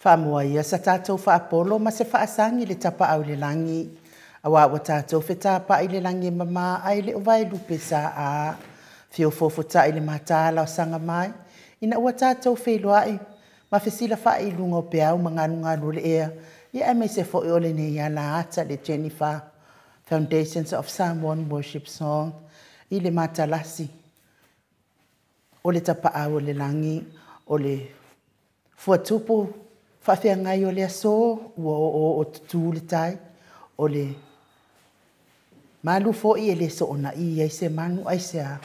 Whamua ia sa tātou whaapolo ma se whaasangi le tapa au le langi. Awa wa tātou whetapa i le langi mama ai le uvai lupe sa a. Fio fofota i le mātāla o sanga mai. Ina ua tātou wheloai. Ma whesila wha i lunga o pe au nganu le ea. Ia me se fo i ole ne ia la ata le Jennifer. Foundations of Samoan Worship Song. I le mātalasi. O le tapa au le langi. O le fuatupu. Whawhia ngai o le aso, o tutu le tai, o le malu fo i le so ona i ai se manu ai se a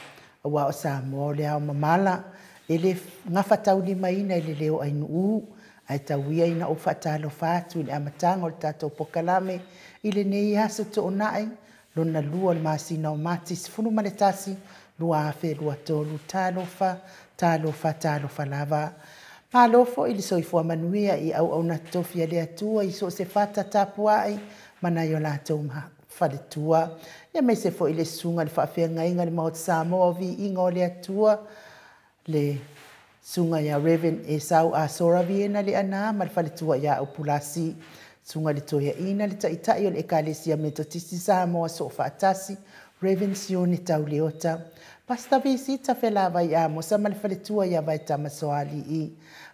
wa o sa mo le au mamala, e le ngawhatau li mai na le leo ai nuu, ai tawia ina o whatalo whatu le amatanga o le tatou pokalame, i le nei haso to ona ai, lona lua le masina o mati, sifunu maletasi, lua afe, lua tolu, talo fa lava, Palofo i le soifua manuia i au na tofia le atua i so se fata tapua ai mana yo lātou whaletua. Ia mei se fo i le sunga le whawhia ngainga le maot Samoa vi inga o le atua le sunga ia Reverend Esau a Sora Viena le ana ma le whaletua ia au pulasi. Sunga le toia ina le taitai o le ekalesia metotisi Samoa so whaatasi Reverend Sione tau leota. Pasta visita fela vai amo sa ma le whaletua ia vai tamasoali i.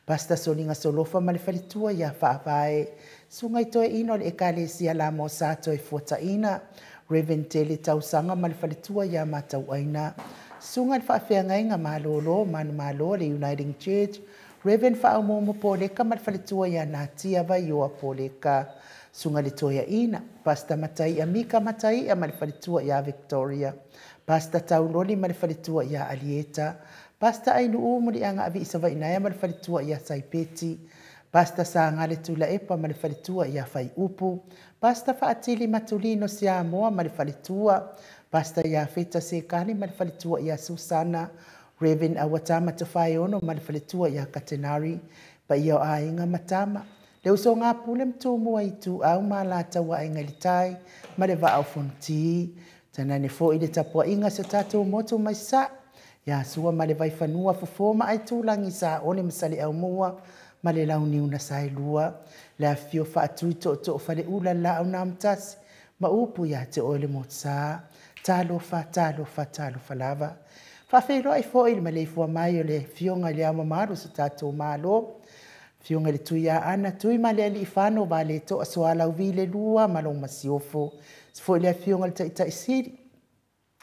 Basta solinga solofa ma le whalitua ia whaavae. Sunga i toe ino le ekalesia la mo sato e fuata ina. Reverend Tele tausanga ma le whalitua ia matau aina. Sunga le whaafea ngainga malolo, manu malo le Uniting Church. Reverend whaamomo poleka ma le whalitua ia natia vai oa poleka. Sunga le toia ina. Pasta matai amika matai ma le whalitua ia Victoria. Pasta tauloli ma le whalitua ia Alieta. Pasta ai nu umuri anga avi isa vai naya ma le whalitua ia Saipeti. Pasta sa ngale tula epa ma le whalitua ia Whai Upu. Pasta whaatili matulino sia moa ma le whalitua. Pasta ia Feta Sekani ma le whalitua ia Susana. Reverend Awatama Tawhai Ono ma le whalitua ia Katenari. pa ia o ainga matama. Le uso ngā pule mtu mua i tu au ma la tawa inga li tai, ma le va au fonti, tana ne fo i le tapua inga se tatou motu mai sa, ia sua ma le vai fanua fofoma ai tu langi sa one masali au mua, ma le launi una sai lua, le a fio fa atui to fale ula la au na amtasi, ma upu ia te oile mot sa, talo fa lava. Fa whero ai fo il ma le fua mai o le fionga le ama maru sa tatou malo, fionga le tui a ana, tui ma le ali ifano va le to asoala uvi le lua ma lo masiofo, sfo le fionga le taita isiri,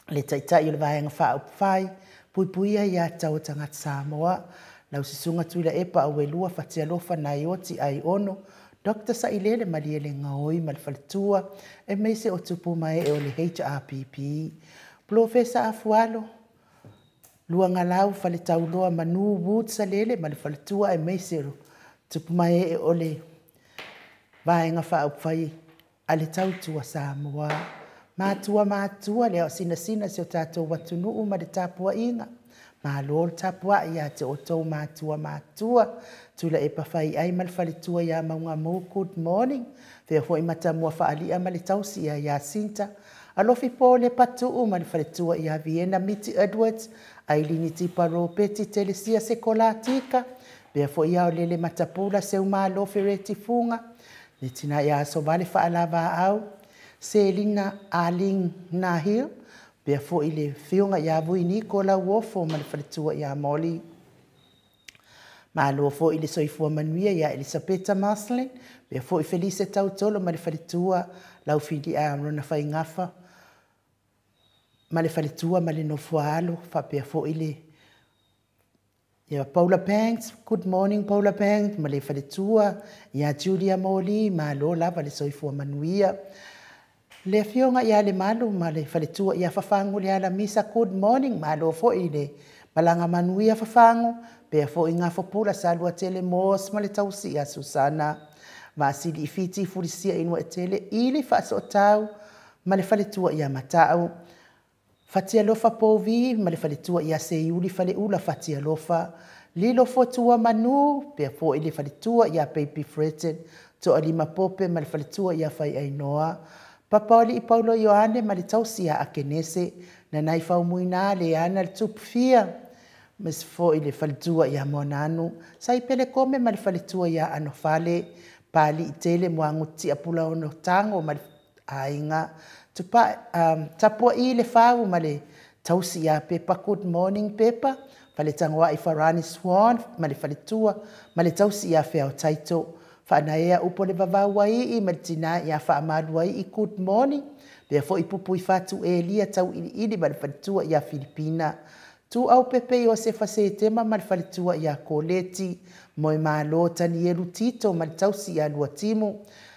le taita i le vaenga wha upwhai, puipuia ia tau tangat Samoa, lau sisunga tui la epa au e lua fatia lofa na ioti ai ono, Dr. Sailele Mariele Ngaoi Malfaltua, e meise o tupu mai e o le HRPP, Professor Afualo, lua ngalau fale tauloa manu Wood Salele Malfaltua, e meise o tupu mai e o le vaenga whaupwhai ale tautua Samoa. Mātua leo sina se o tātou watunuu ma le tāpua inga. Ma lor tapua ia te o tau mātua. Tula e pawhai ai malwhalitua ia maunga mo good morning. Whea hoi mata mua whaalia ma le tausi ia Jacinta. Alofi po le patu malwhalitua ia Vienna Miti Edwards. Ailini Tiparo Peti Telesia Sekolatika. Whea hoi ia o lele matapula se uma lofi reti funga. Le tina ia so vale whaalava au. Selina Aling Nahil. Pea fo i le whiunga ia vuini ko la uofo ma le whalitua ia Moli. Ma lua fo i le soifua manuia ia Elisabetta Marcelin. Pea fo i Felice Tautolo ma le whalitua lau whidi a rona whai ngafa. Ma le whalitua ma le nofua alo. Fa pea fo i le ia Paula Panks. Good morning Paula Panks. Ma le whalitua ia Julia Moli. Ma lua lava le soifua manuia. Le fionga ia le malu ma le whaletua ia whawhangu le ala misa good morning ma lo fo i le malanga manu ia whawhangu pea fo i ngā whapura sa lua tele mos ma le tausi ia Susana ma sili i fiti furisia inua e tele ili whaaso tau ma le whaletua ia matau fatia lofa povi ma le whaletua ia se iuli whale ula fatia lofa lilo fotua manu pea fo i le whaletua ia baby Fretted to alima pope ma le whaletua ia whai ainoa Papaoli i Paulo Ioane ma le tausia a kenese na nai whaumuina le ana le tupfia. Mes fo i le whalitua ia monanu. Sa i pele kome ma le whalitua ia ano fale. Pali i tele mua nguti a pula ono tango ma le ainga. Tapua i le whau ma le tausia pepa good morning pepa. Fale tangoa i Farani Swan ma le whalitua ma le tausia whao taito. Whanaea upo le vavaua i maritina ia whaamadua i good morning. Pea fo i pupu i whatu e lia tau ili ma le whalitua ia Filipina. Tu au pepe o se whase tema ma le whalitua ia Koleti. Moe malo tani e rutito ma le tausi ia Luatimu.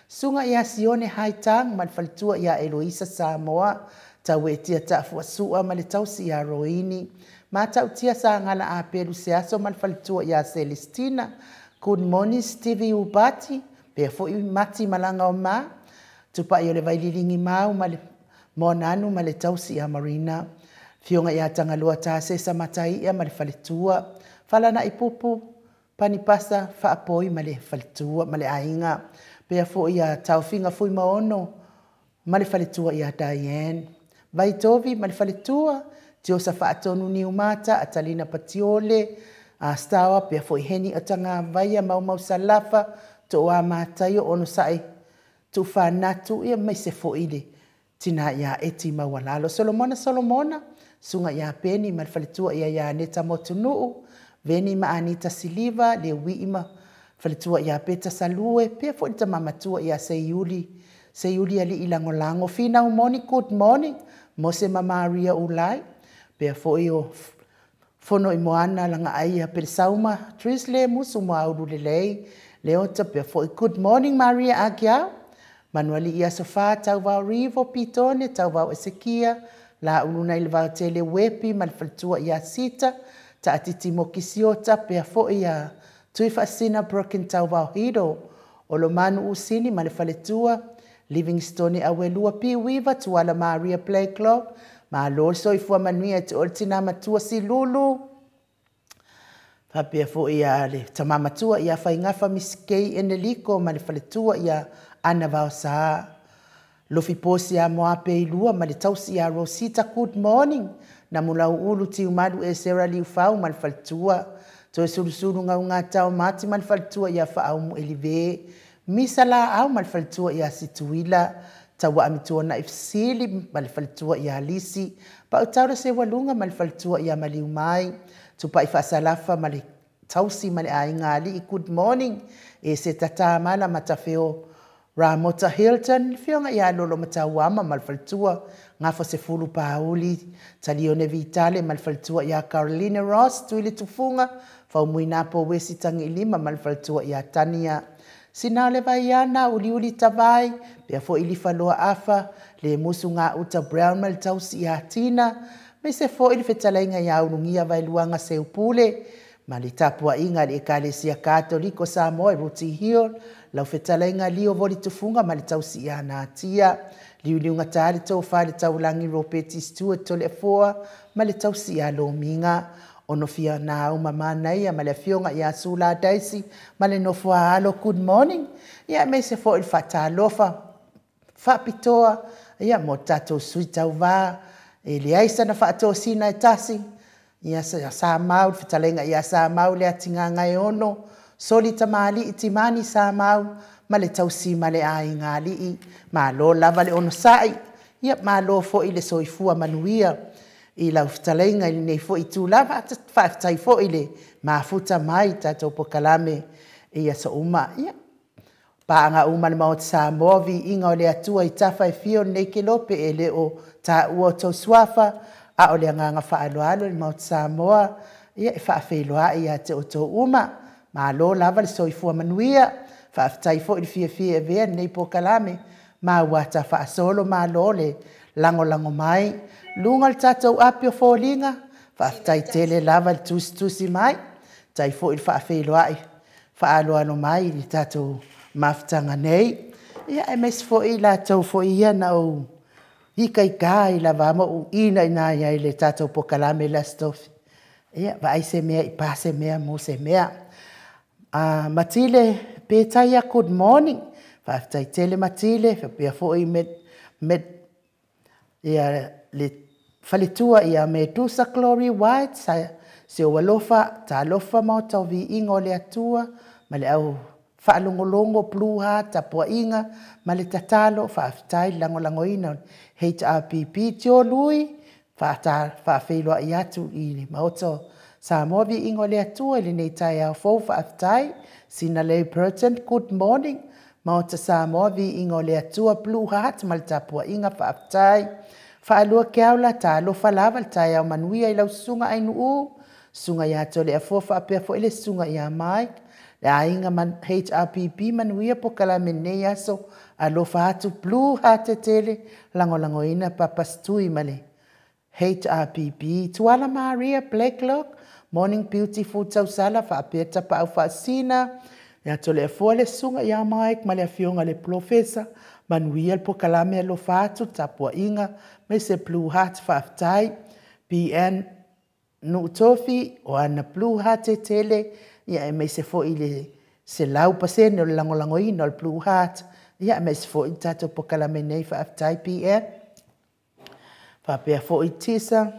Sunga ia Sione Haitang ma le whalitua ia Eloisa Samoa. Tau e tia tafua sua ma le tausi ia Roini. Ma tau tia sa ngala a peru se aso ma le whalitua ia Celestina. Good morning, Stevie Ubati. Pea fo i mati malanga o ma. Tupa i o le vaililingi mau ma le monanu ma le tausi a Marina. Fionga ia tangalua tase sa matai ia ma le whaletua. Falana i pupu, panipasa, whaapoi ma le whaletua, ma le ainga. Pea fo ia tauwhinga fui maono ma le whaletua ia Diane. Vaitovi ma le whaletua. Tio sa whaatonu ni umata, atalina patiole. A stawa pea fo i heni atanga vaia mau salafa to a mātaio ono sai tu whanatu ia mai se fo ile tina ia eti mawalalo. Solomona, sunga ia peni ma whaletua ia neta motunuu, veni ma Anita Siliva, le wiima whaletua ia peta salue, pea fo ita mamatua ia se iuli ali ilangolango. Fina umoni, good morning, Mose ma Maria Ulai, pea fo i o Fono i moana langa ai a Pelsauma, Trisle musu mo auru lelei, leota pea fo i good morning Maria Agia, Manueli ia sofa tau vau Rivo Pitone, tau vau Esekia, la uluna il vau tele wepi, malfaltua ia Sita, ta atiti mo kisiota pea fo ia tuifa sina broken tau vau Hido, olo manu usini malfaletua, Livingstone awelua pi wiva tuala Maria Play Club, ma lor so i fua manuia te ortina matua si lulu. Papia fo ia le tamamatua ia whaingafa miskei ene liko ma le whaletua ia ana vao sa. Lofi posi a moape i lua ma le tausi a Rosita good morning. Na mulau ulu ti umadu e sera liu fau ma le whaletua. To e suru ngau ngā tau mati ma le whaletua ia whaumu elive. Misa la au ma le whaletua ia situila. Tawa amitua na ifsili ma le whaletua ia lisi. Pa utaura se walunga ma le whaletua ia maliu mai. Tupa i whaasalafa ma le tausi ma le ainga ali i good morning. E se tata mala matawheo Ramota Hilton. Whionga ia lolo matawama ma le whaletua. Ngafo se fulu pauli. Talione vitale ma le whaletua ia Carolina Ross. Tuile tufunga. Fau muina po wesi tangi lima ma le whaletua ia Tania. Sina le vai ana uli tavai. Pea fo ili whaloa afa. Le musu ngā uta brown ma le tausi ia Tina. Me se fo ili whetalainga ia urungia vai luanga se upule. Ma le tapua inga le ekalesia katoliko Samoa Ruti Hill. Lau whetalainga lio voli tufunga ma le tausi ia nātia. Liuliunga tāre tau whare taulangi Ropeti Stewart tole foa. Ma le tausi ia Lominga. Ono fia na uma manai ma le fionga ia Sula Daisy. Ma le nofua alo good morning. Ia me se fo ili whatalofa. Whapitoa. Ia mo tato sui tau vaa. E le aisa na whaato sina e tasi. Ia sa mau, whitalenga ia sa mau le atinga ngai ono. Soli tamali i timani sa mau. Ma le tausi ma le ai ngali i. Ma lo lava le ono sai. Ia ma lo fo i le soifua manuia. I lau whitalenga i nei fo i tū lava. Whaafitai fo i le mafuta mai tato pokalame. Ia sa uma. Ia. Paanga uma le maot sa movi inga o le atua i tafa e fio nei ke lope e le o ta ua tau swafa. A o le nganga whaaloalo le maot sa moa. Ia e whaafeiloa ia te o tau uma. Ma lo lava le soifua manuia. Whaafitai fo i le fia e vea nei po kalame. Ma wata whaasolo ma lo le lango mai. Lunga le tatou apio fōlinga. Whaafitai tele lava le tusi mai. Tai fo i le whaafeiloa i. Whaaloalo mai le tatou mafutanga nei. Ia e mes fo i la tau fo i ana o hika i kai la vama o ina ina ia i le tatou pokalame la stofi. Ia vai se mea i pa se mea mo se mea. Matile pētaia good morning. Whaafitai tele matile. Pia fo i med ia le whaletua ia me Dusa Glory White. Se o walofa ta lofa mau tau vi ingo le atua. Ma le au whaalongolongo pluha tapua inga ma le tatalo whaafitai lango ina HRPP tio lui whaafeiloa i atu i le maoto Samoa vi ingo le atua i le nei tai au fau whaafitai sina lei Burton good morning maoto Samoa vi ingo le atua pluha ma le tapua inga whaafitai whaalua keaula talo whalava le tai au manuia i lau sunga ainu u sunga i ato le afua whaapea fo ile sunga i a Mike. La inga man HRPP manuia po kalame nei aso alofa atu blue hate tele lango ina papastui male. HRPP tuala Maria Blacklock morning beautiful tausala whaapeta pa au whaasina ya tole le sunga ya Mike male fionga le professor manuia po kalame alofa atu tapua inga me se blue hat whaaftai PN no tofi o ana blue hate tele ia e meise fo i le se lau pasene o le lango ina o le Blue Heart. Ia e meise fo i tato po kalame nei whaafitai PM. Whaapea fo i tisa.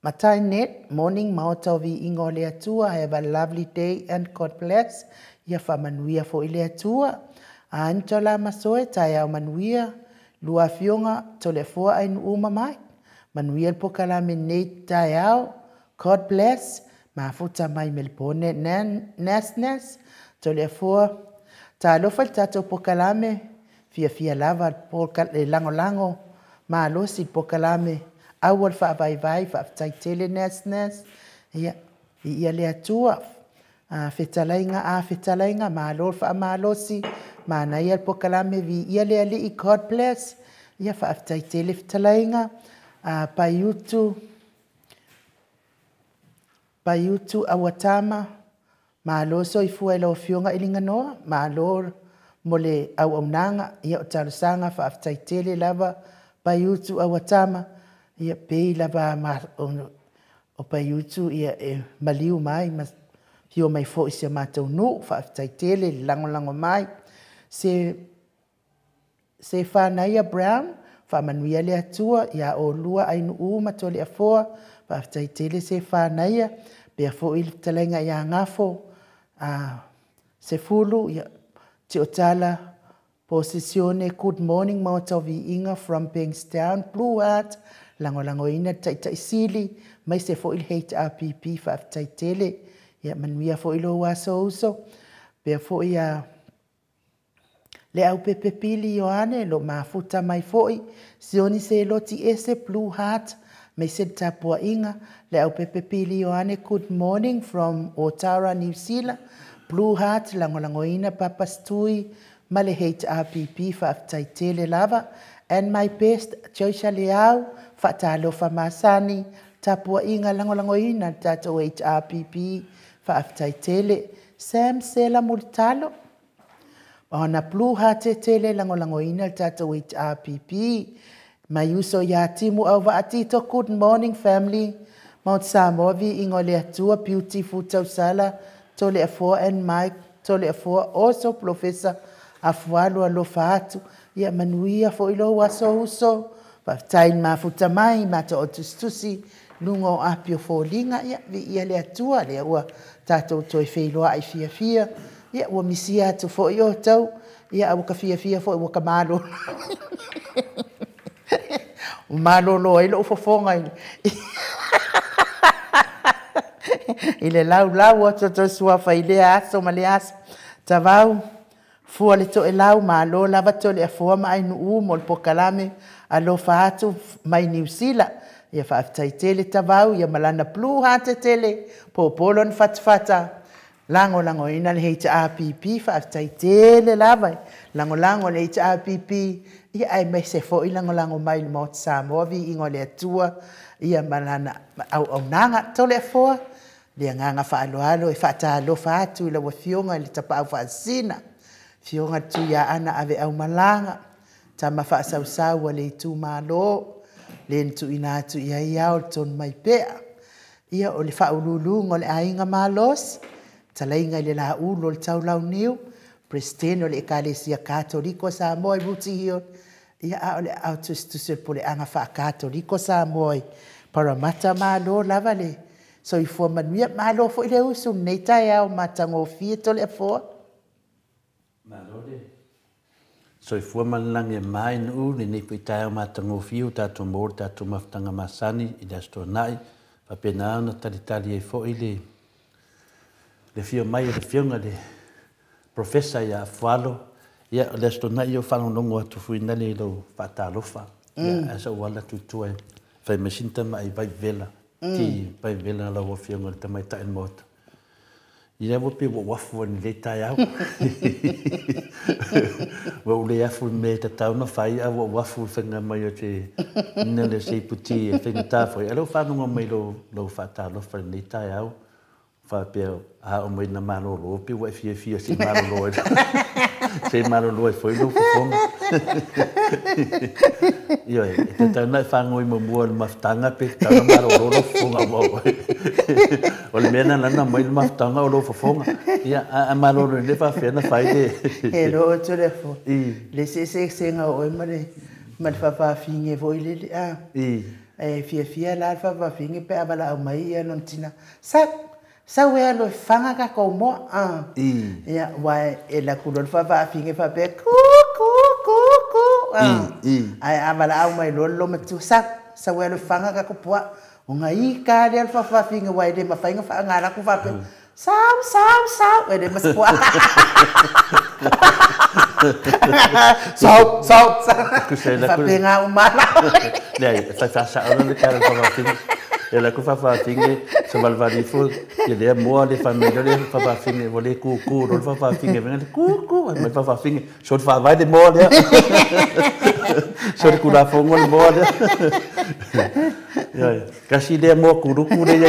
Matai net, morning, maotau vi ingo le atua. Have a lovely day and God bless. Ia whamanuia fo i le atua. Antola masoe, tai au manuia. Lua fionga, tole fua ainu uma mai. Manuia po kalame nei tai au. God bless. Mafuta mai Melbourne Nas tole fua ta lofa tato pokalame fia lava lango ma lo si pokalame awal fa vai fa tele Nas ia le atua fetalainga ma lo fa ma lo si ma na ia pokalame vi ia le ali God bless ia fa tele fetalainga pa Paiutu awatama ma lo so i fua lo fionga ilinga noa ma lo mole au nanga ia o tarusanga whaaftai tele lava Paiutu awatama ia pei lava o pa yutu ia maliu mai mas hio mai fo isi mātou nu whaafitai tele lango mai se whanaia Brown whaamanuia le atua ia o lua ainu uma tole a foa whaafitai tele se whanaia pia fo ili talenga ia ngafo se fulu ia te o tala posisione good morning mautavi inga from Bankstown Blue Heart lango ina tai sili mai se fo ili HRPP whaafitai tele ia manuia fo ilo waso uso pia fo ia le au pepe pili Ioane lo mafuta mai foi sioni se loti ese Blue Heart me se tapua inga le au pepe pili Ioane good morning from Otara New Zealand Blue Heart lango ina papa stui male HRPP whaafitai tele lava and my best Joisha Leau whaatalo whamasani tapua inga lango ina tato HRPP whaafitai tele Sam Sela Multalo ona Blue Heart tele lango ina tato HRPP mai uso ya timu au atito good morning family Mount Samovi ingole atua beautiful tausala tole afo and Mike tole afo also professor afualo alofatu ia manuia fo ilo waso uso whaafitai mafuta mai mata o tustusi lungo apio fo linga ia le atua le ua tato toi feiloa ai fia ia ua misia atu fo i o tau ia au ka fia fo ua ka malo o malo lo ilo ufofonga ile lau o toto sua faile aso male aso tavau fua le to lau malo lava to le afua mai nu mo pokalame alo faatu mai New Zealand ia whaafitai tele tavau ia malana Blue Heart tele popolon fatfata lango ina le HRPP whaafitai tele lava lango le HRPP ia ai mai se fo lango mai le Mount Samovi ingo le atua ia malana au nanga tole afua le nganga whaaloalo e whaatalo faatu ila wafionga le tapa au whaasina fionga tu ya ana ave au malanga tama whaasau le tu malo le ntu ina tu ia iao ton mai pea ia o le whaululu le ainga malos talainga le la ulo le taulau niu presteno le ekalesia katoliko sa moi ruti hio ia a le autostusel po le anga wha katoliko sa moi paramata malo lava le so i fua manuia malo fo ile usu nei tai au matango fie tole a fua malode so i fua malange mai nu ni ni tai au matango fie tatu mor tatu maftanga masani i dasto nai pa pena na tali e fo ile le fio mai le fionga de professor ya falo ya le sto nai yo falo longo atu fuina le lo fatalofa ya asa wala tutu e fai mesinta mai vai vela ti vai vela la wo fionga te mai ta en mot ila wo pe wo wafu ni le tai au wo le afu me ta tau no fai a wo wafu fenga mai o te na le sei puti e fenga ta foi alo fa no mai lo fatalofa ni tai au fa pe a o mai na malo lo pe wa fia si malo lo se malo lo foi lo fong yo e te na fa ngoi mo mo maftanga pe ta malo lo fong a bo o le mena na mai maftanga lo fong ya a malo lo le fa fe na fa de e lo to le fo le se nga o ma fa finge vo ile a e fia la fa finge pe abala o mai non tina sa wea lo fanga ka ko mo ya wa e la kulol fa finge fa pe ku ai abala au mai lo matu sa wea lo fanga ka ko po o ngai ka le fa finge wa de ma fainga fa ngala ku fa pe sao e de mas po sao ku se la fa penga umala dai fa sa o le cara fa finge e la ku fa finge se valvari fu e le mo le famiglia le fa finge vole ku ro fa finge venga ku ma fa finge so fa vai de mo le so ku la fongo le mo le ya kasi le mo ku le ya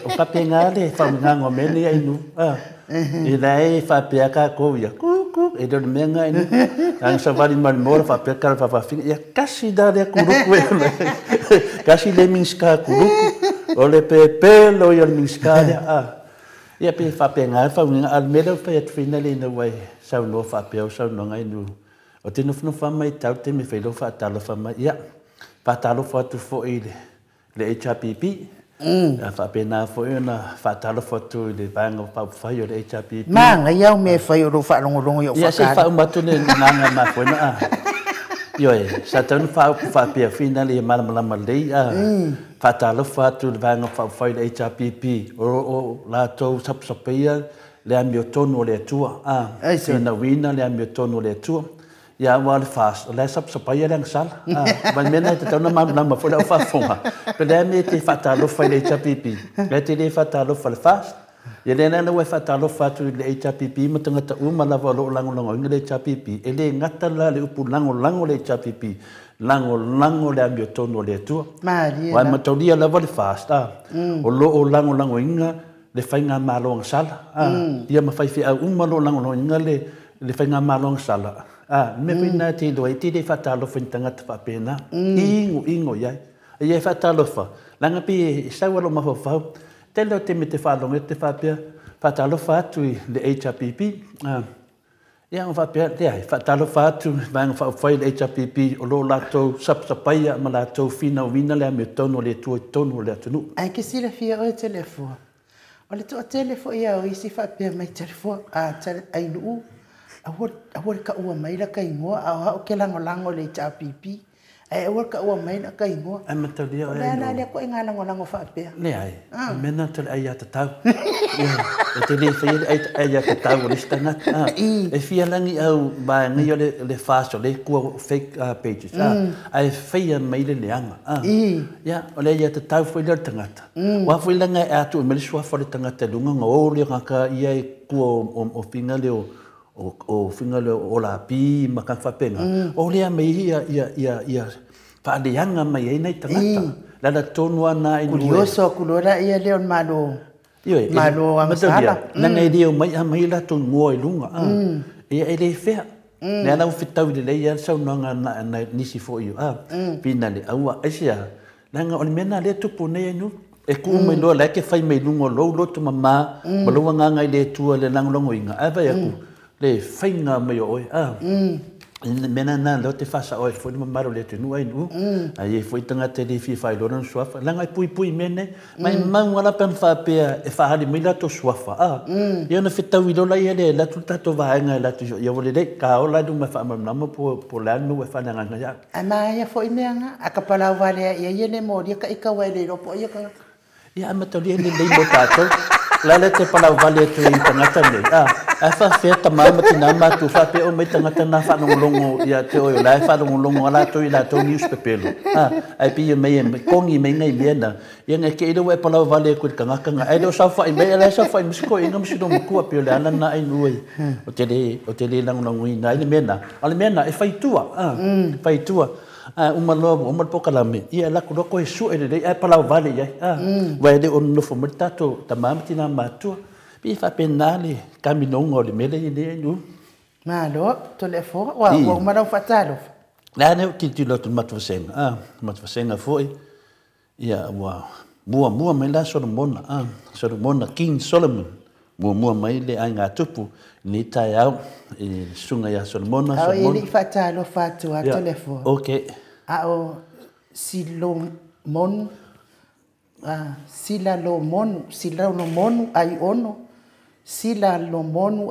o fa penga le fa nganga me le ai nu e dai fa pe ka ko ya ku e do menga inu ang sa vari man mo fa pe ka fa finge ya kasi da le ku kasi le minska ku O le pepe lo ia miskale ia pe fa pe nga fa nga al mele fa et finale na wai sa no fa pe o sa no ngai nu o te no fa mai tau te me fe lo fa ta lo fa mai ia fa ta lo fa tu fo ile le HPP fa pe na fo na fa ta lo fa tu le bang fa fa yo le HPP ma nga ia me fa yo lo fa long yo fa ia fa ma tu ne nga ma fo na yo sa tan fa pe finale ma ma le Fatalo fatu le vanga fa le HPP o la to sap sapia le ambio tono le tua na wina le ambio tono le tua ya wal fast le sap sapia le sal ban mena te tona ma fo la fa fonga pe le me te fatalo fa le HPP le te le fatalo fa fast ya le na we fatalo fatu le HPP mo tanga ta uma la valo lango le HPP ele ngata la le upu lango le HPP lango le ambio tono le tua wa matolia la vale fast o lo lango inga le fainga malo ang sala ia ma fai fi uma lo lango inga le fainga malo ang sala me pina ti do ti de fatalo fintanga ta pena ingo ia fatalo fa langa pi sa walo ma fa telo te me te falo te fa pia fatalo fa tu le HPP ia va pe fa talo fa tu vang fa foi le HPP o lo lato sapsapaia ma lato fina wina le me tono le tu ai che si la fia o telefono o le to telefono ia o si fa pe mai telefono ai lu a hor ka ua mai la kai mo a o ke lango le HPP ai hor ka ua mai la kai mo ai ma talia ai le ko inga lango fa pe le ai mena tel ai ata tau e te le fia ai ata tau le stanga e fia langi au ba ngi le faso le ku fake pages ai fia mai le leanga ya o le ata tau foi le tangata wa foi langa atu me le swa foi le tangata lunga ngo le ka ia ku o finga le o finga le o la pi ma ka fa pena o le mai ia fa le yanga mai nei tangata la la tonwa na i curioso kulora ia le malo ang sala na ngai dio mai la ton ngoi lunga ia ele fe na na fitau le ia sa no na nisi fo io pina le aua asia na nga on mena le tu pune nu e ku mai lo la ke fai mai lungo lo tu mama lo nga ngai le tu le nang longo inga ava ya ku le fainga mai oi mena na lo te fasa oi foi maro le tu nu ai nu ai foi tanga te di fi fai lo non swafa langa pui mene mai mau ala pen fa pe e fa hali mai la to swafa ia na fita wi lo la ia le la tu ta to va nga la tu ia vole le ka o la du ma fa ma po la nu e fa nga nga ya ama ia foi menga akapala vale ia ne mo dia ka ikawa le ro po ia ka ia ma to le mo tato la le te pala vale tu i tangata le a fa feta mama tina ma tu fa pe o me tangata na fa no longo ia te o la fa no longo ala to i la to newspaper ai pi me kongi me ngai lena ia ngai ke ile we pala vale ku kanga kanga ai do sa fa me ala sa fa misko i ngam sido mo ku pe le ala na ai nui o te le lang no ngui na ile mena e fai tua uma lobo uma pokalame ia la ko ko su ele ai pala vale ia vai de on no fomata to tamam tina matu pi fa penale camino ngol mele ile nu malo telefone wa uma não fatalo la ne ti lo to matvasenga foi ia wa mua mai la Solomon King Solomon mua mai le anga tupu ni tai au sunga ya Solomon ele fatalo fatu a telefone okay ao Silomon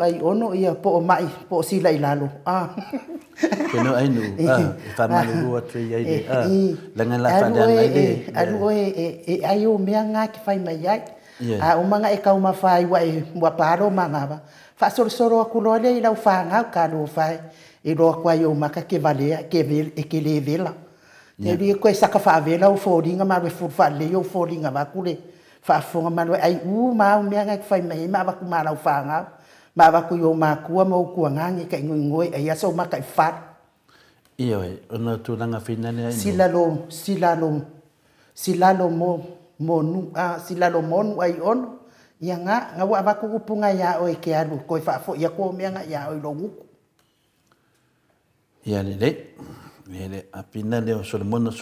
ai ono ia po mai po sila ilalo keno ai nu fa malu atu ia ile langa la fa dan ai de alu ai o mea nga ki fai mai ai a o manga e kau mafai wa paro manga ba fa soro akulo le ila fa nga ka lo fai e ro kwa yo maka ke vale ke le vela e ri ko saka fa vela o foringa ma be fu fa le yo foringa ba kule fa fonga ma ai ma me nga fai mai ma ba ku ma la fa nga ma ba ku yo ma ku ma ku nga ngi kai ngoi ai so ma kai fa io ona tu langa fina ne silalo monu ai ono ia nga wa ba ku punga ya o ke alu ko fa fo ia ko me nga ya o lo gu ia le apina le Solomona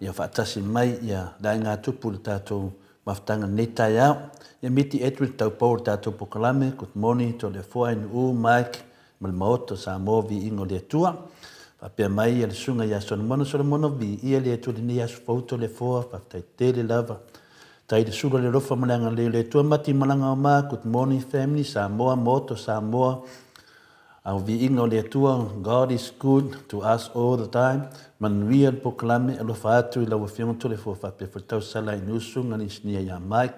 ia whaatasi mai ia dai ngā tupu le tātou mawhtanga nei tai au. Ia miti Edwin tau pau le tātou pokalame, good morning to le fua inu Mike, malmaoto sa movi ingo le tua. Whapea mai ia le sunga ia Solomona vi ia le tua ni asu fauto le fua, whaftai te le lava. Tai le sura le rofa malanga le tua mati malanga o maa, good morning family, Samoa, moto Samoa. Au vi ingo le tua, God is good to us all the time. Manuia le pokalame, alo whaatu i lawa whionto le fua whapea whatau sala inu sunga ni snia ia Mike.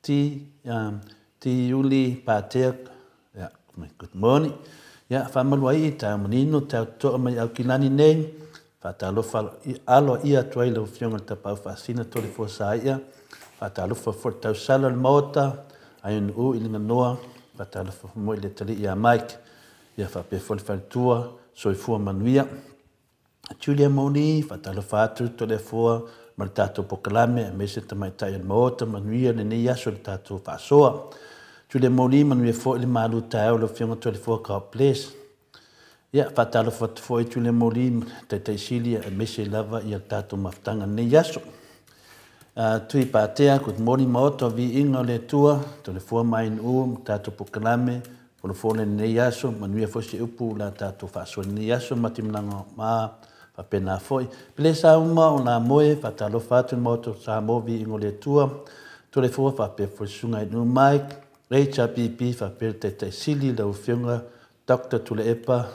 Ti uli pātea, good morning. Ia whamaluai i tā manino, tau toa mai au kilani nei. Whatalofa alo ia tuai lau whionga ta pau whaasina tole fua sa ia. Whatalofa whatau sala le maota, ayun u ilinga noa. Whatalofa mo i le tali ia Mike. Ia whapea whaliwhalitua, soi fua manuia. Julia Moni, whatalofa atu tole fua, ma le tātou pokalame, me se tamai tai al maota, manuia le nei aso le tātou whaasoa. Julia Moni manuia fo le malu tau le whionga tole fua ka place. Ia whatalofa fo i Julia Moni, tai sili a me se lava i a tātou mawhtanga nei aso. Tui pātea, good morning maota, vi inga le tua, tole fua mai nu, tātou pokalame, o le fōne nei aso, manuia fo se upu la tātou whaasoa nei aso, matimlanga maa, whapena foi. Pile sa uma o nā moe, whatalofa atu maoto sa movi ingo le tua, tole fua whapea fo sunga i nu Mike, HRPP whapea te sili lau whionga, Dr. Tule Epa,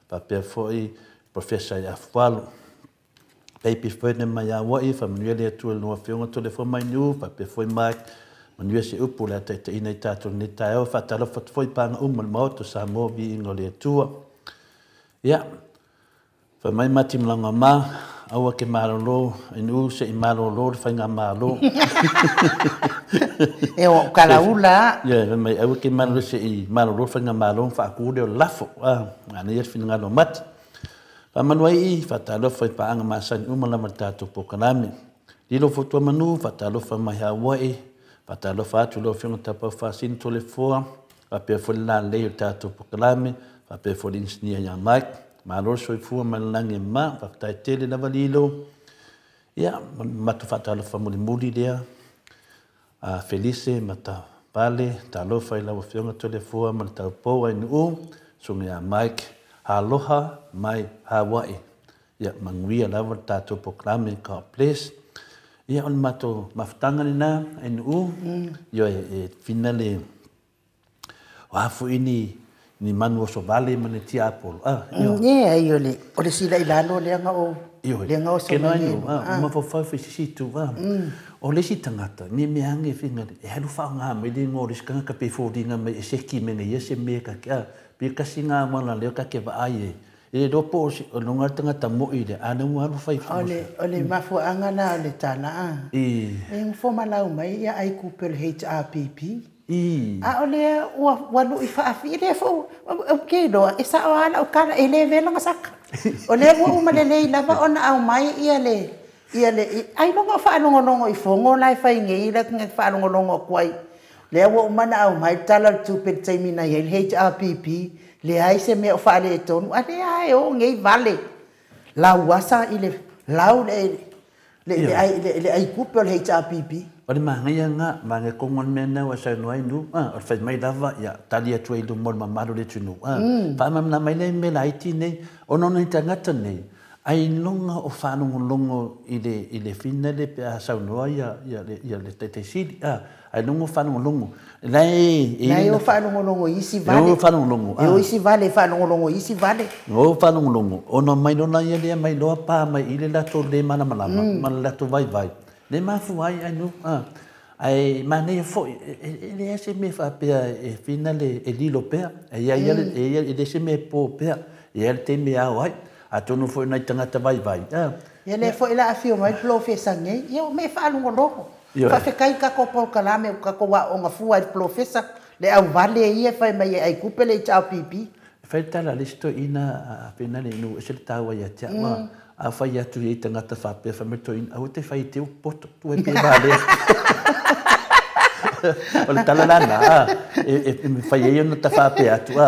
whapea foi Professor Iafualo. Peipi whene mai a wai, whamanuia le atua lua whionga tole fua mai nu, whapea foi Mike, manuia se upu la te ina i tātou ni tae au, whatalofa foi panga umal maoto sa movi ingo le atua. Ia, whamai mati mlanga mā, aua ke marolo, inu se i marolo, whainga marolo. E o kalaula. Ia, whamai aua ke marolo se i marolo, whainga marolo, whaakure o lafo. Ana ia whina ngalo mati. Whamanuai i, whatalofa i paanga māsani umalama tātou pokalame. Lilo fotua manu, whatalofa mai Hawaii, whatalofa atu lo whionga tapau whaasini tole fua, whapea fwole la leo tātou pokalame, whapea fwole insinia ia Mike. Malo soi fua malangi ma, whakatai tele lava lilo. Ia, matu whatalofa muli lea. Felice, mata pale, talofa i lawa whionga tole fua, mali tau poa inu u, sunga ia Mike, aloha mai Hawaii. Ia, manguia lava tātou poklame ka place. Ia, on mato mawhtanga ni nā, inu u, ia e finale, wafu ini, ni manu o so vale mane tia apolo. Ia, ia le sila i lalo leanga o. Leanga o so vale. Ma fo fai situ va. O le si tangata, ni me ange finga, e halu whao ngā me le ngō riskanga ka pe fōringa me e seki me ngai ese me ka kia. Pe kasi ngā wana leo ka ke va aie. E ropo o longa tangata mo i le, ane mu halu whai whai. Ole mafu angana le tana. E ngfo malau mai, ia ai kupel HRPP. A ole walu i whaafi le fo okay do e sa ala o kana e le vela ngasaka ole wo malele lava ona au mai ia le ai no fa no i fongo lai fa ngi la nga fa no kwai le wo mana au mai tala tu pe taimina ye HRPP le ai se me o fa le ton ate ai o ngi vale la wasa ile lau le ai kupel HRPP. Ore maanga ia ngā, maanga kongon mena wa sa noai nu, o whai mai lava, ia, tali atu e lu mol mamaro le tunu. Whaamamna mai nei me la iti nei, o nono i tangata nei, ai longa o whanongo i le whina le pe a sau noa ia le te siri, ai longo whanongo. Nei o whanongo isi vale. O whanongo. E o isi vale, whanongo isi vale. O whanongo. O no mai nona ia lea mai loa pā mai i le lato le mana malama, mana lato vai. Le mafu ai anu ai mane fo ele ese me fa pe e finale e lilo pe e ia ele se me po pe e ele te me ai a tonu fo na tangata vai ele fo ila afio mai professor nge eu me fa lungo loco fa fe kai ka ko por kalame ka ko wa onga fu ai professor le au vale ia fa mai ai kupele cha pipi fa tala listo ina finale no se tawa ia tia a fai atu i tangata whapea whamertoin, au te whai te upoto, tu e pe vale. O le talalana, me whai e ona ta whapea atu,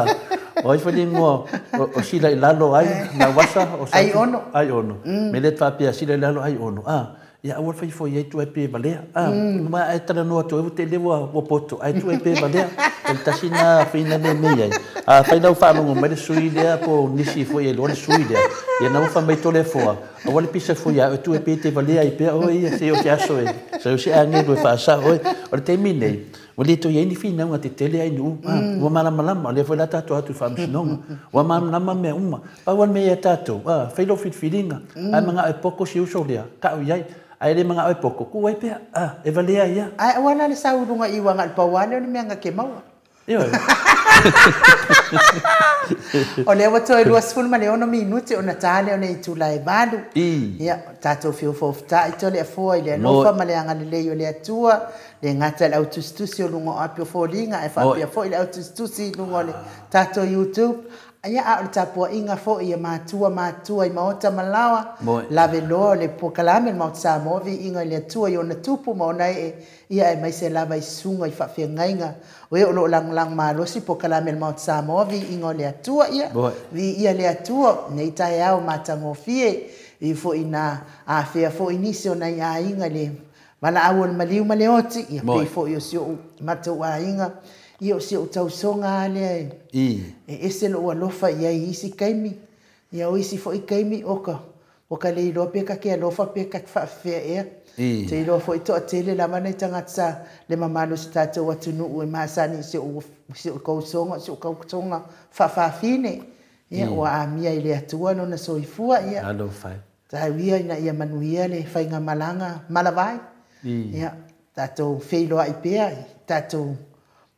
o i whai ngoa, o sila i lalo ai, na wasa, ai ono. Me le whapea sila i lalo ai ono, ia awal fai foi ai tu e pe valea ma ai tala no tu te le wo poto ai tu e pe valea el tasina fina le me ai a fai dau fa no me sui le po nisi foi e lo sui le ia na fa mai tole fo awal pisa foi ai tu e pe te valea ai pe o ia se o te aso e se o se ange do fa sa o te mine o le to ia ni fina nga te tele ai nu o mala mala le foi la tato atu fa msino o mala mala me uma pa wan me tato fai lo fit feelinga ai manga e poko si uso le ka o ia ai le mga ai poko ku ai pe e valea ia ai wana le saurunga i wanga al pawane ni menga ke mau io o le wato e luas ful male ono minuti ona tale ona itu lai balu ia tato fio fofta i tole fo ile no fa male anga le yo le atua le ngata le autostusi o lungo apio folinga e fa pia fo ile autostusi lungo le tato YouTube ia a tapo inga fo ia matua i maota malawa la velo le pokalame maota sa movi inga le atua yo na tupu mo na ia e mai se lava i sunga i fa fia ngainga o e lo lang malo si pokalame maota sa movi inga le atua ia vi ia le atua nei tai au matango fie i fo ina a fia fo inisi o na ia inga le mana awon maliu maleoti ia pe fo yo sio matua inga io se o tau songa le ese lo alofa ia isi kaimi ia o isi fo i kaimi oka le lo pe ka ke alofa pe ka fa fe te lo fo to tele la mana tanga tsa le mamalo sta to watu no e masani se o ko songa fa fine ia o a mia ile atua no na soifua ia alo fai ta wia ina ia manuia le fainga malanga malavai ia tato feilo ai pe tato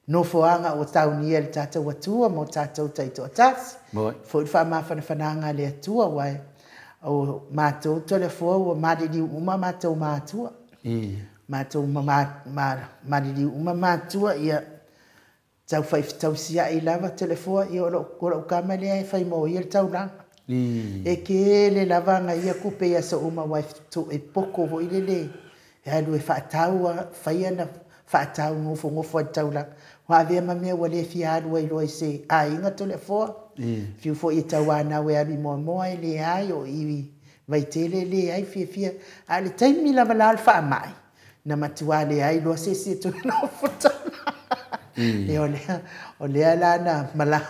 no foanga o taunia le tatou atua mo tatou taito atasi foi fa ma fananga le atua wai o matou tole fo o madili uma matou matua matou madili uma matua ia tau fai tau sia i lava telefona i o kamale ai fai mo ia tau lang e ke le lavanga ia kupe ia so uma wai tu e poko ho ile ya lu fa tau fai ana fa tau ngofo tau lang wa vea mamea wale fiadu ai loi se a inga tole fo fiu fo i tawana we abi mo ai le ai o iwi vai tele le ai fia a le taimi la vala alfa mai na matua le ai lo se to no foto e ole ala na mala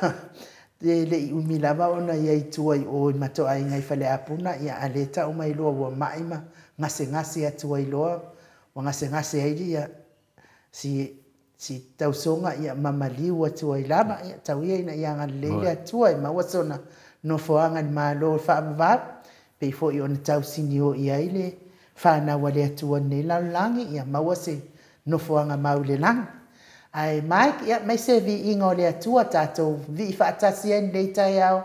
le umi lava ona ia tuai o mato ai ngai fale apuna ia aleta o mai lo wa maima ngase atu ai lo wa ngase ai dia si tausonga ia mamaliu atu ai lama ia tauia ina ia ngalele atu ai mawasona no foanga ni malo fa va pe fo i ona tausini o ia ile fa na wale atu ne la langi ia mawase no foanga maule lang ai Mike ia mai se vi ingo le atu tato vi fa tasien data yao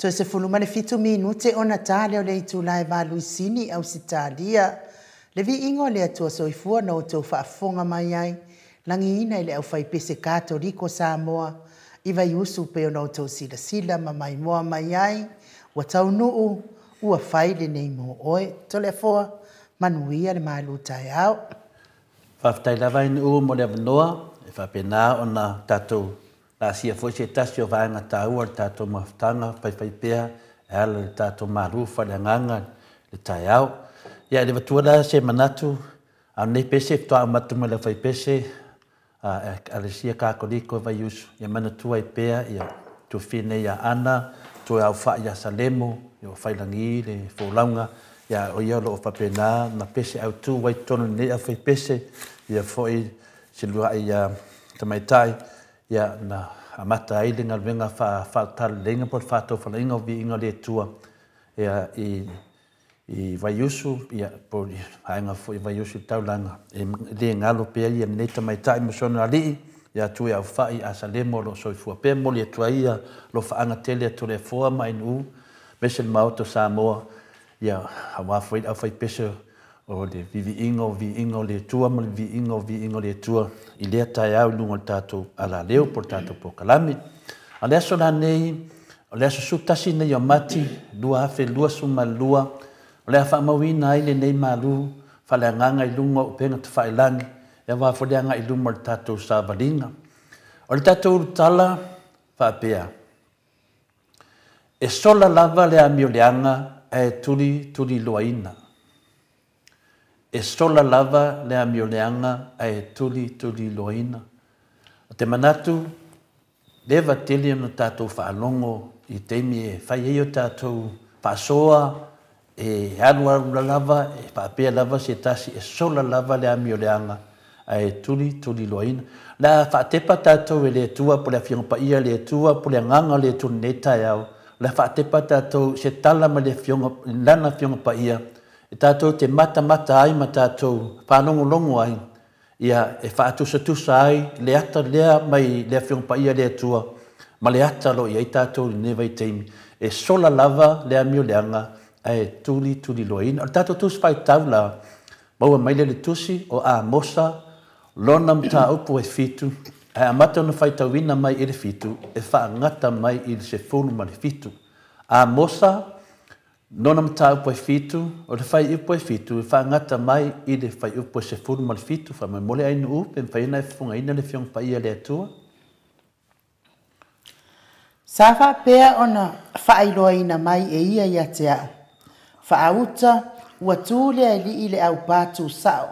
To se fulumane fitu minute ona tale o le itulai valuisini au sitalia. Le vi ingo le atua soifua na o tau whaafonga mai ai. Langi ina ile au whaipese Katoriko Samoa. Iwa yusu pe o na o tau sila sila ma mai moa mai ai. Wa tau nuu ua whaile nei mo oe. Tole foa manuia le malu tai au. Whaftai lawa inu u mo le avanoa. E whapena o na tatou. La sia foi se tasio vaanga taua le tatou maftanga pea e ala le tatou marufa le nganga le taiao. Ia le vatua la se manatu au nei pese toa matu me le fai pese a le sia Katoriko vai usu. Ia manatua i pea ia tu fine ia ana tu au fa ia salemo ia fai langi le folaunga ia o ia lo papena na pese au tu wai tonu nei a fai pese ia foi se lua ia tamaitai ia na amata ai le ngalwenga fa tal lenga por fato fa lenga vi inga le tua ia i vaiusu ia por ainga foi vaiusu taulanga e le ngalo pe ia nei tamaitai mo sona ali ia tu ia fa i asalemo lo soifua pe mo le tua ia lo fa anga tele to le foa mai nu mesel mauto Samoa ia hawa foi a foi pese o le vi ingo le tua mo vi ingo le tua i le tai au lungo tatou ala leo por tatou pokalami a le so na nei o le so sutasi nei o mati lua afe lua suma lua o le fa mawina ai le nei malu fa le nganga i lungo penga te fa ilangi e wa fo le anga i lungo tatou savalinga o le tatou tala fa pea e sola lava le amio le anga e tuli loaina e sola lava le amioleanga ai tuli loina. O te manatu, leva tele no tātou whaalongo i teimi e whai eo tātou whaasoa e aluarula lava e whaapea lava se tasi e sola lava le amioleanga ai tuli loina. La whaatepa tātou e le tua po le whionga paia le tua po le nganga le tunu netai au. La whaatepa tātou se tala ma le lana whionga paia e tātou te mata ai ma tātou whanongo ai ia e whaatusa ai le ata lea mai le whionga paia le tua ma le ata lo i tātou newa i teimi e sola lava le amio leanga e tuli loina o tātou tusi whai taula maua mai le tusi o a mosa lona mta upu e fitu e amata no whai tauina mai i le fitu e whaangata mai i le se fulu ma le fitu a mosa nona mta upo e fitu, o le whai upo e fitu, e whaangata mai i le whai upo e se furu ma le fitu, wha mai mole ainu upe, e whaina e whunga ina le whiong pa ia le atua. Sa wha pēa ona whailoa ina mai e ia ia te au. Whaauta ua tūlea li i le au pātu sao,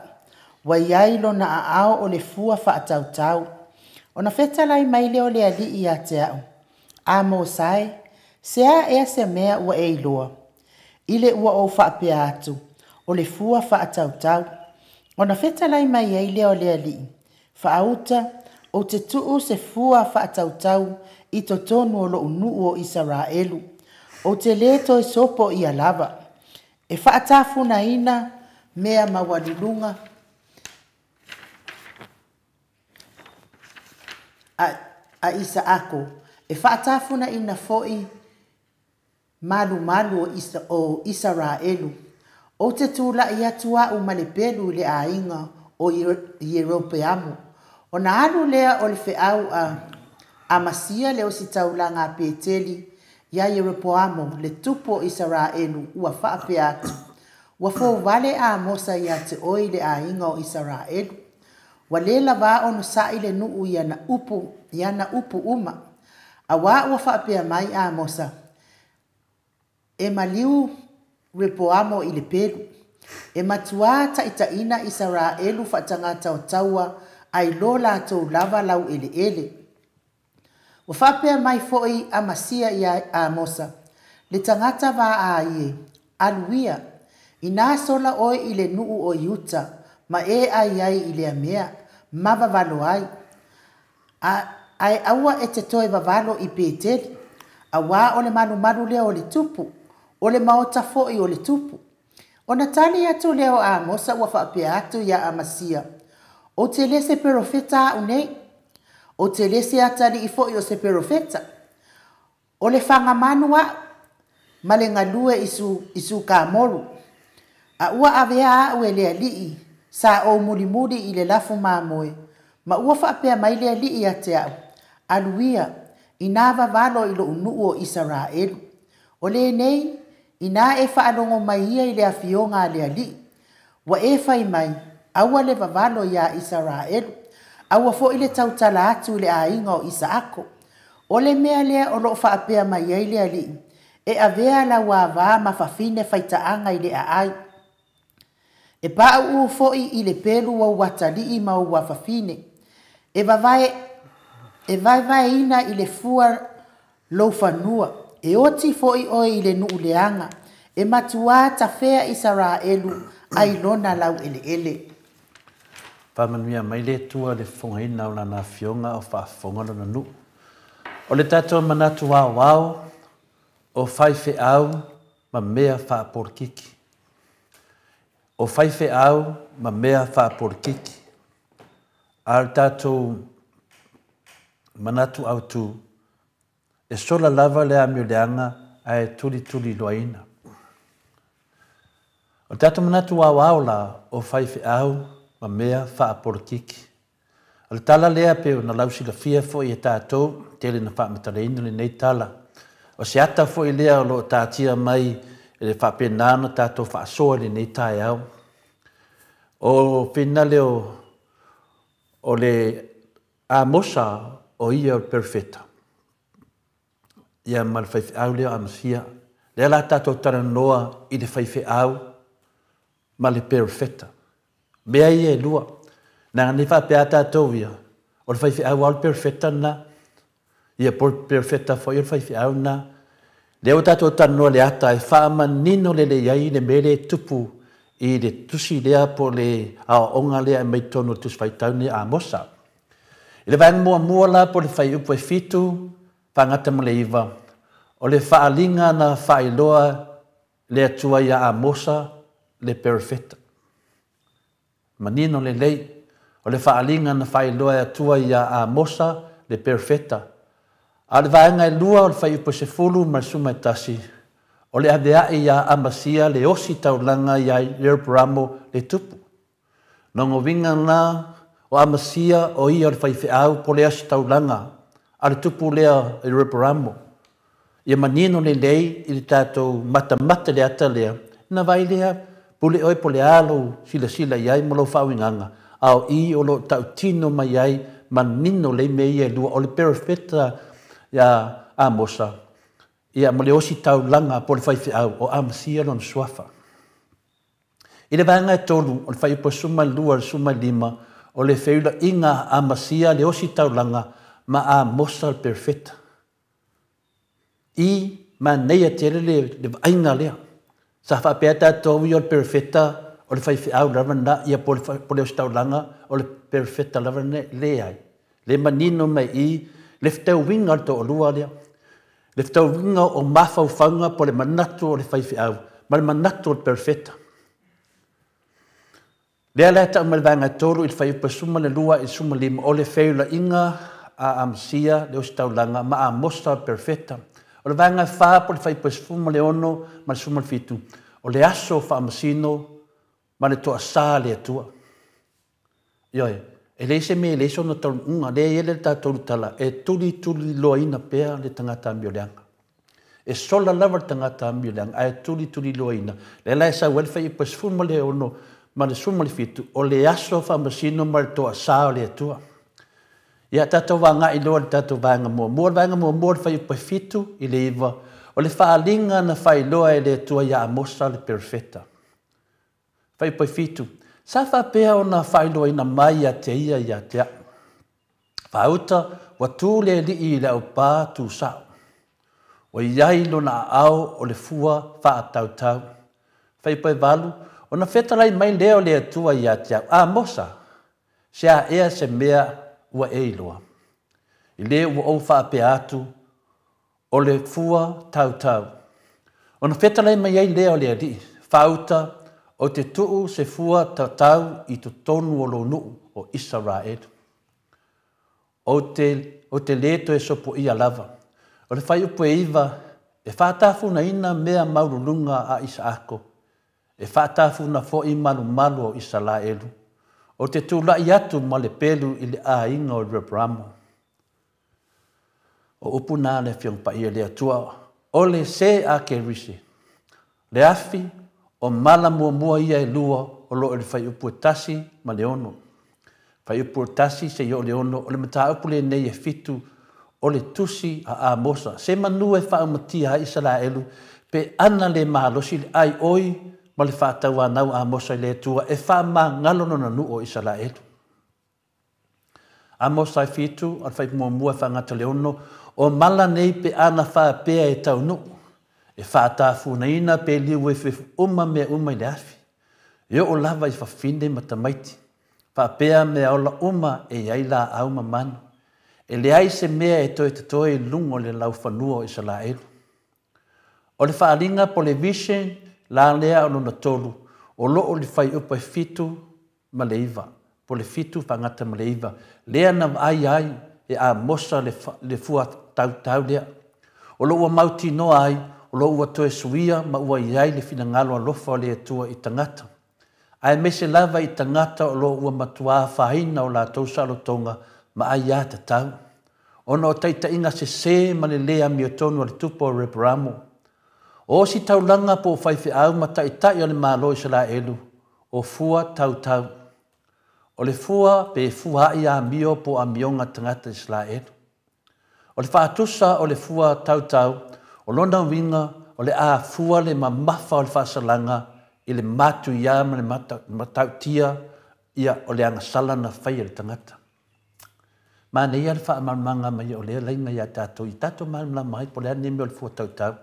wa iailo na a ao o le fua whaatau tau. Ona whetalai mai leo le ali i a te au. A mō sai, sea ea se mea ua e iloa. Ile ua o whaapea atu, o le fua whaatau. Ona whetalai mai ei leo lea li. Whaauta, o te tuu se fua whaatau i to tonu o lo unu o Israelu. O te leto e sopo i alava. E whaatafuna ina mea mawalulunga. A isa ako. E whaatafuna ina foi malu o Israelu. O te tūla i atua o malepelu le a inga o Europeamu. O na alu lea o le whiau a masia leo si taulanga peteli ia Europeamu le tupo Israelu ua whaapea atu. Ua fō wale a mosa ia te oi le a inga o Israelu. Wa le lava ono sa ile nuu iana upu uma. A wa ua whaapea mai a mosa. E maliu Repoamo i le peru. E matua ta ina Israelu whaatangata o taua ai lola tau lava lau ele. Wa whapea mai foi a masia i a mosa. Le tangata wa a ie. Aluia. I nā sola oi i le nuu o Utah. Ma e ai i le amea. Mava valo ai. Ai aua e te toi vavalo i peteli. A wā o le manu leo o le tupu. O le maota foi o le tupu. O na tali atu leo a mosa ua whaapea atu ia a masia. O te lese perofeta unei. O te lese atari i foi o se perofeta. O le whanga manua ma le galue isu kamoru. A ua avea au e le alii sa o mulimuli i le lafu mamoe. Ma ua whaapea mai le alii a te au. Aluia, ina vavalo i lo unuu o Israelu. O le nei, ina e whaalongo mai ia i le afionga le alii. Wa e whai mai, aua le vavalo ia Israelu. Aua fo i le tautala atu le ainga o Isaako. O le mea lea o lo whaapea mai ia i le alii. E avea la wawā ma whawhine whaitaanga i le aai. E paa uu foi i le pelu wa watali i mau wa whawhine. E vai ina i le fua lo whanua. E oti foi o i le nuu leanga. E matua ta whea Israelu ai lona lau ele ele. Pamanuia mai le tua le whongaina o lana fionga o whaafonga na nu. O le tato manatu wao o whaife au ma mea whaaporkiki. O whaife au ma mea whaaporkiki. Al tato manatu au tu e sola lava le amiuleanga ai tuli loaina. O tato manatu wao la o whaife au ma mea whaaporkiki. Al tala lea peo na lausi la fia fo i e tātou, tele na whaamatareinu le nei tala. O se ata fo i lea o lo tātia mai e le whaapenana tātou whaasoa le nei tai au. O whina leo o le amosa o ia o perfeta. Ia ma le whaife au leo amasia. Lea la tātou taranoa i le whaife au ma le perfeta. Mea ia e lua. Nā ni whapea tātou ia. O le whaifi au al perfecta na. Ia por perfecta fo i le whaifi au na. Leo tātou tanua le ata e whaama nino le iai le mele tupu i le tusi lea po le onga lea mai tonu tusi whaitau ni a mosa. I le vang mua la po le whai upo e fitu whangata mo le iwa. O le whaalinga na whailoa le atua ia a mosa le perfecta. Manino le lei. O le whaalinga na whailoa e atua ia a mosa le perfecta. A le vaenga e lua o le whai upo se fulu ma suma tasi. O le avea ia amasia le osi taulanga ia le ramo le tupu. Nongo winga na o amasia o ia o le whai whiau po le asi taulanga. A le tupu lea le ramo. Ia manino le lei i le tātou mata le ata lea. Na vai lea pule oi po le alo sila iai mo lo whauinganga. Au i o lo tau tino mai ai manino le mei e lua o le perfecta ia amosa. Ia mo le osi tau langa po le whaifi au o amasia lon suafa. I le vanga e tolu o le whaipo suma lua suma lima o le whiula inga amasia le osi tau langa ma amosa le perfecta. I ma neia tere le ainga lea. Sa whapea tātou i o le perfecta o le whaifi au lava na ia po le osi tau langa o le perfecta lava le ai. Le manino mai i le ftau winga to o lua lea. Le ftau winga o mafau whaunga po le manatu o le whaifi au. Ma le manatu o le perfecta. Lea lea ta umal vanga tolu i le whaiupa suma le lua i suma lima o le whiula inga a amsia le osi tau langa ma a mosta o perfecta. O le vanga wha po le whaiupa suma le ono ma le suma le fitu. O le aso wha amasino ma le toa sā le atua. Ioi, e le se me le so na tau unga, le ele ta tolu tala, e tuli loa ina pea le tangata ambio leanga. E sola lava tangata ambio leanga, e tuli loa ina. Le lai sa welfa i pas fuma le ono, ma le suma le fitu, o le aso fa masino ma le toa sā le atua. Ia tato wanga i loa le tato wanga mua. Mua le fa i pa fitu i le iwa, o le whaalinga na whai loa e le atua ia amosa le perfecta. Whai pai fitu. Sa whapea o na whailoa ina mai a te ia te a. Whauta, wa tū le li i le au pā tū sao. Wa iai lo na au o le fua whaatau. Whai pai walu, o na whetalai mai leo le atua ia te a. A mosa, se a ea se mea ua eiloa. I le ua au whaapea atu o le fua tau. O na whetalai mai ai leo le li. Whauta, o te tuu se fua tatau i tu tonu o lo nuu o Israel. O te leto e sopo ia lava. O le whai upo e iwa E whaatafuna ina mea maurulunga a Isaako. E whaatafuna fo I malu o Isalaelu. O te tūlai atu ma le pelu I le ainga o Rebramo. O upuna le fiong pa ia le atua. O le se a ke risi. Le afi o mala mua ia lua o lo le fai upu tasi ma le ono. Fai upu tasi se yo le ono o le mata upu le nei e fitu o le tusi a Amosa. Se manu e wha amatia a Isalaelu pe ana le mahalosi le ai oi ma le whaatau anau Amosa le atua e wha ma ngalono na nu o Isalaelu. Amosa e fitu al fai mua whangata le ono o mala nei pe ana wha pea e tau nu. E whaatafu na ina pe liu e whifu uma I le afi. Io o lava I whawhine matamaiti. Whapea mea ola uma e iaila au mamanu. E le ai se mea e toe te toe lungo le lau whanua o Isalaelu. O le whaalinga po le vision la lea o luna tolu. O loo le whai upa e fitu ma le iwa. Po le fitu whangata ma le iwa. Lea na ai e Amosa le fua tau lea. O loo mauti noa ai. O lo ua toe suia ma ua iai le fina ngalo alofa o le atua I tangata. Ai mese lava I tangata o lo ua matua whahina o la tausalo tonga ma ai a te tau. Ono o taita inga se ma le lea miotonu o le tupo o Rebramo. O si taulanga po whaife au ma taitai o le malo Isalaelu o fua tau. O le fua pe fua I a mio po a mionga tangata Isalaelu. O le whaatusa o le fua tau. O lona winga o le a fua le mamafa o le whaasalanga I le matu ia ma le matautia ia o le angasala na whai le tangata. Ma ne ia le whaamalmanga mai o le lainga ia tato I tato malmla mai po le anime o le fua tau.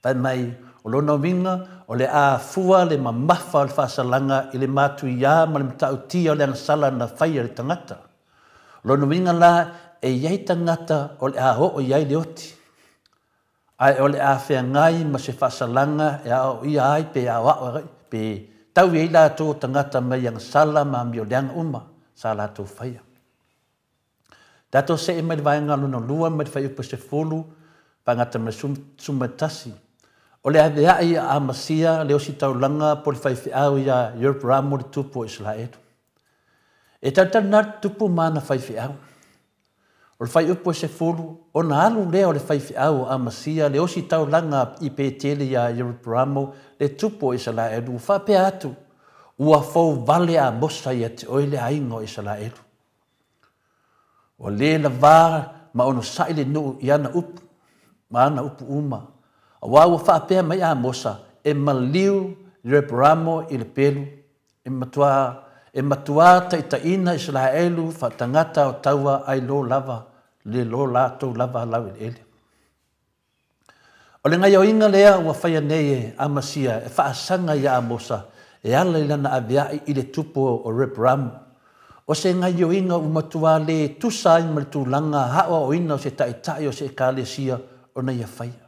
Whai mai o lona winga o le a fua le mamafa o le whaasalanga I le matu ia ma le matautia o le angasala na whai le tangata. Lona winga la e iai tangata o le a ho o iai le oti. Ai ole a whea ngai ma se whasalanga e a o ia ai pe a wao pe tau I la tō tangata mai ang sala ma mi o leanga uma sa la tō whaia. Tato se e mai vaenga luna lua mai whai upa se fulu pangata mai sumatasi. Ole a vea I a masia leo si tau langa po le whai whiau ia Rebramo le tupu o Israelu. E tautana tupu mana whai whiau. O le whai upo se fulu, o na alu lea o le whai whiau a masia, le osi tau langa I pe tele ia Rebramo, le tupo Isalaelu, whape atu, ua fau vale a mosa ia te oile aingo Isalaelu. O le la vā, ma ono saile nuu I ana upu, ma ana upu uma, a wawa whape mai a mosa, e maliu Rebramo I le pelu, e matua taitaina Isalaelu, whatangata o taua ai lo lava, le lo lato lava lau ele. O le ngai o inga lea ua whaia nei a masia e whaasanga ia Amosa e ala I lana aviai I le tupo o Rebramo. O se ngai o inga umatua le tusai ma le tūlanga hawa o ina o se taitai o se kalesia o na ia whaia.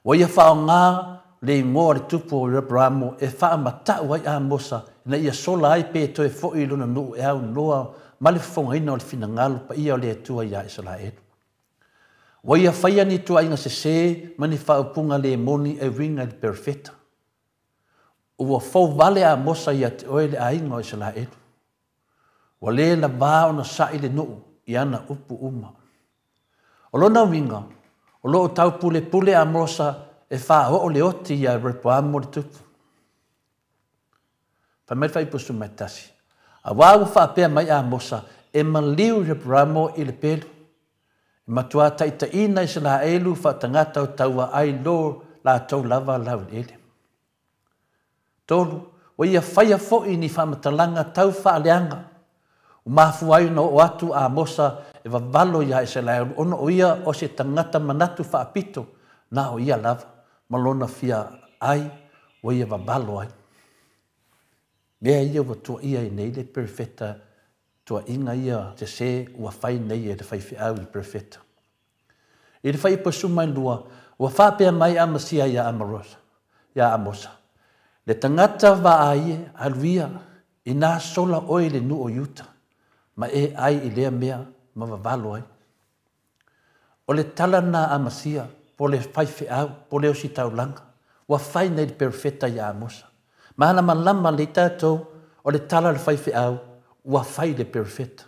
O ia whao ngā le ingoa le tupo o Rebramo e wha matau ai Amosa na ia sola ai pe to e fo'i luna nuu e au noa ma le whaungaina o le finangalo pa ia o le atua ia Isalaelu. Wa ia whaia ni tua inga se mani whaupunga le moni e winga le perfeta. Ua fau vale a Amosa ia te oe le ainga o Isalaelu. Wa le la vā ona sai le nuu I ana upu uma. O lona winga, o loo tau pule a Amosa e wha o le oti ia Rebramo le tupu. Pamai whai pusu mai tasi. A wāu whapea mai a Amosa e maliu Rebramo I le pelu. E matua taita ina Isalaelu whatangata o taua ai lo la tau lava lau ele. Tolu, o ia whaia fo'i ni whamatalanga tau whaaleanga. O mafu ai no o atu a Amosa e wawalo ia Isalaelu. Ono o ia o se tangata manatu whaapito na o ia lava. Malona fia ai o ia wawalo ai. Mea ia wa tua ia I nei le perfeta, tua inga ia te se ua whai nei e le whai whiau I perfeta. I le whai pasu mai lua, ua whapea mai a masia ia Amosa. Le tangata wa aie aluia I nā sola oi le nu o yuta, ma e ai I lea mea ma wawalo ai. O le tala nā a masia, po le whaiwhiau, po le o si taulanga. Wa whai nei perfecta ia Amosa. Mahana malama le tātou o le tala le whaiwhiau, wa whai le perfecta.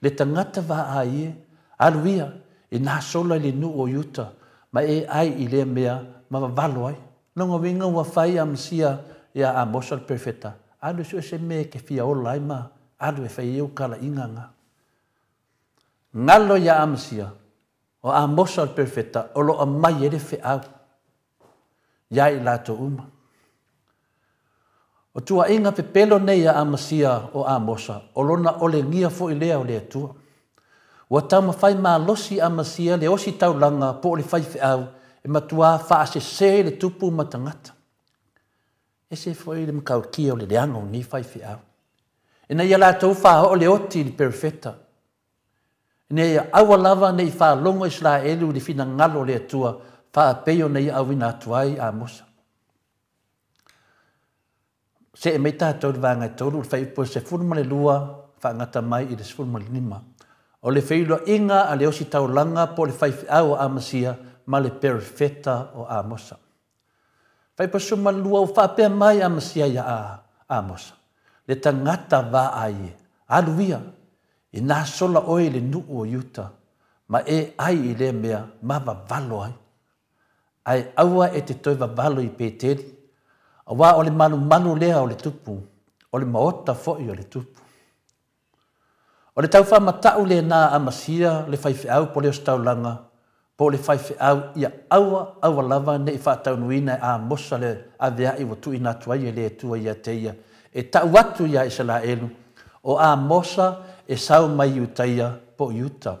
Le tangata wa a ie, aluia, e nā sola le nu o yuta, ma e ai i le mea, ma walo ai. Nonga winga wa whai amsia ia Amosa le perfecta. Alu su se me ke fia o lai ma, alu e whai eu kala inganga. Ngalo ia amsia, o Amosa le perfecta, o lo a mai ere whiau. Ia i lato uma. O tua inga pe pelo nei a amasia o Amosa, o lona o le ngia fo i lea o le atua. Ua tau ma whai maa losi amasia le osi taulanga po le whai whiau, e matua wha se se le tupu matangata. E se fo i le mkau kia o le leanga o ni whai whiau. E na ia lato wha o le oti li perfecta. E na ia awa lava nei wha longo Israelu li fina ngalo le atua, wha peio nei awina atuai Amosa. Se e mei tātou vanga tōru, whai upo se furuma le lua, whaangata mai i le furuma le nima. O le whilo inga a le osi taulanga po le whai au o Amasia, ma le perfecta o Amosa. Whai upo suma lua o whapea mai Amasia ia a Amosa. Le tangata wā aie, aluia, i nā sola oe le nuu o yuta, ma e ai i le mea, ma wavalo ai. Ai aua e te toi wavalo i pēteri, a wā o le manu lea o le tupu, o le maota fo'i o le tupu. O le tau whamatau le nā Amasia le whaiwhiau po le o staulanga, po le whaiwhiau ia aua lava ne i whaatau nuina a Amosa le avea i watu i nā tuai e le tua ia teia, e tau watu ia Israelu, o Amosa e sau mai utaia po yuta.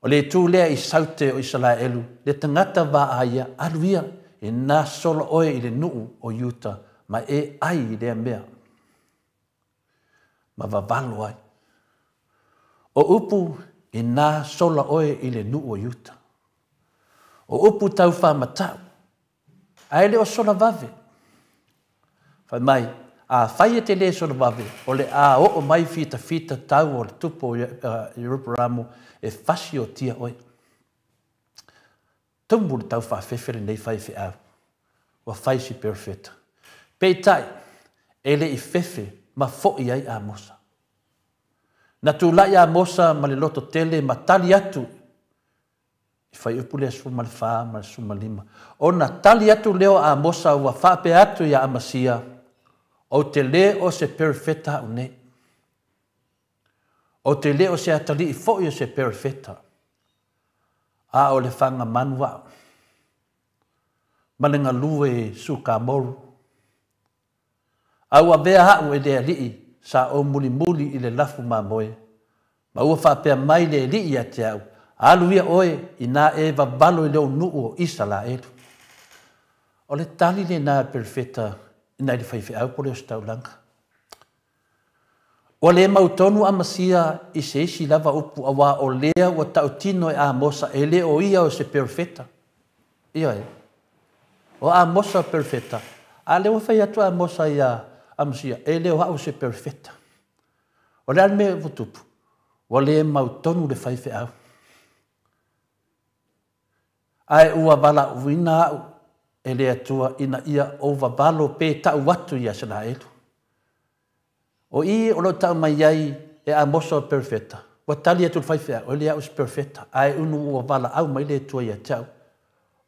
O le tū lea i saute o Israelu, le tangata wā aia aluia, e nā solo oe i le nuu o yuta, ma e ai i lea mea. Ma wawalo ai. O upu i nā solo oe i le nuu o yuta. O upu tau whamatau. Ai le o sona vave. Whai mai, a whai e te le sona vave, o le a o mai fita tau o le tupo i Ruparamu, e whasi o tia oe. Tumbu le tau whawhewhere nei whai whiau. Wa whai si perfecta. Pei tai, e le i whewhe ma fo'i ai Amosa. Na tu lai Amosa ma le loto tele ma tali atu. I whai upu le suma le wha ma le suma lima. O na tali atu leo Amosa wa whape atu ia Amasia. O te le o se perfecta une. O te le o se atali i fo'i o se perfecta. A o le whanga manua. Malenga lue su ka moru. Au a vea hau e le alii sa o muli i le lafu ma moe. Ma ua whapea mai le alii a te au. Aluia oe i nā e vavalo i leo nuu o Israelu. O le tali le nā perfecta i nai le whaiwhi au po leo staulanga. O le mautonu Amasia i se isi lava upu awa o lea o tautino e Amosa e le o ia o se perfecta. Ia e. O Amosa perfecta. A leo whai atu Amosa ia Amasia e leo hau se perfecta. O le alme vutupu. O le mautonu le whaiwhi au. Ai ua wala uina au e le atua ina ia o vavalo pe tau watu ia Israelu. O i o lo tau mai ai e Amosa perfecta. Wa tali atu whaiwhea o le au se perfecta. Ai unu ua wala au mai le tua ia tau.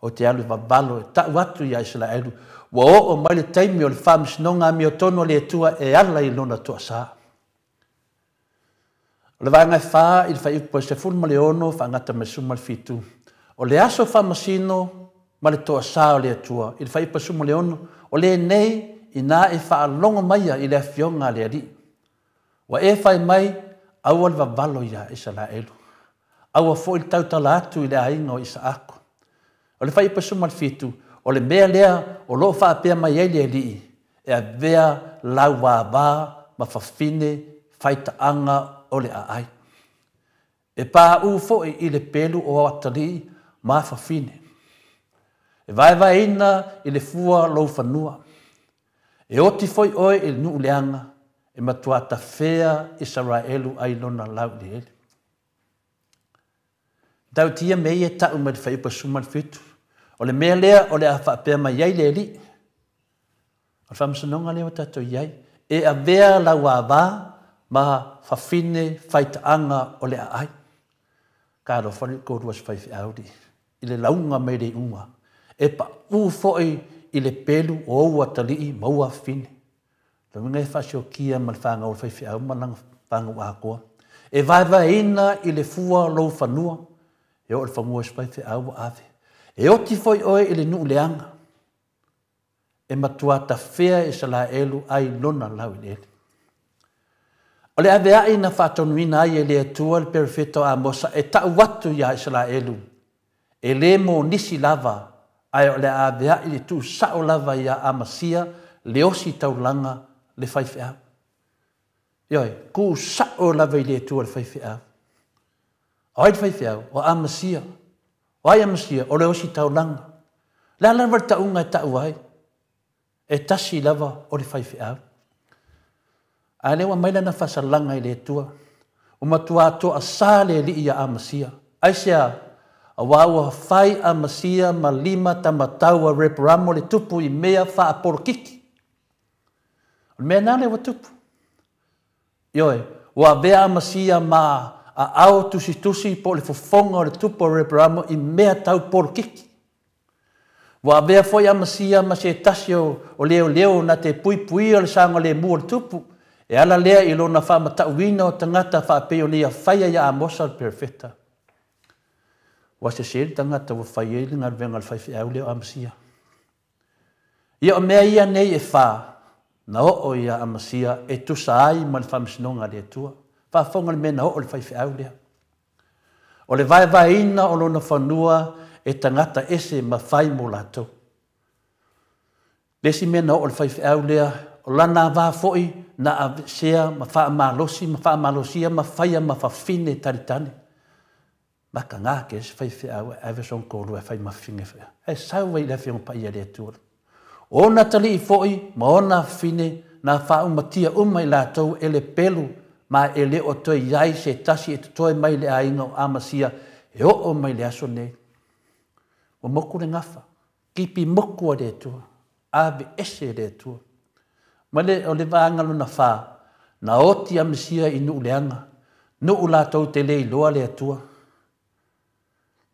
O te alu vavalo e tau watu ia Israelu. Wa o mai le taimi o le whamisnonga mi o tono le tua e ala i lona tua sa. O le vanga e wha i le whai upo e se fulma le ono whangata me suma le fitu. O le aso whamasino ma le toa sa o le tua. I le whai upo suma le ono. O le nei i nā e whaalonga maia i le awhionga le ari. Wa e whai mai aua le vavalo ia Israelu. Aua fo i tautala atu i le ainga o Isaako. O le whai pasuma le fitu, o le mea lea o loo whaapea mai ei le alii, e a vea lau wāwā ma whawhine whaitaanga o le aai. E pā u fo i le pelu o atari ma whawhine. E vai ina i le fua lou whanua. E oti foi oe i nuu leanga, e matuata whea Israelu ai lona lau le ele. Tau tia mei e tau ma fai pa sumal fitu. O le mea lea o le a whapea mai iai le li. O whamsanonga leo tato iai. E a vea la wā ma whawhine whaitaanga o le a ai. Ka ro whare kōruas whaifi auri. I le launga mai le unga. E pa ufoi i le pelu o ua talii maua fine. Le ngai whasio kia ma le whanga o whaifi au manang whanga wa koa. E vai ina i le fua lau whanua. E o le whanua whaifi au ave. E o ti foi oe i le nuu leanga. E matua ta whea e sala elu ai lona lau i ele. O le ave ai na whatonuina ai e le atua le perfeto a mosa e tau watu ia e sala elu. E le mo nisi lava ai o le ave ai le tu sao lava ia amasia le osi taulanga le whaifi au. Ioi, ku sao lava i le atua le whaifi au. O ai whaifi au, o amasia. O ai amasia, o le osi taulanga. Le ala warta unga e tau ai. E tasi lava o le whaifi au. A lewa maila na whasalanga i le tua. O matua ato a sāle li ia amasia. Ai sea, a waua whai amasia ma lima tamataua reparamo le tupu i mea wha aporokiki. O mea nā lewa tupu. Ioi, wa vea amasia ma a ao tusi po le fofonga o le tupu o reparamo i mea tau porokiki. Wa vea foi amasia ma se tasio o leo na te pui o le sanga le mua le tupu. E ala lea i lona wha matauina o tangata wha peo lia whaia ia amosa perfecta. Wa se seri tangata wa whaia ili ngar venga le whaifi au leo amasia. Ia o mea ia nei e wha. Na o ia amasia e tusa ai ma le whamsinonga le tua. Wha whonga le mea na o le whaifi au lea. O le vai ina o lona whanua e tangata ese ma whai mo lato. Lesi mea na o le whaifi au lea. O lana wā foi na a sea ma wha malosia ma whaia ma whawhine taritane. Maka ngā ke se whaifi au e awe son kōru e whai ma whine whai. E sau wai le whiong pa ia rea tuara. O na tali i foi ma o na whine na wha umatia umai lātou e le pelu ma e le o toi iai se tasi e toi mai le ainga o amasia e o mai le aso nei. O moku le ngafa. Kipi moku a rea tua. Ave ese rea tua. Male o le vāngalo na whā, na oti amasia i nuu leanga, nuu lātou te lei loa le atua.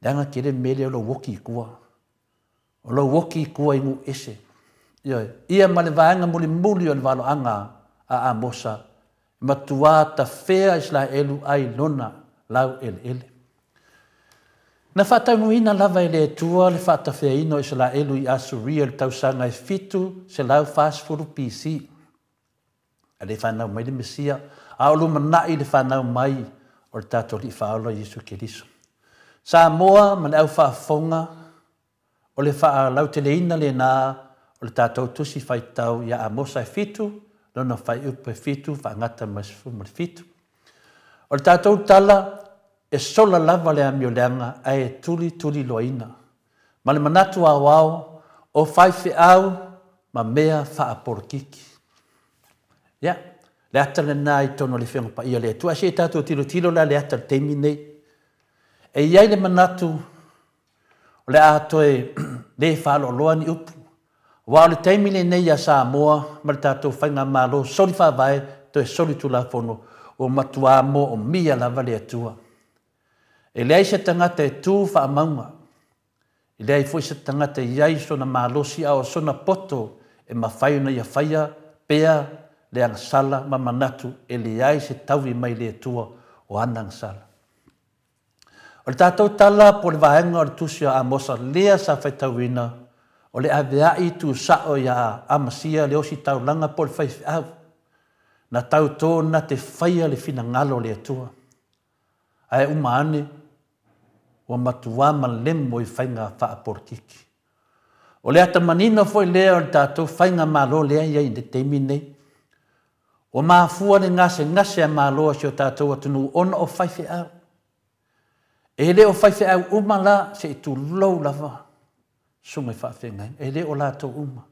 Leanga kere mele o lo woki kua. O lo woki kua i ngu ese. Ia ma le vāanga muli o le valo anga a amosa, matua ta whea isla elu ai lona lau ele. Na whatamuina lava i le atua le whatawhea ino isla elu i asuria le tausanga e fitu se lau whasfuru PC. A le whanau mai le Mesia, a olu manai le whanau mai o le tātou li whaola Jesu Keriso. Sa moa man au whaafonga o le wha lau te leina le nā o le tātou tusi whaitau ia a mosa e fitu, lona whai upe fitu, whangata masfu ma le fitu. O le tātou tala e sola lava le amio leanga ai tuli loina. Ma le manatu a wao o whaifi au ma mea whaaporokiki. Ia, le ata le nā i tono le whenga pa ia le tua se tātou tilo la le ata le teimi nei. E iai le manatu o le atoe le whaalo loa ni upu. Wao le teimi nei a Samoa ma le tātou whainga malo soli whawai to e soli tula fono o matua mo o mia lava le atua. E lei se tangata e tū wha maunga. E lei fwoi se tangata iai sona malosi au sona poto e mawhaiuna ia whaia pea le angsala ma manatu e le iai se taui mai le atua o ana angsala. O le tātou tala po le vaenga o le tusia a mosa lea sa whaitauina o le aveai tu sao ia amasia le osi taulanga po le whaifi au. Na tau tōna te whaia le fina ngalo le atua. Ai umaane o matua ma lemo i whainga whaaporokiki. O le ata manina foi lea o le tātou whainga malo lea iai ne teimi nei. O maafua le ngase a malo si o tātou atunu ona o whaifi au. E le o whaifi au umala se i tu lau lava. Sunga i whaafengai. E le o lātou uma.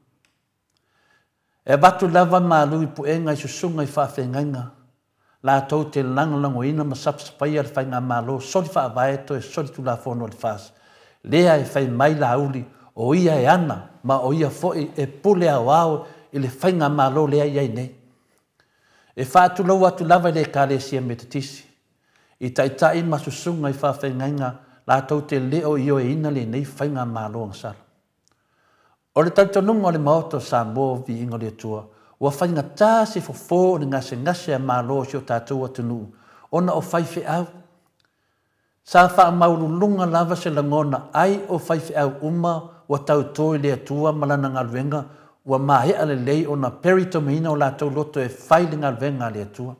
E batu lava malu i puenga i sunga i whaafengainga. la tau te langoina ma sapsapaia le whainga malo, sori wha avae to e sori tu la whono le whas. Lea e whai mai la auli, o ia e ana, ma o ia foi e pule au au i le whainga malo lea iai nei. E whaatu lau atu lava le kālesia me te tisi. I taitai masusunga i whawhengainga, la tau te leo i o e ina le nei whainga malo ang sala. O le tautonunga o le maoto sa mō vi ingo le tua, ua whainga tā se fofo ni ngase a malo si o tātou atunu, ona o whaife au. Sa wha maurulunga lava se langona ai o whaife au uma ua tautoi le atua malana ngalwenga, ua mahea le lei ona peritomina o la tau loto e whaile ngalwenga le atua.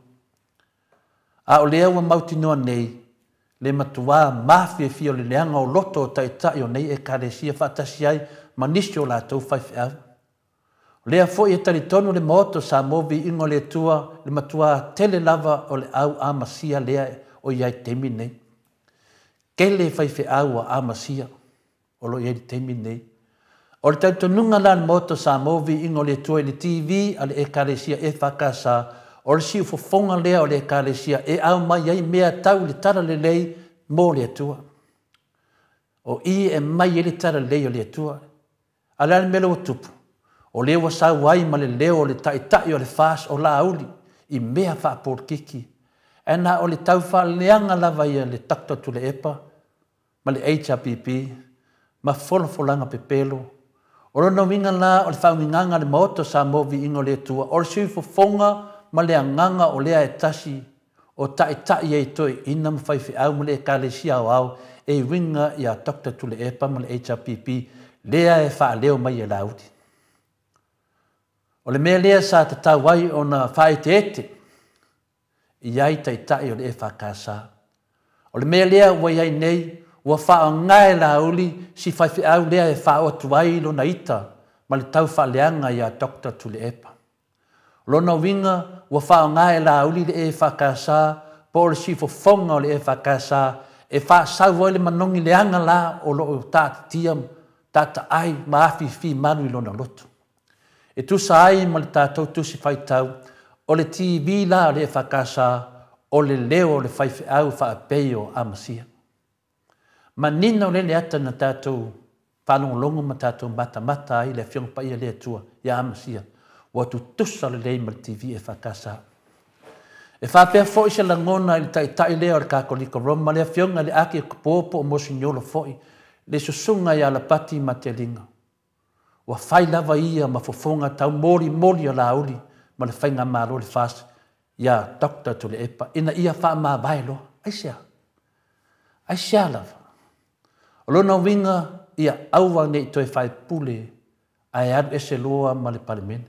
A o lea ua mautinoa nei, le matua mafi e fio le leanga o loto o taitai o nei e kāresia whaatasi ai, manisi o la tau whaife au. Lea fo e taritonu le moto sa movi ingo le tua, le matua tele lava o le au amasia lea o iai temi nei. Kele whaife au a amasia, o lo iai temi nei. O le tautonunga la le moto sa movi ingo le tua i le TV, ale e kāresia e whakasa, o le siu fofonga lea o le kāresia e au mai ai mea tau le tara le lei mō le tua. O i e mai e le tara lei o le tua. Ala le mele o tupu. O lewa sa wai ma le leo o le taitai o le fas o la auli i mea wha porkiki. E na o le tau wha leanga lava ia le takta tu le epa, ma le HRPP, ma folanga pepelo. O rona winga la o le whaunginganga le maoto sa movi ingo le tua, o le sui fofonga ma le anganga o lea e tasi, o taitai e toi ina mwhaifi au ma le e kālesia au e winga i a takta tu le epa ma le HRPP, lea e wha leo mai e lauti. O le mea lea sa te tawai o na whae te ete, i ai taitai o le e whakasa. O le mea lea ua iai nei, ua wha ngai la uli, si whaifi au lea e wha o tuai lo na ita, ma le tau wha leanga i a dokta tu le epa. Lona winga, ua wha ngai la uli le e whakasa, po le si fofonga o le e whakasa, e wha sau le manongi leanga la o lo tāta tiam, tāta ai, maafi fi manu i lona lotu. E tu sa ai ma le tātou tusi whaitau, o le TV la o le e whakasa, o le leo o le whaife au whaapeo amasia. Ma nina o le ata na tātou whanonglongo ma tātou mata ai le whiong pa ia le atua, ia amasia, wa tu tusa le lei ma le TV e whakasa. E whapea fo isa langona i le taitai leo o le kākoliko Roma, le whionga le ake kupopo o mosignolo foi, le susunga i ala pati ma te linga. Wa fai lava ia ma fofonga tau mori a la uli ma le whainga malo le fas ia dokta tu le epa ina ia wha ma vailo aisia lava o lona winga ia aua nei toi whai pule ai adu ese loa ma le palimene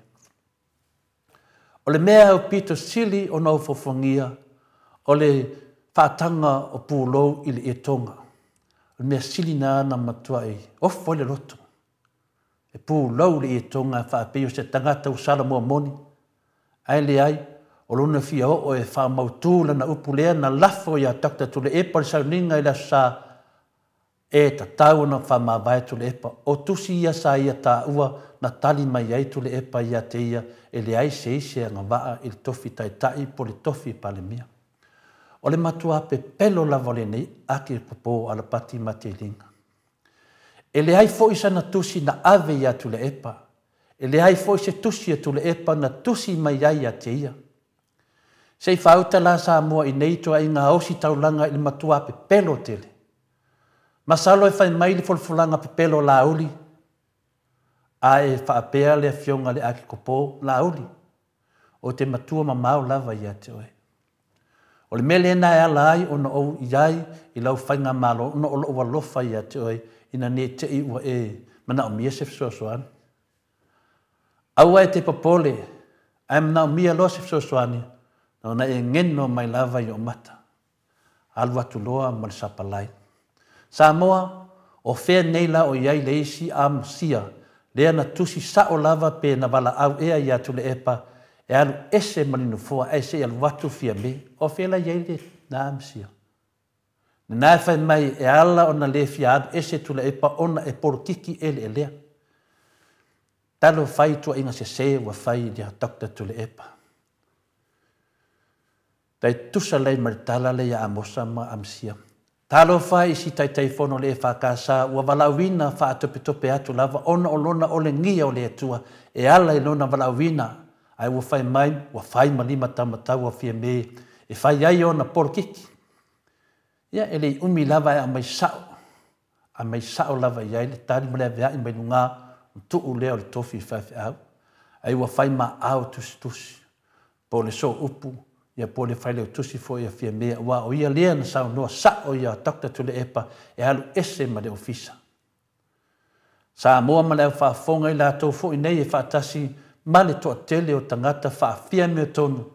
o le mea o pito sili o nau fofongia o le whaatanga o pūlou i le e tonga o le mea sili na matua i ofo le loto e pū lau le e tonga whaapeo se tangata usala mua moni. Ai le ai, o luna fia o e wha mautūla na upulea na lafo ia takta tule epa le sauninga i la sa e ta tau na wha mawai tule epa. O tusi ia sa ia ta ua na tali mai ai tule epa ia te ia e le ai se ise anga waa il tofi tai po le tofi pale mia. O le matua pe pelo lava le nei ake popo ala pati mate linga. E le hai fo isa na tusi na ave ia tule epa. E le hai fo isa tusi tule epa na tusi mai ai a te ia. Sei whauta la sa mua i neito ai ngā osi taulanga i le matua pe pelo tele. Masalo e whai mai li folfulanga pe pelo la uli. A e whaapea le fionga le aki kopo la uli. O te matua mamau lava ia te oe. O le mele na e ala ai o na o iai i lau whainga malo o na o lo walofa ia te oe. Ina ne te i ua e mana o mia sef soasoani. Aua e te papole, ai mana o mia lo sef soasoani, na ona e ngeno mai lava i o mata. Alu atu loa ma le sapalai. Sa moa, o fea neila o iai leisi am sia, lea na tusi sa o lava pe na wala au ea i atu le epa, e alu ese malinu fua, e se alu watu fia me, o fea la iai le na am sia. Nā whai mai e ala o na le fiadu ese tula epa ona e porkiki ele e lea. Talo whai tua inga se wa whai dia takta tula epa. Tai tusa lei maritala le ia amosa ma amsia. Talo fai si tai teifono le whakasa ua walawina wha atope tope atu lava ona o lona o le ngia o le atua e ala i lona walawina ai ua whai mai ua whai malima tamatau a fia me e whai ai ona porkiki. Ia ele umi lava e a mai sao lava iai le tari malea vea i mai nunga tuu leo le tofi whai au ai ua whai ma au tusi po le so upu ia po le whai leo tusi fo ia fia mea wa o ia lea na sao noa sa o ia takta tule epa e halu ese ma le ofisa. Sa moa ma leo whaafonga i la tau fo i nei e whaatasi ma le toa tele o tangata whaafia mea tonu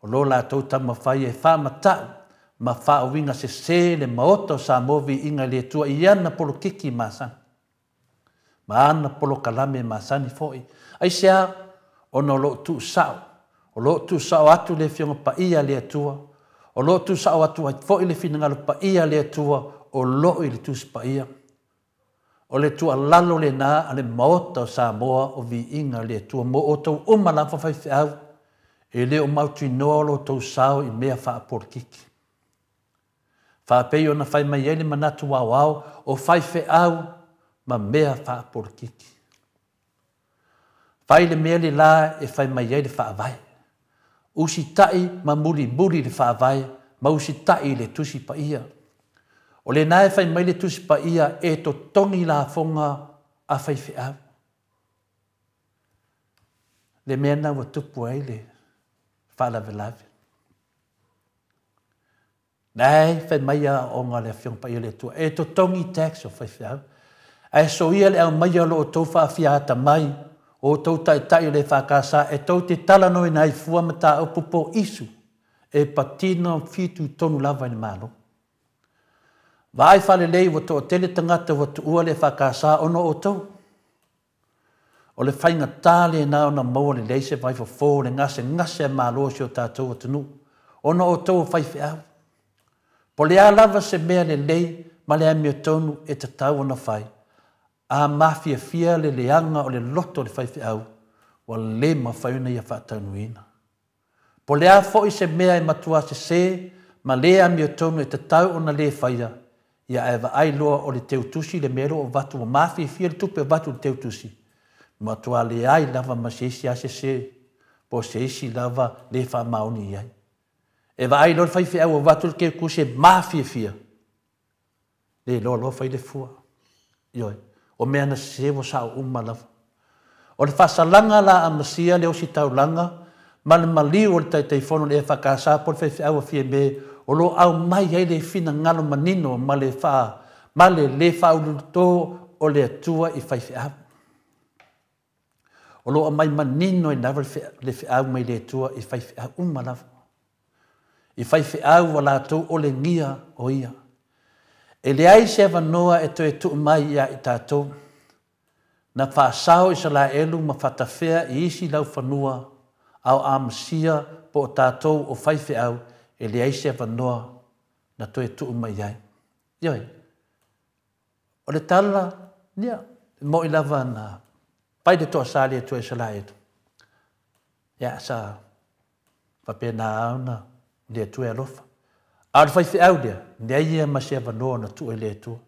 o lo la tau tama whai e whaamatau ma whaawinga se le maoto sa movi inga le tua i ana polo kiki masani. Ma ana polo kalame masani foi. Ai sea ono lo tu sao. O lo tu sao atu le fionga pa ia le atua. O lo tu sao atu ai foi le finangalo pa ia le atua. O lo i le tu pa ia. O le tua lalo le na ale maoto sa moa o vi inga le atua. Mo o tau umalafa fai au. E le o mautu inoa lo tau sao i mea wha porkiki. Whapei ona whai mai ele manatu wau o whai whe au ma mea wha porkiki. Whai le mea le la e whai mai ele wha avai. Usi tai ma muri le wha avai ma usi tai le tusi pa ia. O le nae whai mai le tusi pa ia e to tongi la fonga a whai whe au. Le mea na wa tupu ai le wha lave lave. Nei, whai mai a o ngā le whiong pa ia le tua. E to tongi tax o whai whiau. E so ia le au mai a lo o tau whaafia mai. O tau tai le whakasa. E tau te talano i nai fua mata o pupo isu. E patino fitu tonu lava i malo. Vai whale lei wa to o tele tangata wa tu ua le whakasa ono o tau. O le whainga tāle na o na maua le leise vai fo le ngase malo si o tātou o tunu. Ono o tau whai whiau. Po lea lava se mea le lei, ma lea mea tonu e te tau ana whai. A mafia fia le leanga o le loto le whai au, wa le ma whaiuna ia whaataunuina. Po lea fo se mea e matua se, ma lea mea tonu e te tau ana le whaia, ia e wa ai loa o le teutusi le mero o watu o mafia fia le tupe o watu le teutusi. Matua le ai lava ma se isi se, po se isi lava le wha mauni iai. E va ai lor fai fia o vatul ke kuse mafia fia. Le lo fai le fua. Ioi. O mea na se wo sa umalav. O le fasalanga la amasia le o si taulanga, ma le maliu o le taifono le whakasa por fai fia o fia me, o lo au mai ai le fina ngalo manino ma le fa uluto o le atua i fai fia. O lo mai manino i navar le fia mai le atua i fai fia umalav. I whai au wa lātou o le ngia o ia. E le ai se wanoa e to e tu mai ia i tātou. Na whaasao i sa la elu ma whatawhea i isi lau whanua au amasia po o tātou o whai au e le ai se wanoa na to e tu mai iai. Ioi. O le tala, nia, mo i lava na pai de toa sali e to e sa la elu. Ia sa whapena au na le tu e alofa. A le whai au lea, lea ia ma se wanoa na tu e le tu.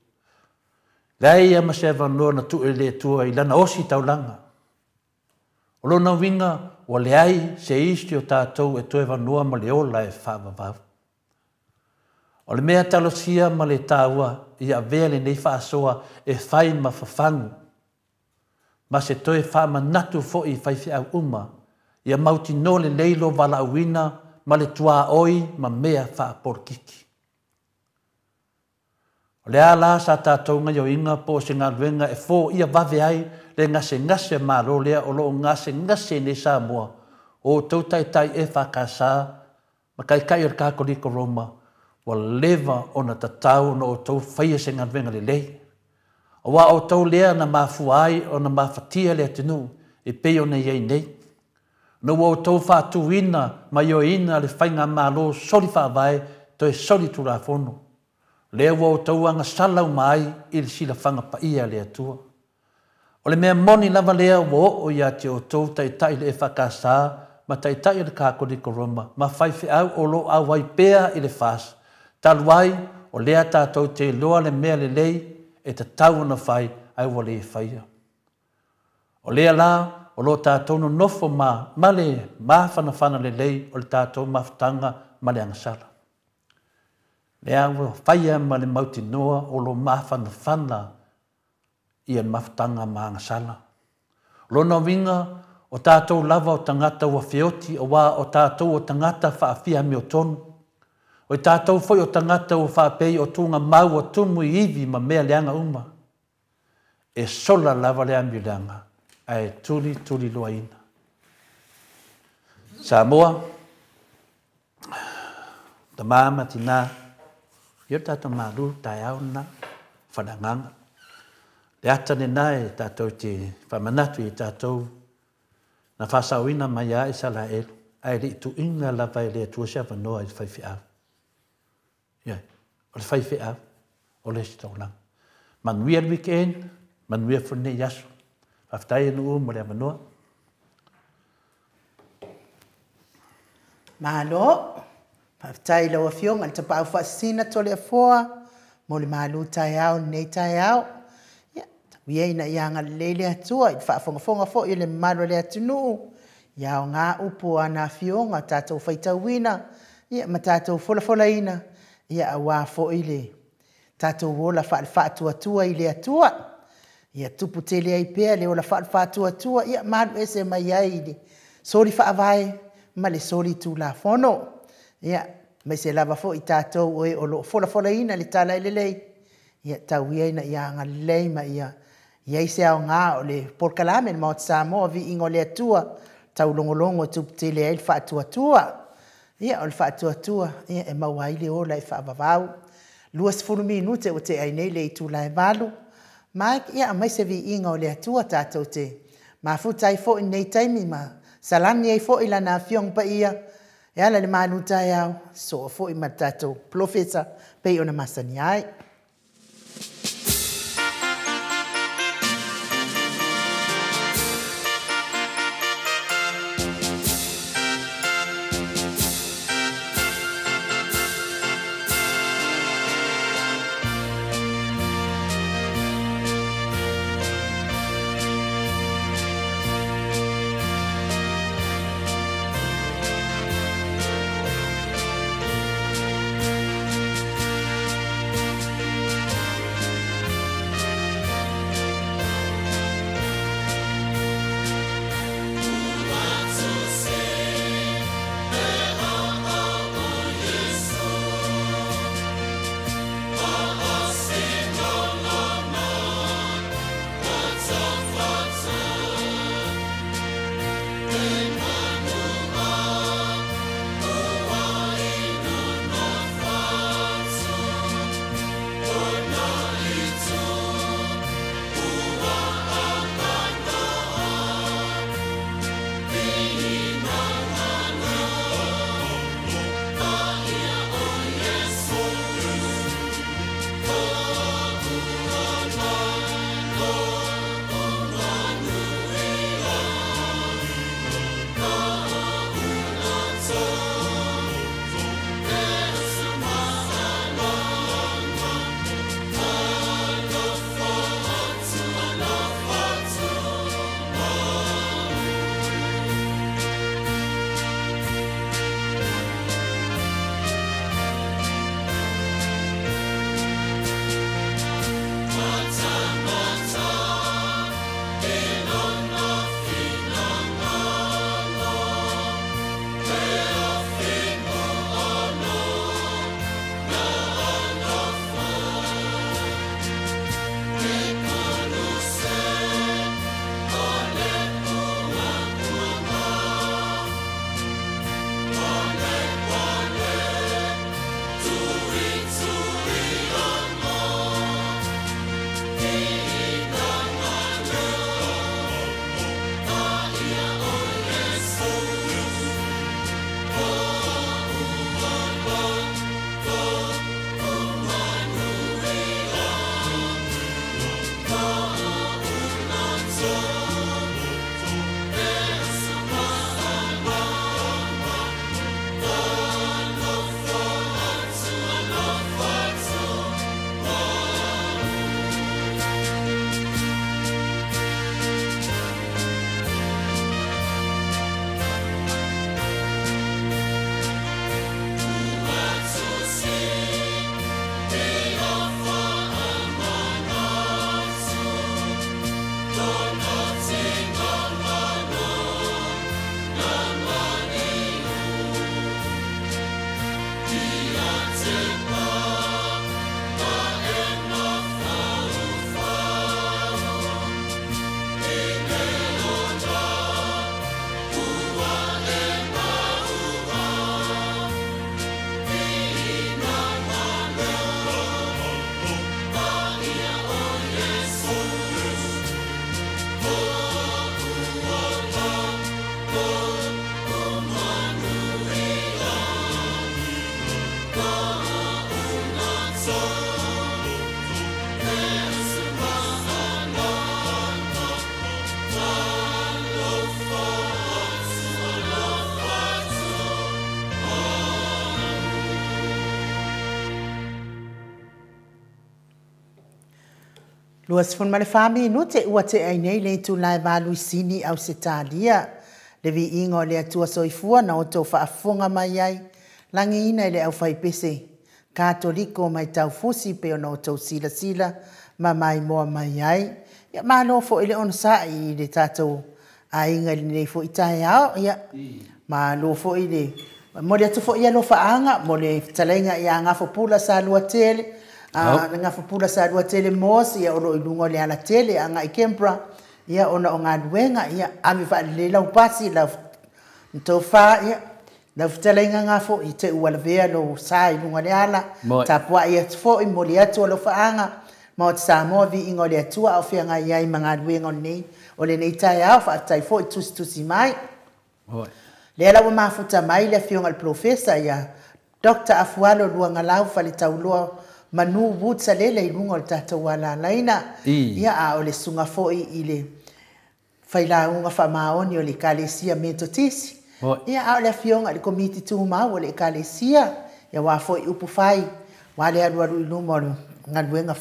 Lea ia ma se wanoa na tu e le tu i lana osi taulanga. O lona winga, o le ai se isti o tātou e tu e wanoa ma le ola e whaavavav. O le mea talosia ma le tāua i a vea le nei whaasoa e whai ma whawhangu. Ma se toi whaama natu fo i whai au uma, i a mauti no le leilo wala uina ma le tua oi ma mea wha porkiki. O le ala sa tātou ngai o inga po se ngā luenga e fō ia wawe ai le ngase mālo lea o loo ngase ne sa mua o tautai e whakasa ma kai o le kākoriko Roma wa lewa o na tatau no o tau whaia se ngā luenga le lei. O wa o tau lea na mafuai o na mafatia lea tinu e peo na iei nei. No o tau whātuina mai o ina le whainga mālo soli whāwai to e soli tu la fono. Lea o tau anga salau mai i le sila whanga pa ia lea tua. O le mea moni lava lea o ia te o tau tai le e whakasa ma taitai le kākoni koroma, ma whaiwhi au o lo au wai pēa i le whās. Taluai o lea tātou te loa le mea le lei e te tau na whai au wale e whaia. O lea la o lo tātou no nofo ma le mawhana le lei o le tātou mawhtanga ma le angasala. Lea ua whaia ma le mauti noa o lo mawhana i an mawhtanga ma angasala. Lo na winga o tātou lava o tangata ua whioti o wā o tātou o tangata whaafia me o tonu. O tātou foi o tangata o whaapei o tūnga mau o tumu i iwi ma mea leanga uma. E sola lava le ambileanga ai tuli loa ina. Samoa, ta mama tina, yo tātou maru tai au na whananganga. Le ata ne nai tātou te whamanatu i tātou na whasauina mai a isala elu. Ai li tu inga lava i le tuasia wanoa i whaiwhi au. Iai, o le whaiwhi au, o le sitaulang. Manuia weekend, manuia whune yasu. Whaftai anu mo le manoa. Malo, whaftai lawa fiong, al tapau whaasina tole a foa, mo le malu tai au, nei tai au. Ia ina ianga lele atua, i whaafonga fo i le malo le atunu. Iao ngā upu ana fionga, tātou whaitauina, ia ma tātou fola ina, ia awa fo i le. Tātou wola whaatua i le atua. Ia tupu tele ai pēr le ola whaatua, ia malu ese mai ai le. Sori whaavai, ma le sori tū la fono. Ia, mai se lava fo i tātou oe o lo fola ina le tala i le lei. Ia tau ia ina ianga lei ma ia. Ia se au ngā o le porkalame ma o te Samoa vi ingo le atua. Tau longolongo tupu tele ai le whaatua. Ia o le whaatua, ia e mawai le ola e whaavavau. Luas funu minute o te ainei le i tū la e valu. Mai ia mai se vi inga o le atua tātou te. Ma futai fo i nei taimi ma. Salani ai fo i lana fiong pa ia. E ala le manu tai au. So fo i ma tātou profesa pei ona masani ai. Luas fun male fami no te ua te ai nei le tu lai valu sini au se talia. Le vi ingo le atua soifua na o tau whaafonga mai ai. Langi ina le au whai pese. Katoliko mai tau fusi pe o na o tau sila sila ma mai moa mai ai. Ia malo fo ele on sa i le tatou a inga le nei fo i tae ao. Ia malo fo i le. Mo le atu fo ia lo whaanga. Mo le talenga i a ngafo pula sa lua tele. Nga fupula sa dua tele mos ia oro ilungo le ala tele anga i kempra ia ona o ngā duenga ia ami wha le lau pasi lau nto wha ia lau futala inga ngā fo i te ua vea no sa ilungo le ala tapua ia fo i mo le atua lo whaanga ma o te sa moa vi ingo le atua au whianga ia i mga duenga o nei o le nei tai au wha tai fo i tusi mai le ala wa mafuta mai le fionga le profesa ia Dr. Afualo luanga lau whale tauloa manu wutsa lele i lungo le tatou wala laina. Ia a o le sunga foi i le whaila unga whamaoni o le kalesia metotisi. Ia a o le fionga le komiti tūmau o le kalesia. Ia wā foi upu whai. Wā le aruaru i lumo le ngaluenga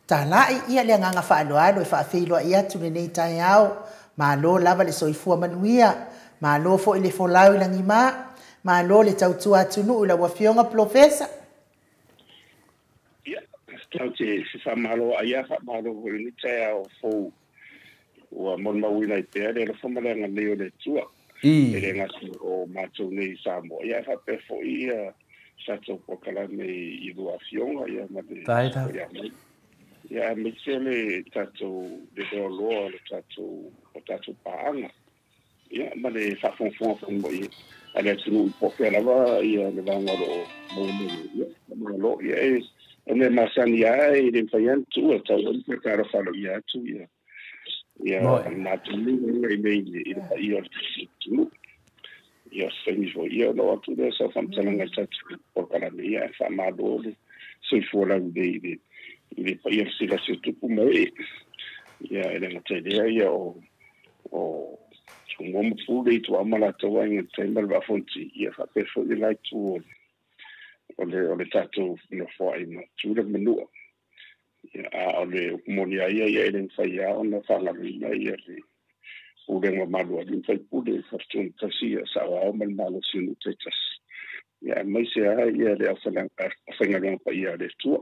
tālai. Ia le nganga whaaloalo e whaafeiloa i atu le nei tai au. Ma lo lava le soifua manuia. Ma lo fo i le folau i langi mā. Ma lo le tautua atunu i la wafionga profesa. Tau te whamalo aia whamalo hoi ni te ao fōu ua mon mawina i te are la whamarenga leo le tua e le ngasi o mātou nei Samoa ia whape fo ia sato pokalame i rua fionga ia mate ia mitsele tatou le deo loa le tatou paanga ia male whafonfonga mo ia ale tunu poke lava ia le vangaro mo mo ia Ene masani ai i den fayan tu a tau o te kara whalo i atu ia. Ia natu ni i o tu. Ia semi fo ia no atu de sa famtanga tatu por kara ni ia fa mado le soi fora de pa ia sila se tu pu mai. Ia ele na te ia o mo pu de tu amala to wa ngi te mal ba fonti ia fa pe fo i like to o le tatou no fai ma tūra menua. O le monia ia elen whai a ona whangamina ia le urenga malua din whai pude whartun tasia sa o man malo sinu te tas. Ia mai se a ia le awhangaranga pa ia le tua.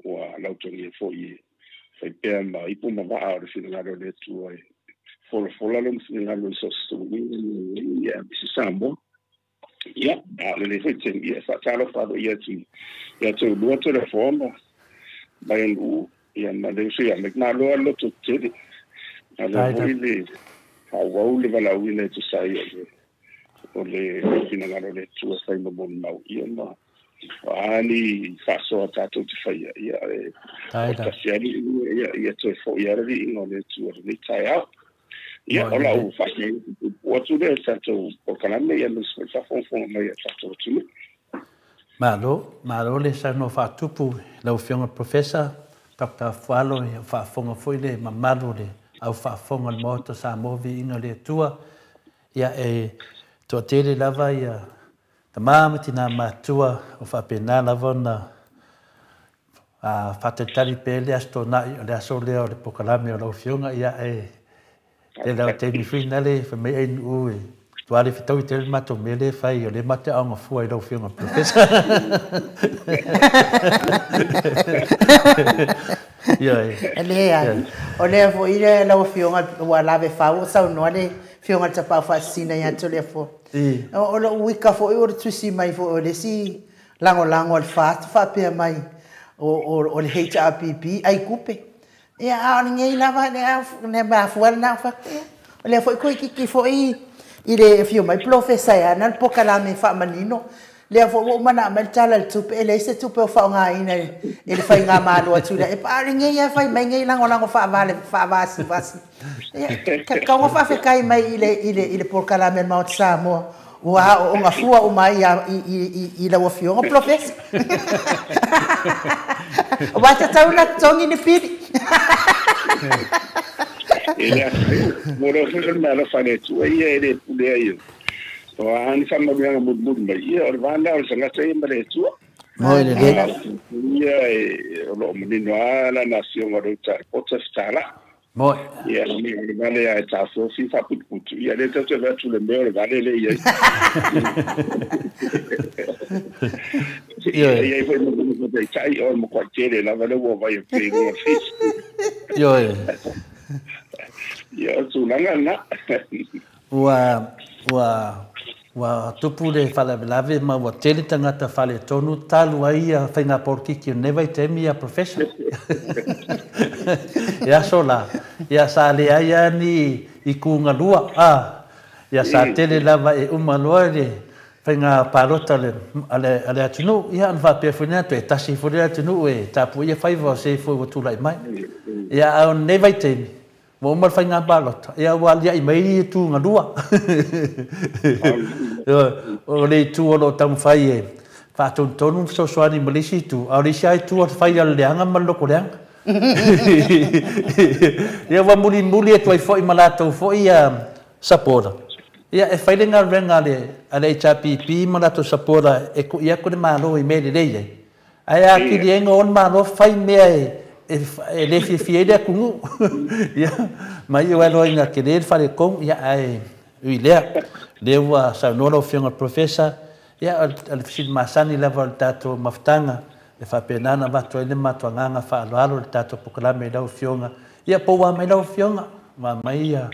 Ua lautongi e fo i whai pēr ma ipu ma waa o le whinangaro le tua e fola lum whinangaro i sostuni ia misi Samoa. Ia, le fitting ia fa talo fa ia tu dua telefona mai no ia na le sia me na lo tu tele ala ile ha wau le vala wile tu sai o le finangalo le tu sai mo bon mau ia ma ani fa so tato ti fa ia ta sia ia tu fo ia ri no le tu le tai out ia ola o fa o tu de tato o kaname ia no fa fon mai tato tu Malo le sa no fa tupu la fionga professor Dr. Fualo fa fonga foi le mamalo le au fa fonga le moto sa movi ina le tua ia e to tele lava ia ta mama tina matua o fa pena lava na a fa te tali pele asto na le aso le o le pokalame o la fionga ia e le la te mi fina le fa me en u Tuale fitau te mato mele fai o le mate anga fua I lau whiunga professor. Ele ai. O le fo ile lau whiunga ua lawe whau sau noa le whiunga ta pau whaasina I atu le fo. O le uika fo I o le tusi mai fo o le si lango o le whaatu whapea mai o le HRPP ai kupe. Ia a o ngei lava ne mafuala na whakea. O le fo I koe kiki fo I le fio mai profesa ya na poka la me fa manino le fo o mana mal tala tupe ele se tupe o fa nga ina ele fa nga malo atu e pa nge ya fa mai nge lango fa vale fa vasi ka nga fa fe kai mai ile poka la me ma sa mo wa o nga fua o mai I la fio o profesa wa ta taula tongi ni pidi Ele moro foi mal fane tu ia ele pule aí. O ani fama bem muito muito mas ia o vanda o sanga sei mbele tu. Moi le le. Ia o lo menino ala na sio ngaro ta pota stala. Moi. Ia ni vale a ta so si fa putu. Ia le ta va tu le meo vale le ia. Ia foi no de chai o mo quartiere la vale wo vai pe no fish. Yo. Ia tu na. Wa tupu le lave ma wa tele tangata fale tonu talu ai a whainga portiki never temi a professor. Ia sola, ia sa le ai ni I kunga lua, ia sa tele lava e umaloa le whainga parota le ale atunu, ia an whapea whunea tu e tasi whunea atunu e tapu ia whaiva se whu watulai mai. Ia au never temi. Mo mal fai nga balot ya wal ya mai tu nga dua o le tu o tam fai e fa ton ton so so ani malisi tu o le sai tu fai al leanga mal ko leang ya wa muli e tu foi malato foi sapora ya e fai nga renga le ale chapi malato sapora e ko ya ko malo I me le ye aya ki le ngon malo fai me le fiele a kungu ya mai o alo inga que le fale con ya ai le wa sa no lo fianga professor ya al fil masani la voltato maftanga le fa penana va to le matwanga fa alo tato proclame la fianga ya po wa me la fianga ma mai ya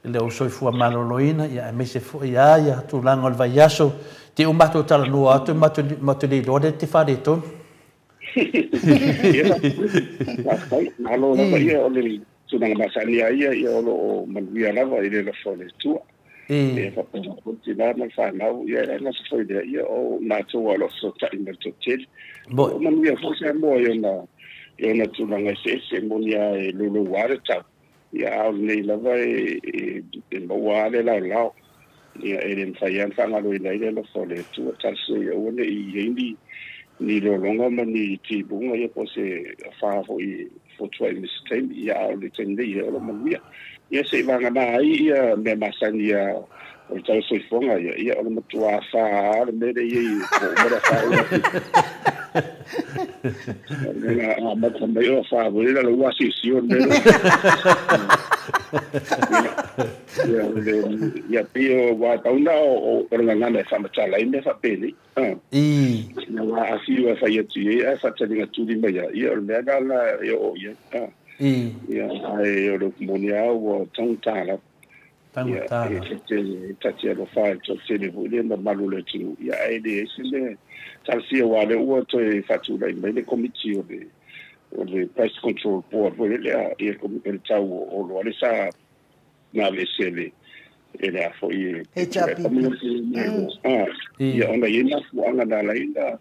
le o so fu maloloina ya me se fu ya tu lango al vayaso ti un bato tal no auto mato le do te fa de ton Malo la ia o le tunanga masani ia o lo manuia lava ile la fole tua. E fa continuar na fa na ia na se foi ia o na to o lo so ta in to tel. Bo manuia fo se mo ia na tunanga se monia e lo ware ta. Ia o le lava e mo wale la ia e fa ia fa ngalo ile lo fole tua ta se o le I ni lo longa mani ti bunga ia po se fa fo try mistake ia le tende ia lo mania ia se vanga na ia me masani ia o tau so fonga ia o matua fa le me ia o mora fa ia ma tambe o fa volela lo wasi sion de ia pio wa tauna o ngana na fa matala ine fa peli na wa afiwa fa ia tu ia fa tani tu di mai ia o me gala ia ia ai o lo monia o tantala tantala tatia lo fa to se le vole na malule tu ia ai de sile talsia wa le o to fa tu dai mai le committee o le price control board vole le ia come el tau o lo ale sa na le sele ele a foi ia ona ina fuanga na la ina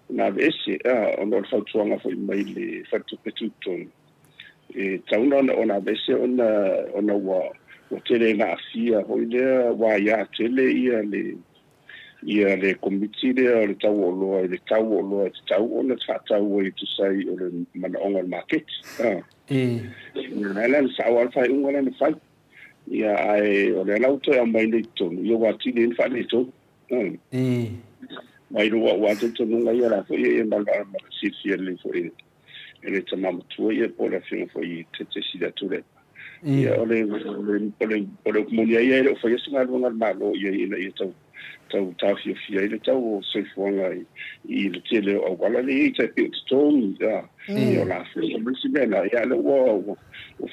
na vese ona fautuanga foi mai le fatu petuton e tauna ona vese ona wa tele na afia hoile wa ya tele ia le committee le tau lo le tau ona tau e tu sai o le mana market na la sa wa fai unga na fai ia ai o le auto e mai le tonu ia wa tini fa le tonu mai ro wa to nunga ia la foi e malga si le foi ele tama tu ia por la fin foi te si da tu le ia o le comunidad ia o foi singa lunga malo ia ia tau fia ile tau so fuanga I le tele o wala le te tonu ia o la foi o simena ia le o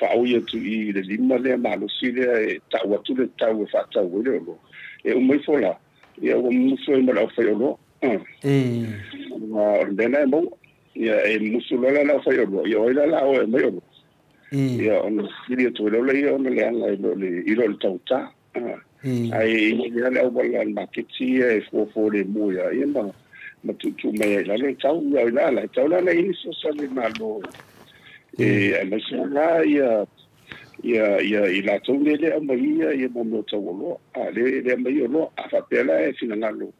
fa o ia tu I le lima le malo si le tau tu le tau fa tau le lo e o mai fola ia o muso e mala fa lo ma dena mo ia e muso la la fa lo ia o la o e mai lo ia on siria tu le ia on le anga le ilo le tau ta ai ia le o wala maketi e fo le mo ia ma tu mai la le tau la tau la ini so sa le malo e ma sala ia I la tone le amaia ia mo mo tawolo le mai lo a fa pela e fina ngalo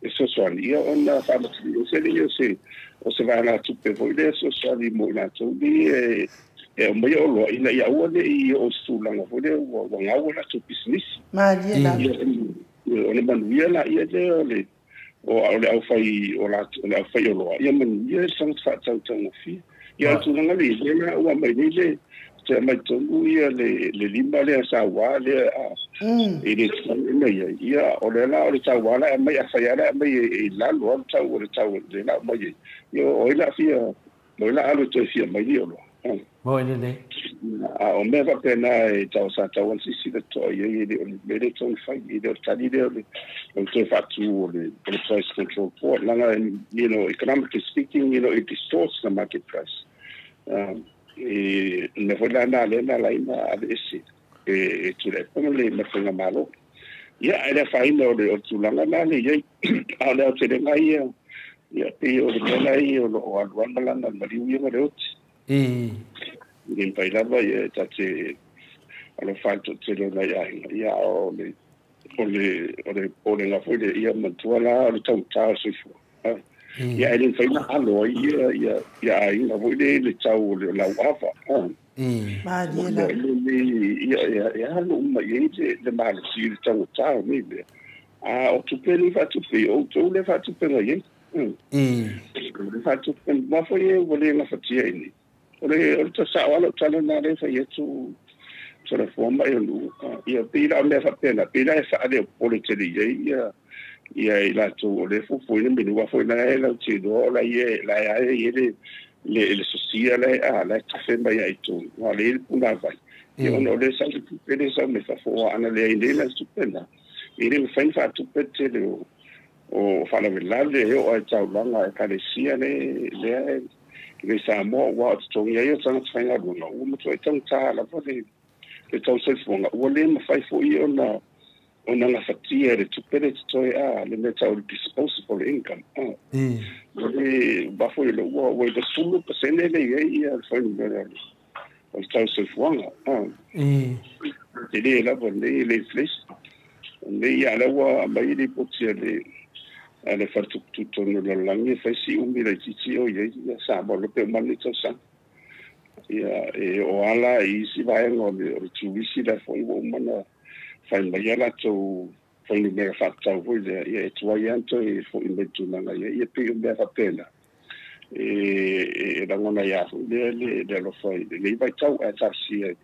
e so ia ona fa se le io se o se va na tu pe voile so mo na tone e mai lo ina ia o le I o stulanga voile o ngau na tu business ma ia ona manuia la ia le o le au fai o la le au fai o loa ia man ia sang fa tau tau fi ia tu nga le ia o mai le te mai tongu ia le lima le sa wa le a e le mai ia o le la o le tau wala mai a fai ala mai e la lo tau o le tau le la mai ia o ila fia mo la alu te fia mai o lo mo le a o me va pena e tau sa tau si de to ia le le le tau fai le tali le o te fatu le price control board langa economically speaking it distorts the market price e me foi la na ina ese e tu le como le me foi malo ia era fai no le o tu langa na le ia a le o te ngai ia pe o le ngai o lo alwan malanga mari ia le ot in pai la ia tate alo fatto te lo ia o le nga foi le ia matuala o tau tau se fu ia ele fai na alo ia ina foi le tau le la wafa ma dia ia alo ma ia le mal si le tau ni le a o tu peli fa tu pe o tu le fa tu pe ia le fa tu pe ma foi o le na fatia ini o ta sa wala tala na le fa ia tu sort of forma ia pila le fa pena pila fa de politici ia la tu le fu fu ni wa fu na la ti do la ia le sociale la cafe ba ia tu wa le una vai io no le sa tu pele sa me fa fo ana le inde la stupenda ile fa tu pete o fa la velade o ta langa ka le sia le sa mo wa tu ia ia sa fa nga no o mo tu tang ta la fa le tau se fonga o le ma fai fo i ona la fatia de tu pere to le me tau disposable income le ba fo le o de sulu pasene le ia fo le o tau se fonga le la le flesh le ia la wa ba i le potia le fa tu no la langi fa si mi le titi o ia sa mo le pe mani to sa ia o ala i si vai no le tu visi da foi o mana fai mai ala to foi le mega fatta voi ia tu vai anto e foi in betu na ia pe me fa pena da ngona ia le lo foi le vai tau a tarsi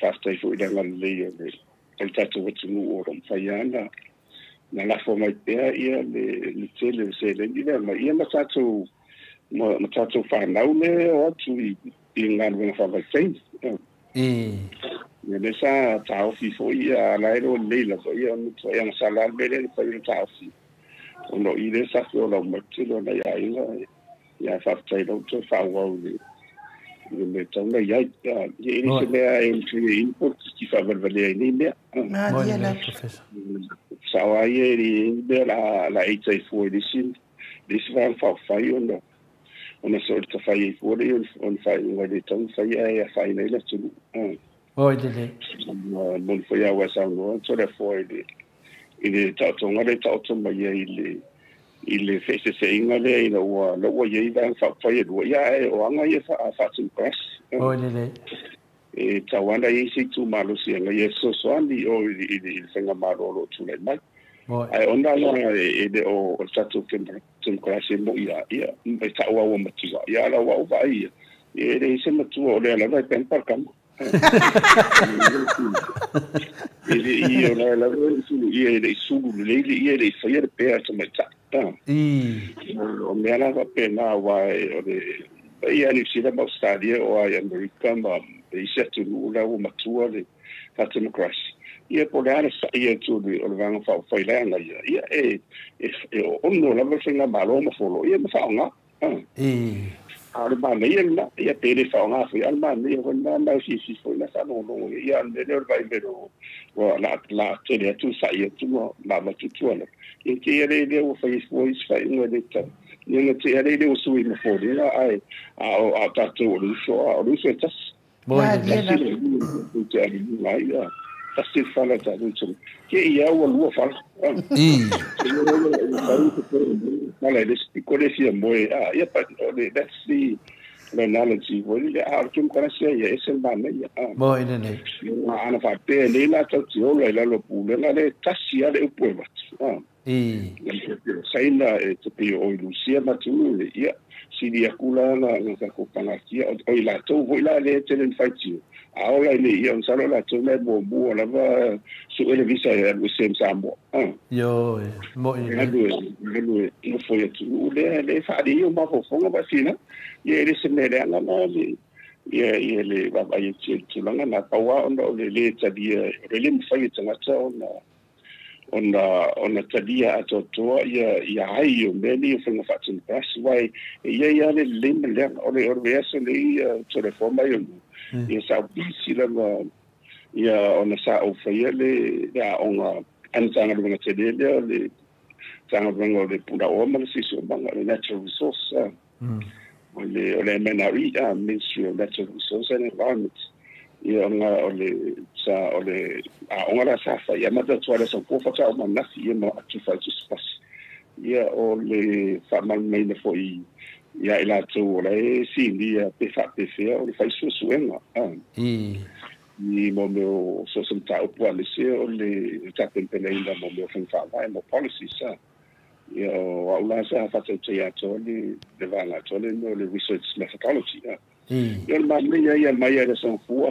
fasta i foi da le il tato tu o rom fai ana na la forma ia le tele se le ma ia ma tato fa na le o tu in ngā runga whawaitai. Ia sa tau fi fo ia la ero leila fo ia mutu ia masala albele fa ia tau fi. Ono i le sa fio la matilo na ia ia whawaitai lau to whawau le. Me tauna ia ini se mea e input ki whawalwale ni mea. Ma dia la professor. Sawa ia ni mea la eitai fo i lisin. Lisi whawai ono. Ona so te fai fore on fai ngale tong fai ia fai nei la tu oi de mon foi a wa sang no so le foi de ile ta to ngale ta to ma ia ile fese se ngale ina wa lo wa ia dan fa fai do ia o anga ia fa tu press oi de e ta wanda i si tu malo si nga ia so andi o ile senga malo tu le mai ai onda la de o tatu tem classe mo ia me ta wa matua ia la wa va ia e se matua le la vai pen par cam ia la su ia de su le ia de fa ia pe ta mata o me la va pena wa o de ia ni si la mo stadia o ai america ma e se tu la wa matua le tatu classe ia polare sa ia tu o vanga fa foi langa ia ono la versinga baloma folo ia ma fa nga alba ia pele fa nga foi alba ia wala ma si foi na sa no ia le vai vero o la te tu sa ia tu ma tu ona ia ke ele o foi fa no de ta ia te ele o sui ma fo ia ai a tatu o so tas ma dia la tassi fala ta dulce che ia o luo fa mala de piccole sia moi ia pa that's the analogy woi le a tum kana sia ia esel mana ia mo ina nei ana fa pe le la ta tio la lo pule la le tasia le upueva saina e te pe o Lucia matu le ia si dia kula na ka ko pana kia o la to voi la le tenen faitio aola le ia on salo la to le bo la va su ele visa e o sem sambo yo mo ina le no foi tu le fa di o ma fo fo ba sina ye le se ne na ye le ba ba ye tu langa na tawa on le tadia le mi fai tanga ona tadia atotoa ia ai o meni o whenga whatun pas wai ia le lima lea o le esa le to le forma ia sa bisi langa ia ona sa o whaia le onga anatanga runga te lea le tanga runga le puna oma le siso manga le natural resource o le MNRE Ministry of Natural Resource and Environment ia nga ole onga la sa ia mata tuara sa ko fata o na si mo atu fa spas ia ole fa mal mai na foi ia ila tu ole si dia pe fa pe fe o fa su enga ni mo meu so some ta o po le se ole ta tempele ina mo meu fa vai mo policy sa ia o la sa fa te ia to le va la to le research methodology ia ma ia mai ia sa fu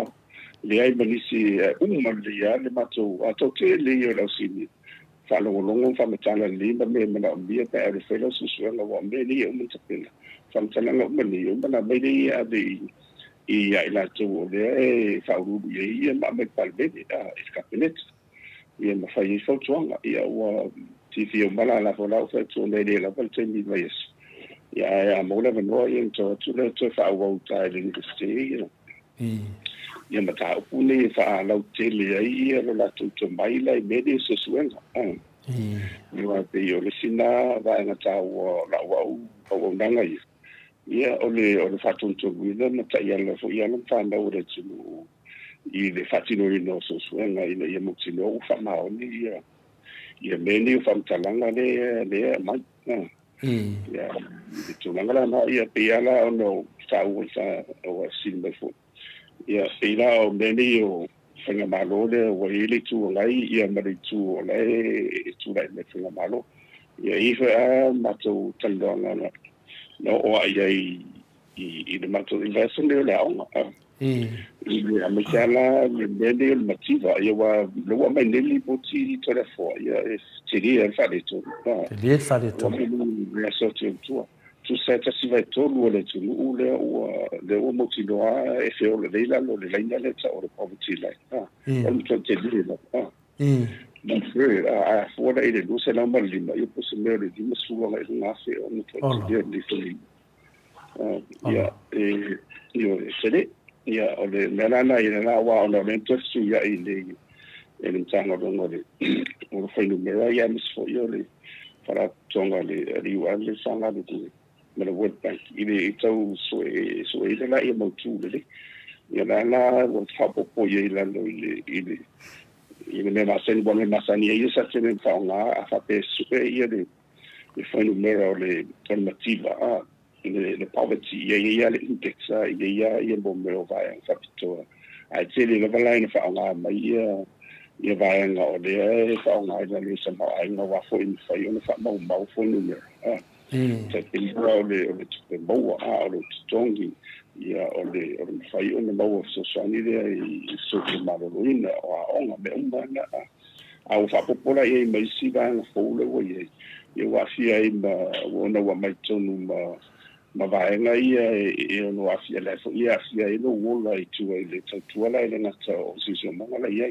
le ai manisi le le mato ato ke le yo la sini fa lo fa metala le me na bia pe le felo su la wa me ni mo tapena fa metala no me ni na me ni i ai la to le fa ru ye ma me palbe escapenet ye ma fa ye so tonga ia wa ti fi o mala la fola fa to le la fa te mi va yes ya mo le no ye to le to fa wa ta le ni ste ia mata upune fa lau tele ai la tu mai la mede se suenga ni wa pe yo le sina va na ta wa la wa o ndanga ia ole fa tu wina na ta ia la fo ia na fa na ore tu i le fatino no so suenga ia mo tino fa ma oni ia meni fa mtalanga le mai ia tu ngala na ia pe ala ono sa o sin fo ia ila o meni o whenga malo le o ele tu o lai ia mari tu o lai tu lai me whenga malo ia iwha a mato talonga no o ia i le mato investment le aonga i le amekala le meni o le mativa ia wa le wa mai neli poti to le fo ia tiri e whare to tiri e whare to ia so tu tu sa si vai tolu le tu le o mo ti do e fe o le leila lo le leila le ta o le poverty le o mo te dire no fe a fora ile do se la malima io posso me le di su la na fe o mo te dire di feli ia io se ia o le melana ile na wa o le su ia ile ele tanga do le o foi no mera ia mis fo io le para tonga le riwa le sanga de ma le World Bank ile tau so la ia mo tu le ia la o tapo po ia la no ile me masani bon me masani ia sa tene fa nga a fa pe su ia le foi no mera le alternativa le poverty ia le index ia bo me vai fa pito ai tele le vala ina fa nga ma ia vai nga o le fa nga le sa ma ai nga wa fo in fa ia fa ma fo no mera te pinra le boa o le tongi ia o le fai o le boa so sani le i so ke maroina o onga me umana a o fa popola e mai si va na fo le o ye wa fia i ma ona wa mai tonu ma vai nga ia e no a fia le fo ia fia i no wola i tu le tu ala le na o si so ma la ia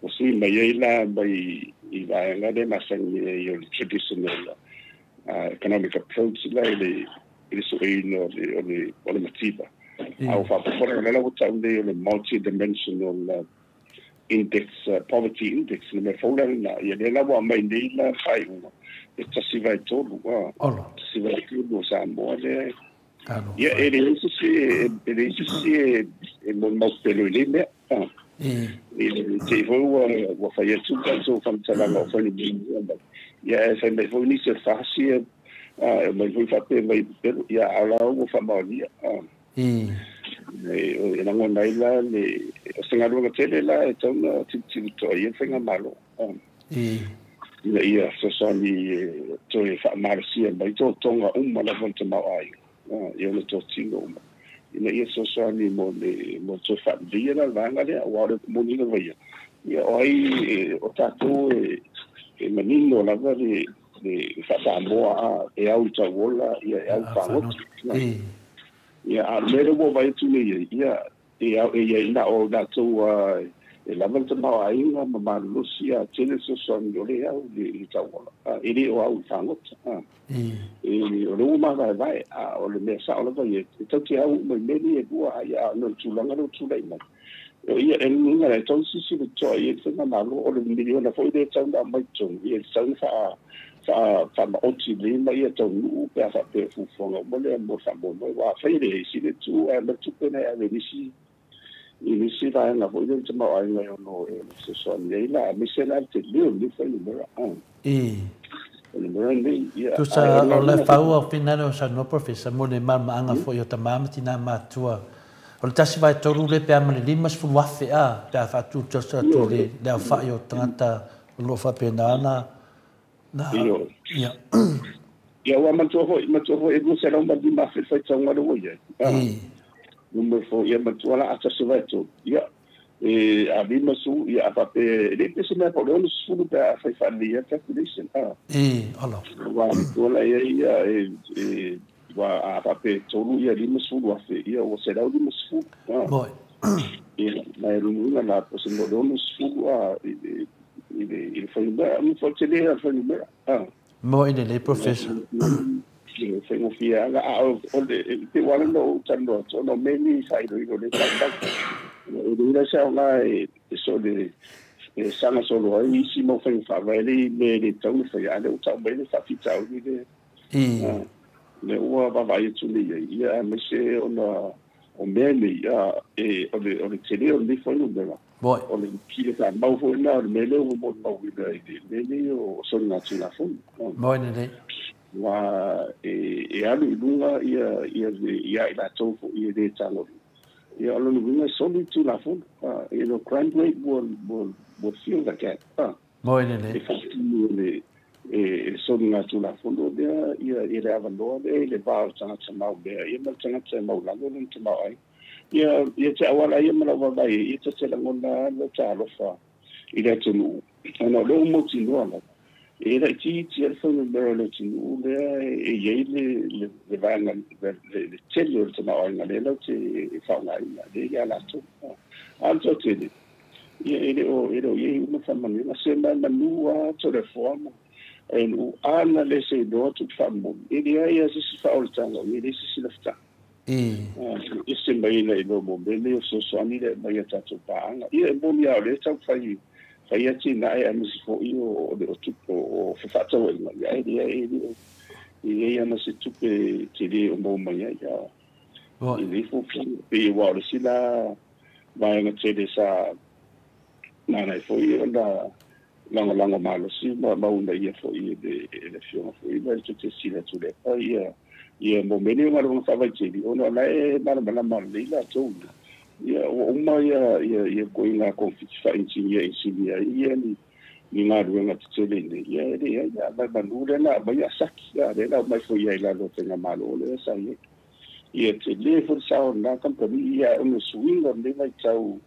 o si mai la mai i vai nga de masani i le traditional economic approach la ile so no le mativa au fa por la wata le multi-dimensional index poverty index le fola na ia le wa mai nei la fai e tasi vai todo si vai tudo sa mo le ia ele e mon mo pelo le me ele te vo fai tu so fa tala no fa ni ia se me foi ni se fácil mai fui fape mai pelo ia ala o fa maonia na ngona ila le senga lunga tele la e tona titi to ia fenga malo ia sosani to e fa marsia mai to tonga la vonta mai ia le to tingo ia sosani mo to fa dia la vanga le wa le moni le vai ia oi o tatu e manino la vale fata moa e au tawola ia au fangot ia a mere mo vai tu ia ina o da tu e la volta ma ai ma Lucia tele so son le au le tawola ele o au fangot e o ma vai o le mesa o le vai e te au me ni e bua ia no tu langa no tu lai ma ia e ninga le tonsi si le toi e se na lo o le miliona foi de tanga mai tu ia sang fa ma oti le mai e tu pe fa pe fu fonga mo le mo sa mo wa fa ile si le tu e le tu pe na e ni si va na foi de tama ai ngai no e se so nei la mi se na te le ni fa ni mera tu sa o le fau o finale o sa no professor mo le mama anga foi o tamama tina matua o le tasi vai toru le pe amale lima se fulu afe a pe a fatu tosa tu le au fai o tangata o lo fa pe na ia wa matua ho e mo se la ma di ma fe fa tanga le wo ia number 4 ia matua la ata se vai to ia a lima su ia fa pe le pe se na po le su pe a fa fa le ia calculation ala wa to la ia wa a pape tolu ia lima sulu afe ia o se dau lima sulu moi ia mai runga na po se no lima sulu il foi ba mi foi tele a foi numero moi le professor le foi no fia la o le te wala no tando so no meni sai do le tanda o le sa la so le sana solo ai si mo foi fa vale le tau foi ale o tau bene fa fita o le le ua vai tu le ia me se ona o mele ia o le tele o le foi no bela boy o le kile ka mau foi na o mele o mo mau ida le o so na tuna fun boy ne wa alu lunga ia ila tofu ia de talo ia lo lunga so ni tuna fun no crime rate will feel like that boy ne son na tu la fondo de ia le avalo le va tanga tsama be ia ma tanga tsama la no tsama ai ia tsa wala ia ma va vai ia tsa la ngona no tsa lo fa ia tunu no lo mo tinu ala ia ti il fondo be lo tinu le ia le va na le telo tsama ai na le lo ti fa na ia la tu alto ti ia uma fa ma na sema na lua to le forma o ana le se do tu famo ia ia se fa o tanga ia se lafta esse mai nei no momento so so ani le mai ta tu pa ia mo mi ale ta fai ati na ia mi se fo io o tu o fa ta o ia na se tu pe ti le o mo mai ia ia fo pe wa le sila vai na te de sa na fo ia na langa malo si ma una ia fo ia de elezione fo ia tu te sila tu le ia mo meni ma lo fa vai ti ona la e ma la tu ia o ma ia ko ina confit fa insinia ia ni nga ruanga te le ia ba nure na ba ia saki ia la mai fo ia la lo tenga malo le sa ia te le fo sa na company ia no swing on le mai tau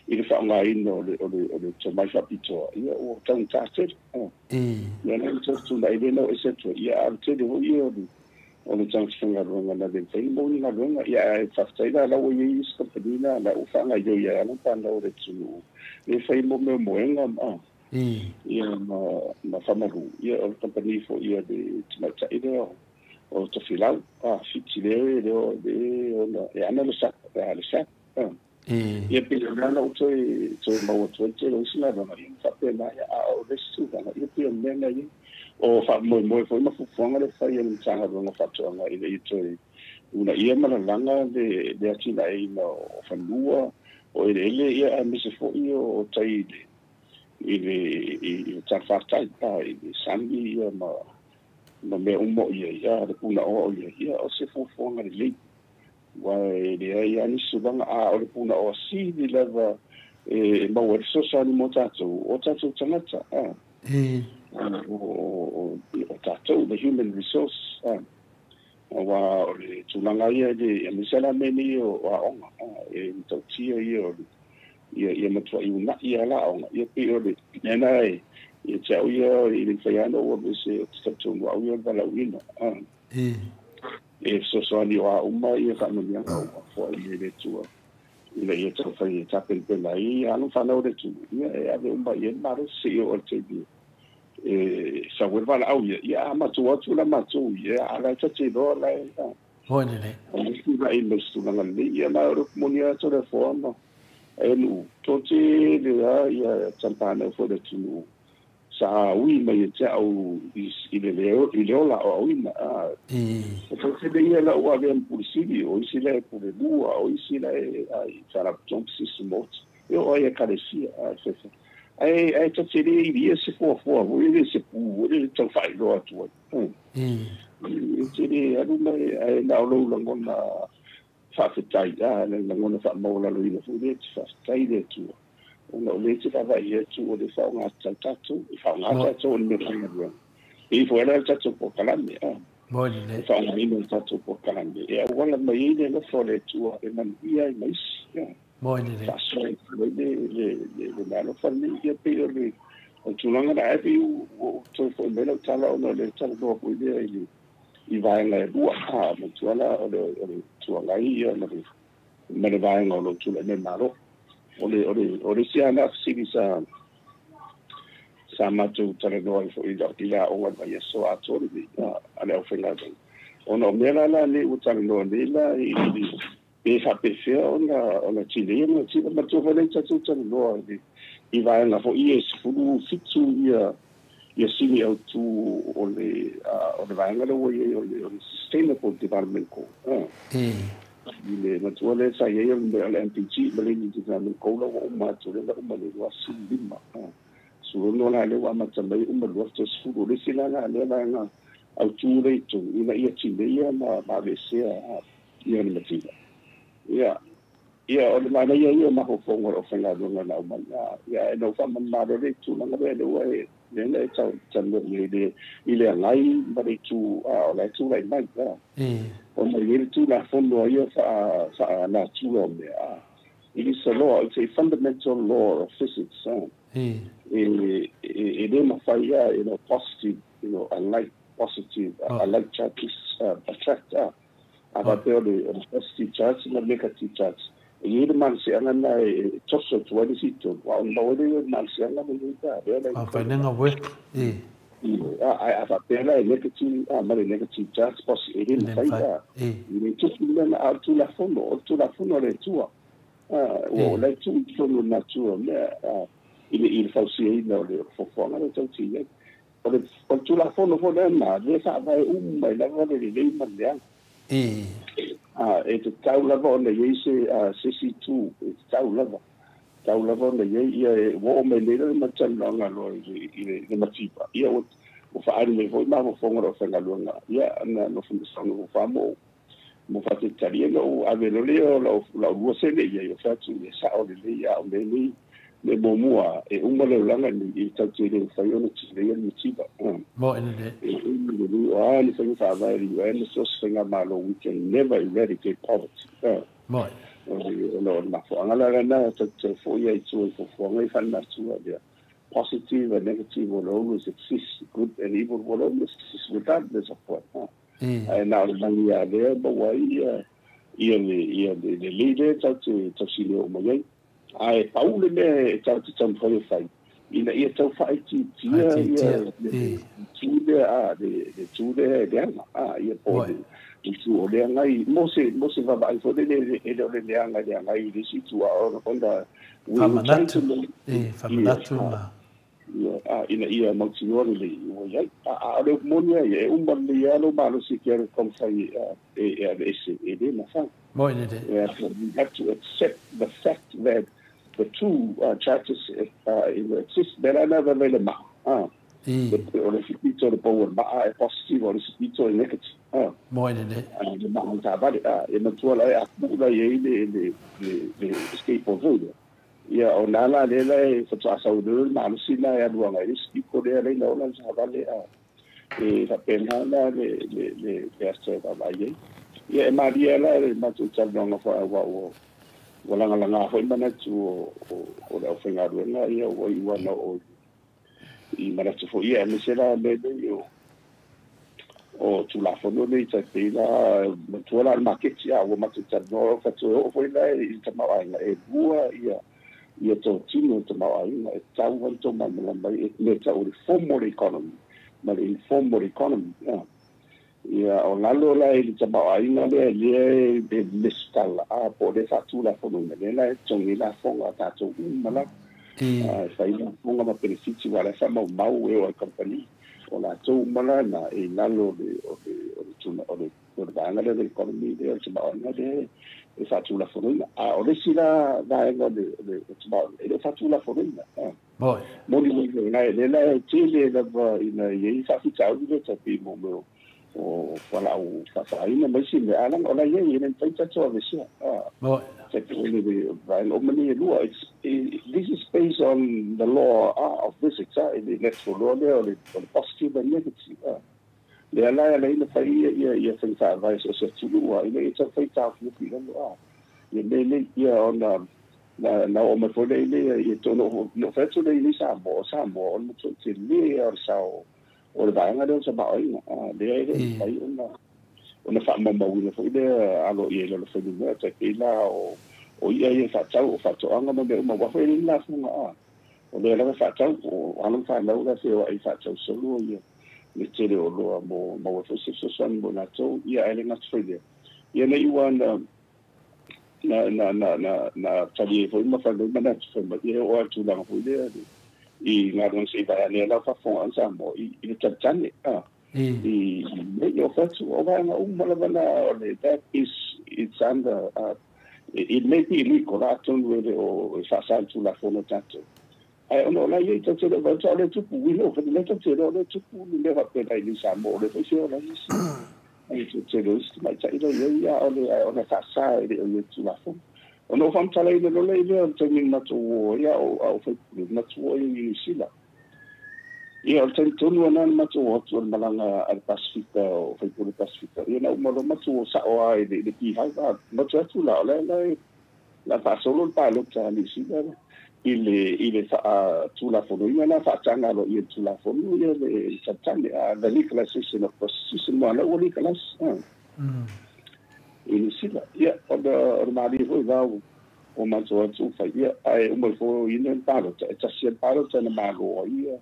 il fa ngai no le to mai fa pito ia o tang taste ia na tu na ile no esetto ia arte de ia o le tang singa ronga na de tem mo ni na ronga ia fa tsaila la o ia is company na la o fa ngai ia na pa na o le tu e fa mo mo enga ia ma fa ma ia o company fo ia de tma tsaila o to filau fitile de e ana le sa ia pila na o toi mau toi te lo sina na ia fa pe na ia o restu na ia pila na ia o fa mo foi ma fuanga le fa ia ni tanga no fa tonga ile i toi una ia mana langa de atina ai no fa lua o ile ia mi se fo io o tai ile i ta fa tai pa i sangi ia ma me umo ia le puna o ia o se fofonga le le wai le ia ni subanga o le puna o si ni leva ma o so sa ni mo o tatu tangata o tatu the human resource wa o le tulanga ia le misala meni o onga to tia ia matua i una ia la onga ia pe o le nena ia tau ia i le whaiano o se tatu wa ia vala uina so ni wa uma ia ka mania o fo i le tua ile ia tau whai tapel pela i anu whanau le tu ia ave uma ia maro se o te bi sa vala au ia amatua tu la matu ia ala tati do la hoi le ia i le stu na le ia la ro monia to le forma elu tote le ia tampana fo le tu sa ui mai te au i le la o ina so se de ia la o ave pulsidi o isi le por le bua o isi le ai sara jump system o ia carecia ai to se le ia se fo o ile se pu ile to fai do atu se le adu mai ai na lo lo ngona fa fitai le ngona fa mo la lo ile fu le fa fitai le tu no le te va ia tu o le fa nga tatu o le nga e fo era tatu po kalame mo le fa nga ni tatu po kalame e wala mai le no fo le tu e man ia mai mo le fa so le malo fa ni ia pe le o tu langa da e o to fo me lo tala o no le tala do po ia i vai la bua mo tu ala o le tu ala ia no me le vai no tu le malo ole sia na sigi sa matu tare no fo ila o wa ia so a tori ale o fenga ona mela la le utang no la e fa pe fe ona chile no chile ma tu vale tatu tare no i va na fo ie fu fitu ia sini au tu ole va ngalo o sustainable development ko ile matuale sa ye le MPG le ni tsamen ko lo o ma tu le o le wa sima su no la le wa ma tsamai o ma lo to su le sila na le na nga au tu le tu ina ia chile ia ma le se ia ni matina ia o le ma ia ma ho fo ngoro fenga do na o ma ia no fa ma le tu na le we le tau tsamai ile ngai ma le tu le tu le mai o mai tu la fondo ia fa na tu o me it is a law, it's a fundamental law of physics e de ma fa ia positive unlike positive unlike charges attract about the positive charge and negative charge e de man se ana na toso tu ali sito wa no de man se ana me ta fa nenga we I have a pela negative negative charge possibly in faida ni tu na tu la fondo le tua o le tu sono na tua il fa si no le fo na tu ti o tu la fondo fo na le sa vai mai la va le man ya e tu tau la va le ise 62 tau la na ye wo me le ma tsana nga lo i matipa ia o fa ari me foi ma fo ngoro fa ngalunga ia na no fu sano fa mo fa te tari no ave lo le la wo se le ia fa tu sa o le ia o le mo mua e un le langa ni i ta te le fa yo no ti le ni tipa mo ene de ni fa va ri en so singa malo we can never eradicate poverty mo no na fo angala na te fo ia tu fo ngai fa na tu dia positive and negative will always exist good and evil will always exist regardless of what and now the there but why ia the leader to sino mai ai paule me to fo fai ina ia to fai ti ia de ia po tu o le ngai mo se va vai fo le ngai di situ onda famanatu ia mautinoa le ia le monia e un bali alo malo si chiaro con sai e de na fa mo ine de we have to accept the fact that the two churches exist there are never really o le spirito le power ma è positivo le spirito è negativo mo ne ma non ta vale e non tu la accumula le escape of ia o nala le fa tsa sa udu ma lo sina ya dua ngai spirito le no la sa vale e fa pena le aste va vai ia maria la ma tu tsa no fa wa wala nga ho imana tu o le ofenga ruenga ia o i wana o i mana tu fo ia me sera le o tu la fono le tsa pela tu la market ia o ma tu tsa no fa tu o foi la i tsa ma e bua ia to tino tsa ma ai tsa o to ma mai le tsa o formal economy ma le informal economy ia o ngalo la i tsa ma ai na le de skala a po le fa tu la fono le la tongi la fonga ta tu mala sai funga ma benefici wala sa mau e o company o la tu mala na e ngalo de o tuna o de banga de economy de tsa ma na de e fa tu la fono o le sila da ngo de tsa ma e fa tu la fono boy mo ni na le tele da ina ye sa fi tsa u de tsa pi mo o wala o fa ina mai sin ala o la ye ina tai tsa tso le sia boy right this is based on the law of physics the natural law there the positive and negative le ala ina fa ia fa ta vai so tu ina ita fa ta fu pi no le on na o me foi le ia to no fa tu le sa mo on to ti le or sa o le vai ngado sa ba ina le ai ona fa mo ina foi le alo ia le fa ni ta pila o ia fa tau o fa to anga mo me wa foi ni la funga o le la fa tau o alo fa no la se o ai fa tau solo ia le tere o loa mo wa foi se so mo na to ia ele na Australia ia le iwan na tali foi ma fa no na foi ma ia o tu la foi le i nga don se ba le la fa fon ansa mo i le tantane i me yo fa tu o va na la bana that is it's under it may be illegal o sa tu la fono tanto ai ono la ye to le va to le tu wi no fa le to le tu le va pe dai sa mo le fa la si ai tu le sti mai sai le ya o sa le tu la fono ono fam tala le le to ni na tu ya o fa na tu ni sila ia o tani tonu ana matu o tu malanga al Pasifika o fai pule Pasifika ia na umalo matu o sa o ai de pi hai ba matu atu la la fa solo pa lo ta ni sila ile fa tu la fono ia na fa tanga lo ia tu la fono ia le satane the legalization of prostitution mo na o legalas ile sila ia o da mari foi va o matu atu fa ia ai umalo fo ina pa lo ta sia pa lo ta na mago ia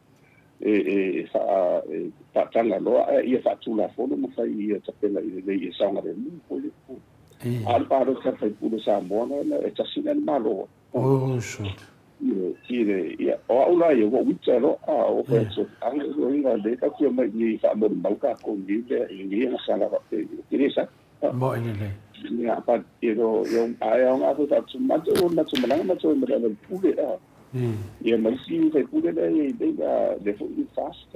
fa tanga loa ia fa tu la fono mo fai ia tapela ile saunga de mu ko al paro ka fai pulu sa mona e tasina malo so ia o ula ia o witero o fa so anga o inga de ka ki mai ni fa mo ka ko ni de ni na sala ba ni sa mo ile ia pa yo ai on ato ta ma to na to malanga ma to ma pule ia mai si fai pule de fo fast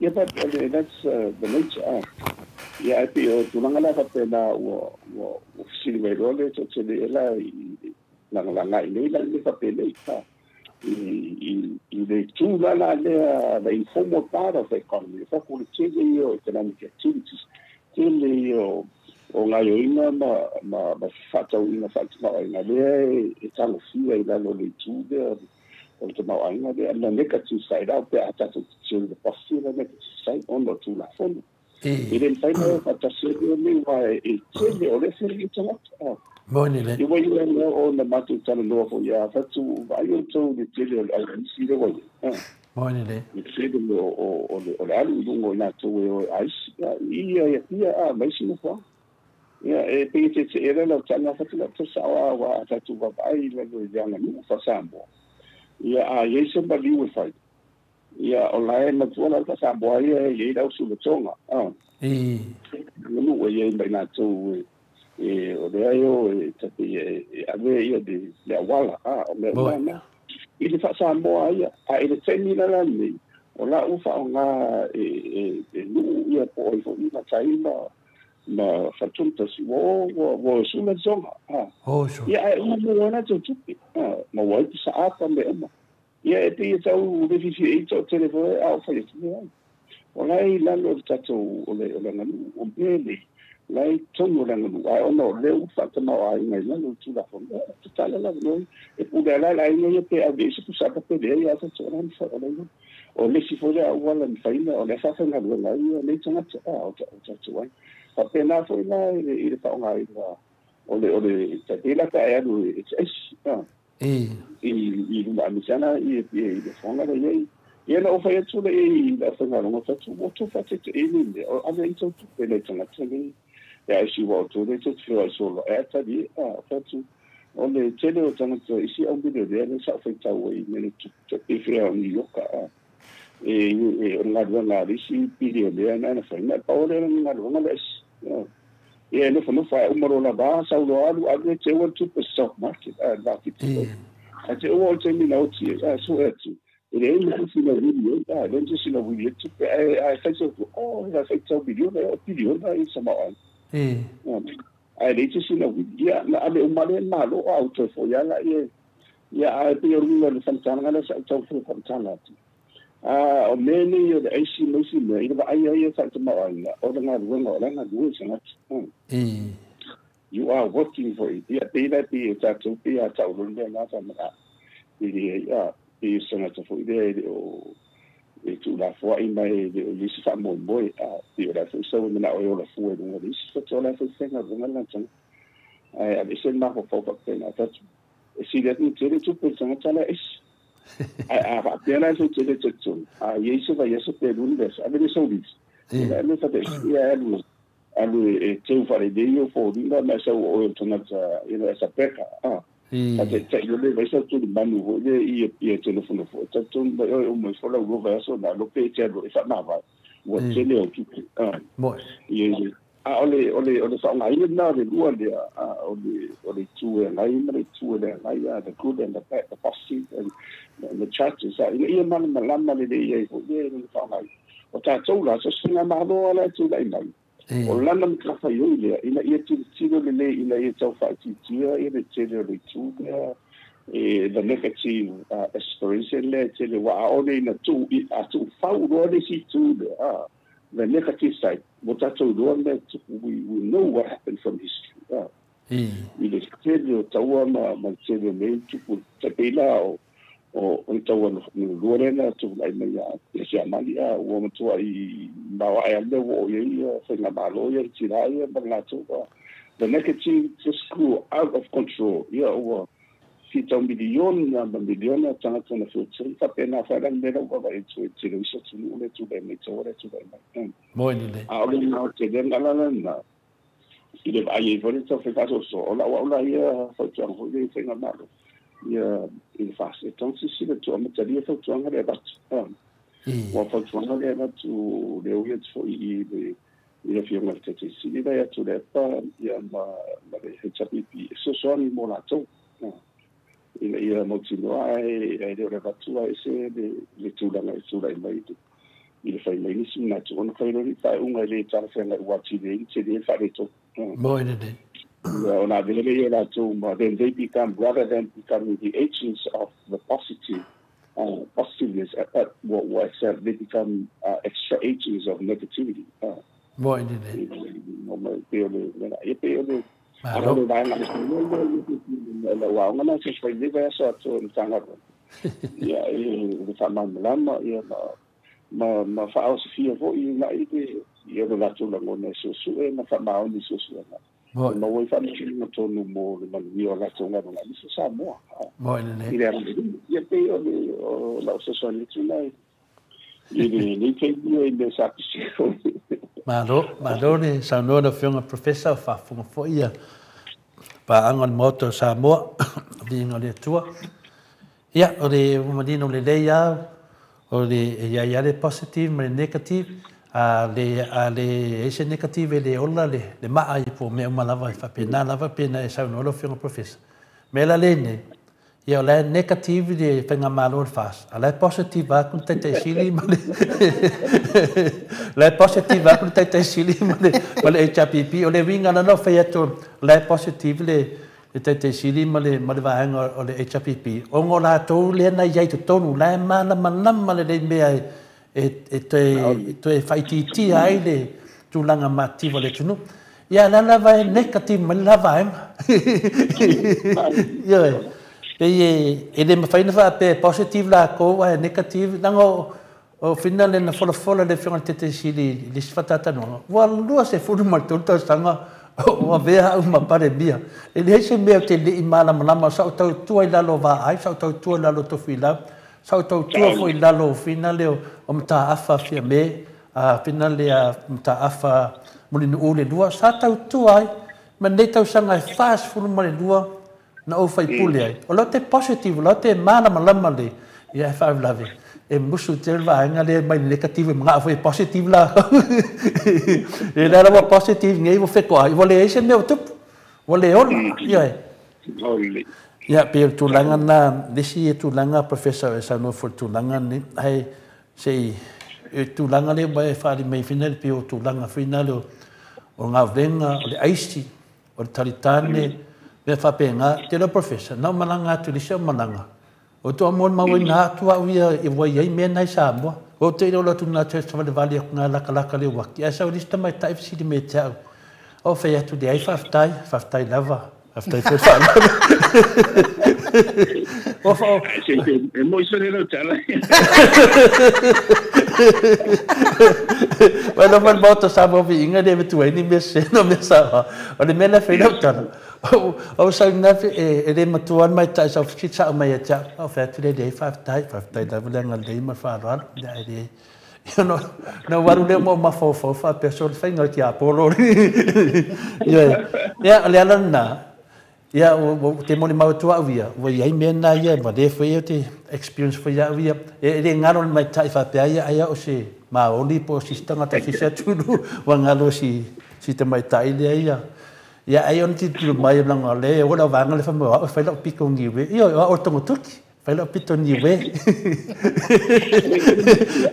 ia pa that's the nature ia pe o tulanga la fa pena o silwe role to le la ngai la fa pena i le tula la the informal part of the economy fa ko le tele o economic activities tele o ngai o ina ma fa tau ina fa tau ina le e talo fia ina lo le tule o te mau ainga de la negative side out there ata to the positive negative side on the tula fono e le fai no fa tasi ni wa e tele o le fili tala Morning. You were on the matter to know for ya. That's why you told the children I see the way. Morning. You said or the alley don't not to ice. Yeah, machine for. Yeah, a piece it's a little of China for to sour what I to buy young for Sambo. Yeah, yes, somebody will fight. Yeah, online that's one of the Sambo, yeah, also the Tonga. Oh, no way by not to. O le ayo tapi ave ia de le wala o me mana i le fa sa mo ia a i le teni la ni o la u fa nga nu ia po i fo ina taina ma fatunta si wo suna zonga ia ai mo na to tupi ma wa sa apa me ma ia te tau de fi fi to telefone au fa ia o lai la lo tato o le nganu o bele lai tongo la nganu ai ono le u fa ta ma ai ngai la lo tu la fo ta la no e pu la ngai pe a de su sa pa pe de ia ta so ran fa o le si fo le wala ni faina o le fa fa ngalo la ia le tanga o ta wai fa pena fo la i le fa ngai o le ta te la ka e lu i lu ma mi sana i le fo ngalo ia ia na o fa tu le i la fa ngalo fa tu o tu fa te ni o ave i tu pe le tanga tele ya si wa tu le tu fo so e ta di fa tu o le tele o tanga i si au bi le sa fa ta o i me tu te fe o ni loka nga risi pidio le na fa na paole nga nga les e no fa umaro la ba sa lo alu age te wo tu pe stock market la ki a te o te mi na oti so etu e no si na video non si na video tu pe fa so la fa ta video na i sama on le te si na video na ave umare na lo auto fo ya la ya a pe ru le fantana na sa ta fo fantana o meni o le aisi mosi me ina ba ai sa te ma ana o nga ruanga o nga duwe sanga you are working for it ya te ina te ta tu pe a ta ru na sa ma ya pe sanga te fo ide o e tu la fo ai mai de li sa mo boy pe la so na o la fo e no li sa to la fo senga runga na tanga ai a se ma fo fo pe na ta si le tu te tu pe sanga tala is a pena so te te tun a yeso va yeso pe lundes a vede so vis la no te ya alu e te fare de io fo dinga ma so o tona ina esa peka a te yo le vai so tu manu vo de i telefono fo te tun o mo fo la go so na lo pe te do sa na va o te le o tu mo ye ole sa ngai na de lua de ole tu ngai na tu de ngai the good and the bad the positive and the challenges ia man malama le ia ko ye ni sa ngai o ta tau la so singa ma do ala tu dai mai o lana ka fa yo ile ina ia tu le ina ia tau fa ti ia le te le tu the negative aspiration le te le wa o le tu a tu fa o le si tu the negative side, what I told you, we know what happened from history. Il est très de Tawana, Manchester, Tapela, or Tawan, Lorena, to Laimaya, Yamalia, woman to I never, Fenamaloya, Tiraya, Banato. The negative just grew out of control. Yeah, kita miliona tanga tona futsal fa pena fa dan mena wa vai tu tu so tu le tu be me tu le tu be mo ni le a o na te den la na ile ba ye vole so fa so la ia fa tu ho le fe na malo ia il fa se ton si le tu ma tali fa tu ngale ba wa fa tu ngale ba tu le o yet fo i le fi ma te si le ya tu le pa ia ma le he chapi so ni mo la tu ina ia mo tino ai le ora batua ese le tulanga e tula mai tu ile fai mai ni sina tu ona fai ri fai unga le tala fenga wati le te le fai to mo ina de ona vele le ora tu ma then they become rather than becoming the agents of the positive positiveness what they become extra agents of negativity mo ina de mo me peole e peole Alo dai na la wa ngana se foi de va so to tanga ya e fa lama ya ma fa o sofia vo i na i e ro la tu la ngone so su e ma fa ma o ni so su na ma wo fa ni no to no mo le ma ni o la to ngana ni so sa mo ne ya pe o la so so ni tu na ni ke ni e de sa Malo ne sa no na fiona professor fa fo ia pa angon moto sa mo di no le tua ia o le madino le leia o le ia le positive me negative le ese negative le ola le ma ai po me malava fa pena lava pena e sa no lo fiona professor me la lene ia le negative de penga malo fas ala positive a kun te sili male le positive a kun te sili male HPP o le winga na no fe to le positive le te sili male va hanga o le HPP o ngola to le na ia to nu le mana manama le me te fighti ti ai le tu langa mativo le tunu ia la vai negative male la vai ia ele me fai na pe positive la ko e negative nango o final na fola le fiona tete sili le sfatata no wa lu se fu mal to sanga o vea uma pare bia ele se me te le imala mana sa to tu ila lo va ai sa to tu ila lo to fila sa to tu fo ila lo final o mta afa fia me a final le mta afa mulinu ole lua sa to tu ai men le to sanga fast fu mal lua na o fai pule ai o lo te positive lo te mana malama le ia fa lave e musu te va nga le mai negative nga foi positive la e la wa positive ngai vo fe ko ai vo le ese me tu vo le ola ia pe tu langa na desi tu langa professor esa no for tu langa ni ai sei tu langa le vai fa di mai final pe tu langa final o nga venga le aisti o taritane me fa penga te lo professor no malanga tu lisa malanga o to amon ma wina tu a ia e voi ai me nai sa mo o te lo tu na te sa vale nga la kala le wa ya sa lista mai tai si di me ta o fe ya tu di ai fa tai lava after for fun o fa e mo so le tala bueno man boto sa mo vi inga de tu ai ni me se no me sa o le me la fe no tala o sa na e de matuan mai ta sa fi sa mai ta o fa tu de fa tai da vela ngal de ma fa ran da de you know no waru le mo ma fo fa person fa ngal ki apolo ya le alana ia o te moni mau tua via o ia mena ia ma de foi te experience foi ia via e de ngaro mai tai fa pe ia o se ma oli po sistema ta se tudo wa ngalo si te mai tai le ia ai on ti tu mai blanc le o la vanga le fa mo fa lo pico ngiwe io o tongo tuki fa lo pito ngiwe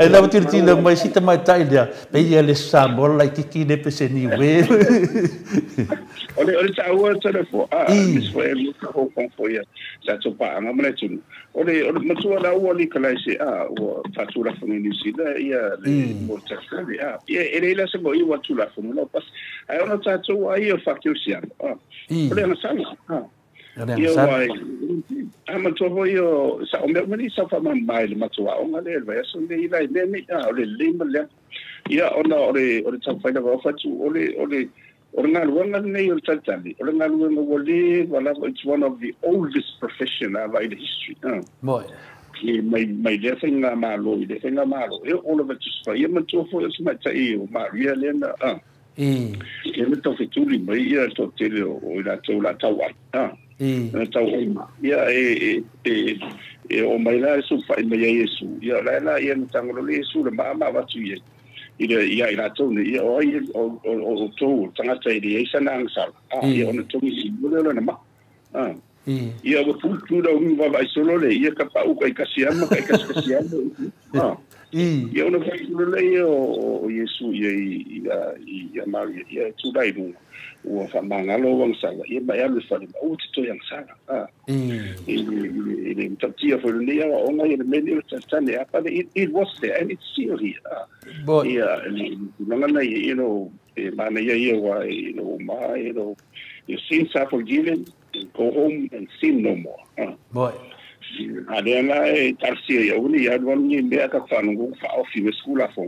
ai la ti le mai si te mai tai le pe ia le sambo la kiki le pe se niwe ole ta wa ta fo mis foi mo ko foi sa to pa nga mele tu ole matua la o li kala se o fatura fo ni si da ia le mo ta ia ele la se mo i wa tu la fo no pas ai ona ta to wa ia fa ki usia ole na sa ia wa ama to ho io sa o me ni sa fa man mai le matua o nga le va so le ila le ole le mo le ia ona ole ta fa la va fa tu ole Ornal nei o tatali. Ornal wale wala it's one of the oldest profession in the history. Boy. My defenga malo, defenga malo. All of it is for him to for us my tail, Maria Lena. Me to fituli mai ia to tele o ila to la tawa. Na tawa. Ia o mai la su fa me Yesu. Ia la ia tangolo le su le mama va tu ye. Ila tonu ia o to tangata i sana ansal ia ona tonu si mole na ma ia o tu da un va solo le ia ka pa u kai kasiama ia ona vai le o Yesu ia Maria ia tu dai no o fa mangalo wang sala ia ba ia le fa o to yang sala ele tatia for le ia o ngai le meni o tane apa it was there and it's still here yeah nangana mana ia wa ma your sins are forgiven go home and sin no more boy adela tarsia ia uni ia wan ni me ka fa no fa ofi me skula fo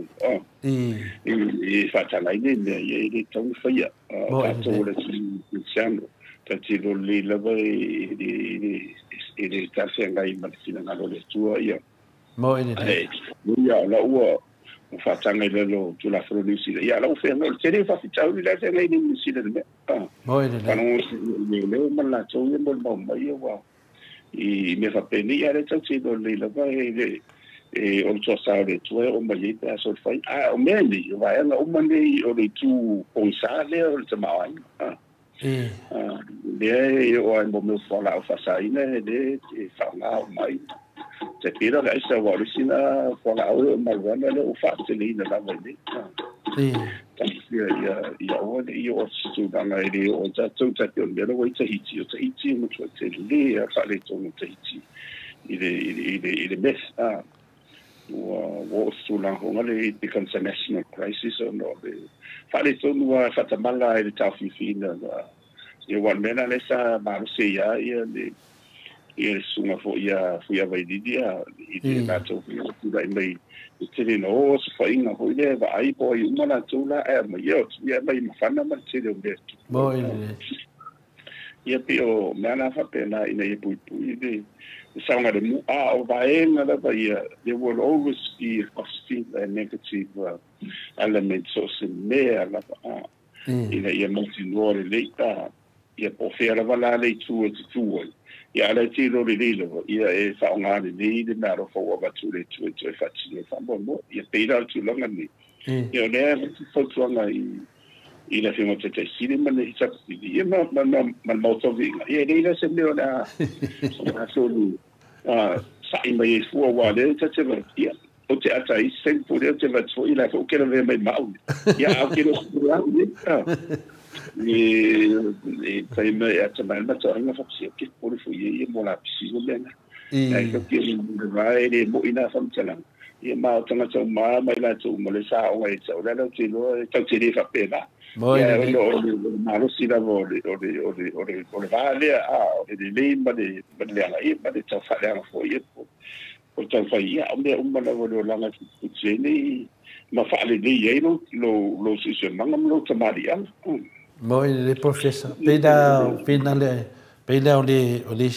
fa tala ni ia tau fa ia to le siano tati lo le lava e tarsia ngai ma sina ngalo le tua ia mo ene ia la ua fa tanga le lo tu la fro ni sila ia la fe no te fa tau ni la te ngai ni sila me mo ene le ma la to ni mo ma ia wa i me fa peni ia le tau ti do le lava o to sa le tu o ma ye ta so fa o me ni va ia o ma ni o le tu o sa le o te ma ai le o ai mo me fala o fasaina le fala mai te pira la isa wa risina fala o malwana le o fasilina la vale ia o le o stu danga ile o ta tsa te le o te iti mo te le fa le to te iti ile mes o stu la ho le it becomes a national crisis or no fa le to no fa tamala ile ta fifina ia wan mena le sa marse ia le sunga fo ia vai dia i na to dai mai te no so fa inga ho ile va ai po i una tula ma ia mai mafana ma te le beto mo ia pio mana fa pena ina i pui de saunga de mu o vaenga da ia there will always be a positive and negative element so me la ina ia multinore leita ia po fera vala le tu ia le tiro le lilo ia e fa nga le de maro fo wa tu le tu fa tino fa bon ia peira tu longa ni ia le fo tu nga i la fimo te sile man i sa ia man moto vinga ia le se me ona so lu sa i mai fu wa le te ia o te ata i sen pu le te va fo ila fo ke le mai mau ia au ke lo ni tai me ata mai ma ta nga fa si ke por fu ye mo la psi go ben ai ko ke ni vai le mo ina fam tala ye ma tanga tsa ma mai la tsu mo le sa o ai tsa o la tsi lo ta tsi le fa pena ya ma lo si la vo o le vale o le ma de la e ma de tsa fa la fo ye o tsa fa ia o le umma la vo la nga tsi ni ma fa le ye lo si se mangam lo tsa maria mo le professor pena le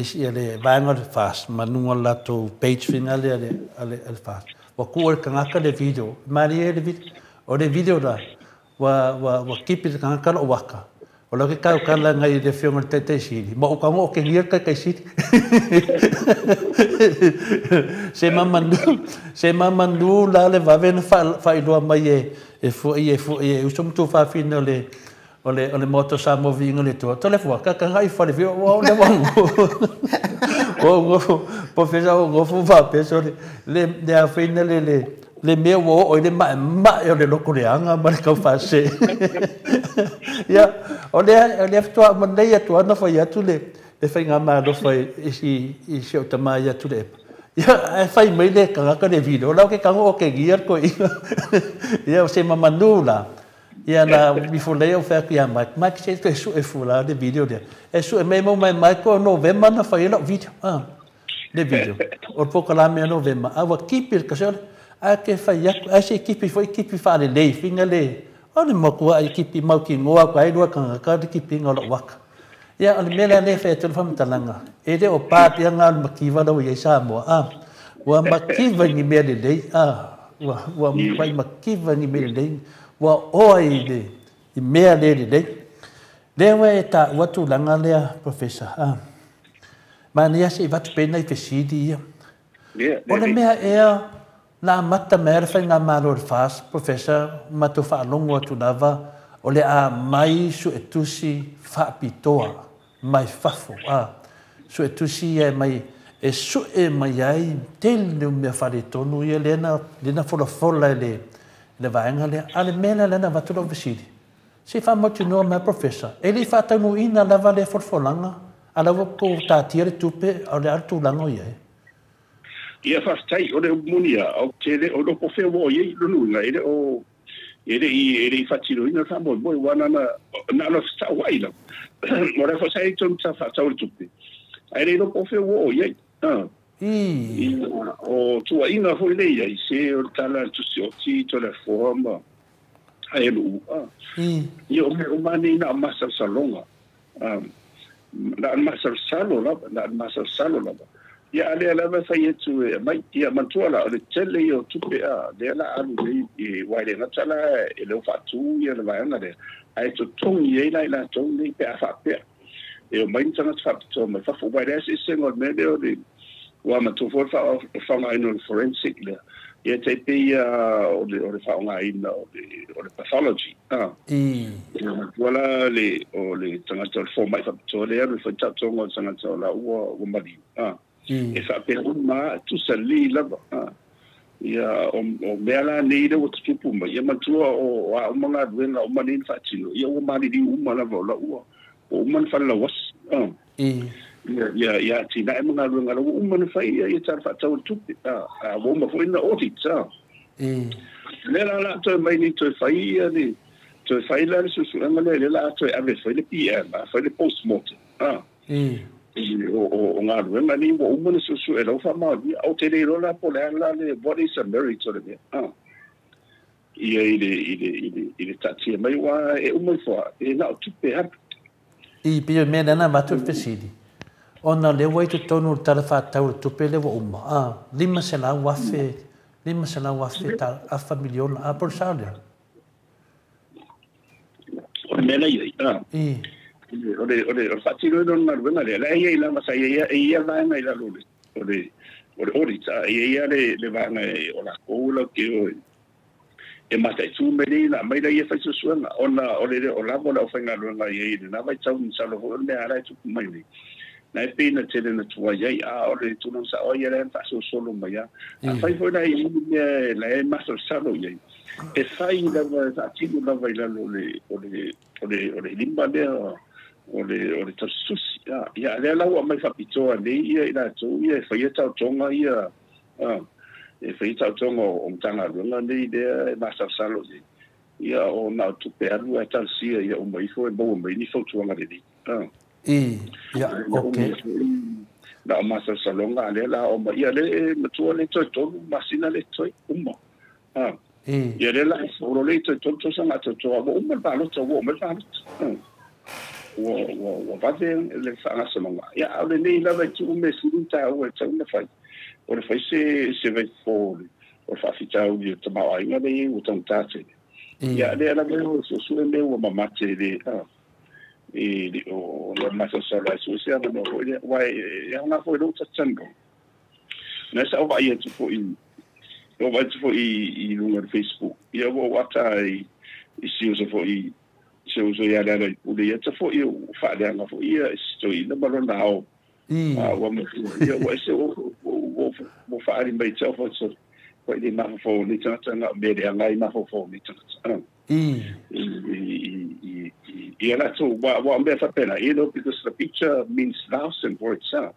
sia le vanger fast manunga la to page finale ale fast wa ku ka le video maria le video da wa keep it ka o waka o lo que ka la ngai de film te si mo ka mo ke ngir ka si se mamandu la le va ven fa do mai e fu usum tu fa fino le moto sa moving le to le fu ka ngai fa le vi o le o professor o fu va peso le a fino le meu o le ma e le lokoreanga ma ka fa se ya o le to mo nei to na fa ya tu le fa nga ma do fa i o tama ya tu le ya fai mai le ka le video la ke ka o ke gear ko ya se mamandula ya na before le o fa ya ma se to su e fula de video de e su e mai mo mai ko november na fa ya video le video o poco la me november ava keep ka se a ke fa ya a se keep fa le finga le o le mo ko ai keep mau ki ngoa ko ai do ka keep ngolo wak ya on mela le fe to fam talanga e de o pat ya ngal makiva do ye sa mo wa makiva ni me de wa mai makiva ni me de wa oi de i me de we ta wa tu langa le professor ma ni se va pena i fesidi o le me e la mata mer fa nga malor fas professor ma to fa longo tu dava o le a mai su etusi fa pitoa mai fafo su etusi e mai e su e mai ai tel no me fare tonu e lena fola le vaenga le ale mena lena va tudo vesidi se fa mo no ma professor e li fa tanu ina la vale forfolanga ala vo ko ta tire tupe ale altu lango ye ia fa stai o le munia o tele o lo po fe wo ye lo nunga ele fatilo ina fa mo wana na sta waila ora fa sai ton sa fa tau tupi ele lo po fe wo ye o tu ina fo le ia se o tala tu si to la forma ai lu io o mani na masa salonga na masa salo la ya ale ala fa yetu mai ya mantuala o tele yo tupe de la alu ni waile na tala ele fa tu ya la nga de ai to tong ye la tong ni pe fa pe e o mai tanga fa to ma fa fo waile se single medio de wa ma to for fa nga no forensic le ia te pe o le whaonga ina o le pathology. Wala le tangata o le fōmai whapitoa le aru whaitatonga o tangata o la ua o mari. E whape uma tu sa li lava. Ia o mea la nei le o tutupu mai. Ia matua o a umanga ruenga o mani whaatino. Ia o mani di uma lava o la ua. O umani whala was. Ia tina e mga ruenga la umani whai ia tar whaatau tupi. A woma fo ina audit. Lera la toi mai ni toi whai ia ni. Toi whai la ni susu anga le la toi ave whai le PM. Whai le postmortem. O ngā ruenga ni wa umana susu e lau whamau au te reiro la po le what is a marriage sort of ia i le tatia mai wa e umai wha e na o tupe hapa pia mea nana matu fesidi ona le wai tu tonu tala whatau tupe le wa uma lima sena wafe ta a familiona a por saudia o mena o fatiro non marvena le ia la masa ia va na ila lule o orita ia le va na o la cola que e mata tu me la mai ia fa suana ona o la bola o fanga luna ia na vai tau ni salo ho me ara tu mai ni na pena tele na tu ia o le tu non sa o ia fa solo mai a fai foi na ia la e masa salo ia e fai la va tino la vai la lule o le limba de o le tasusi ia le la mai fapitoa nei ia ina tu ia fai tau tonga ia e fai tau tonga o mtanga runga nei de masa salo ia o na tu peru e tal sia ia o mai fo e bo mai ni fo tuanga de ia okay na masa salonga le la o mai ia le matua le to masina le toi umma ia le la o le to sanga to umma ba lo to umma ba o vade le fanga salonga ia le nei la vai tu me sinta o tau na fai o le fai se vai fo o fa fitau di tama ai nga nei o tau tate ia le la o so le o mamate le o la masa sala so sia no wai ia nga fo lo tatsango na sa o vai tu fo i no Facebook ia o wata i si uso fo i se uso ia la o le ia fo i fa le nga fo ia sto i na balona o wa mo ia o se o fa ali mai tau fo so ko i ma fo ni tata na me de nga i ma fo ni tata ia la so wa me fa pena because the picture means thousand for itself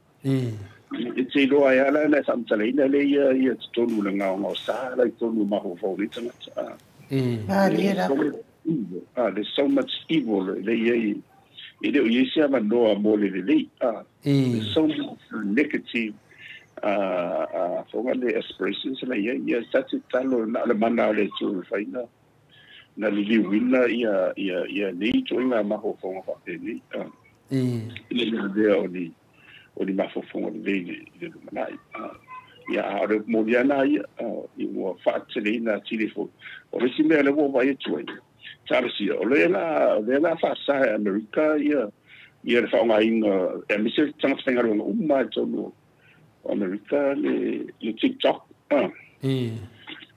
it's a lo ia la na samtale ina le ia tonu le nga o sa la tonu ma fo ni tata there's so much evil there's so much negative for the expressions such a talo na le mana le tu faina na li wina ia nei to ina ma ho fo fa ni ile o di ma fo fo le manai ia o mo dia na ia i mo fa tele na telefon o le sime le wo vai tu Charles o le la fa sa America ia le fa ngai e mi se tanga fenga ro uma to America le TikTok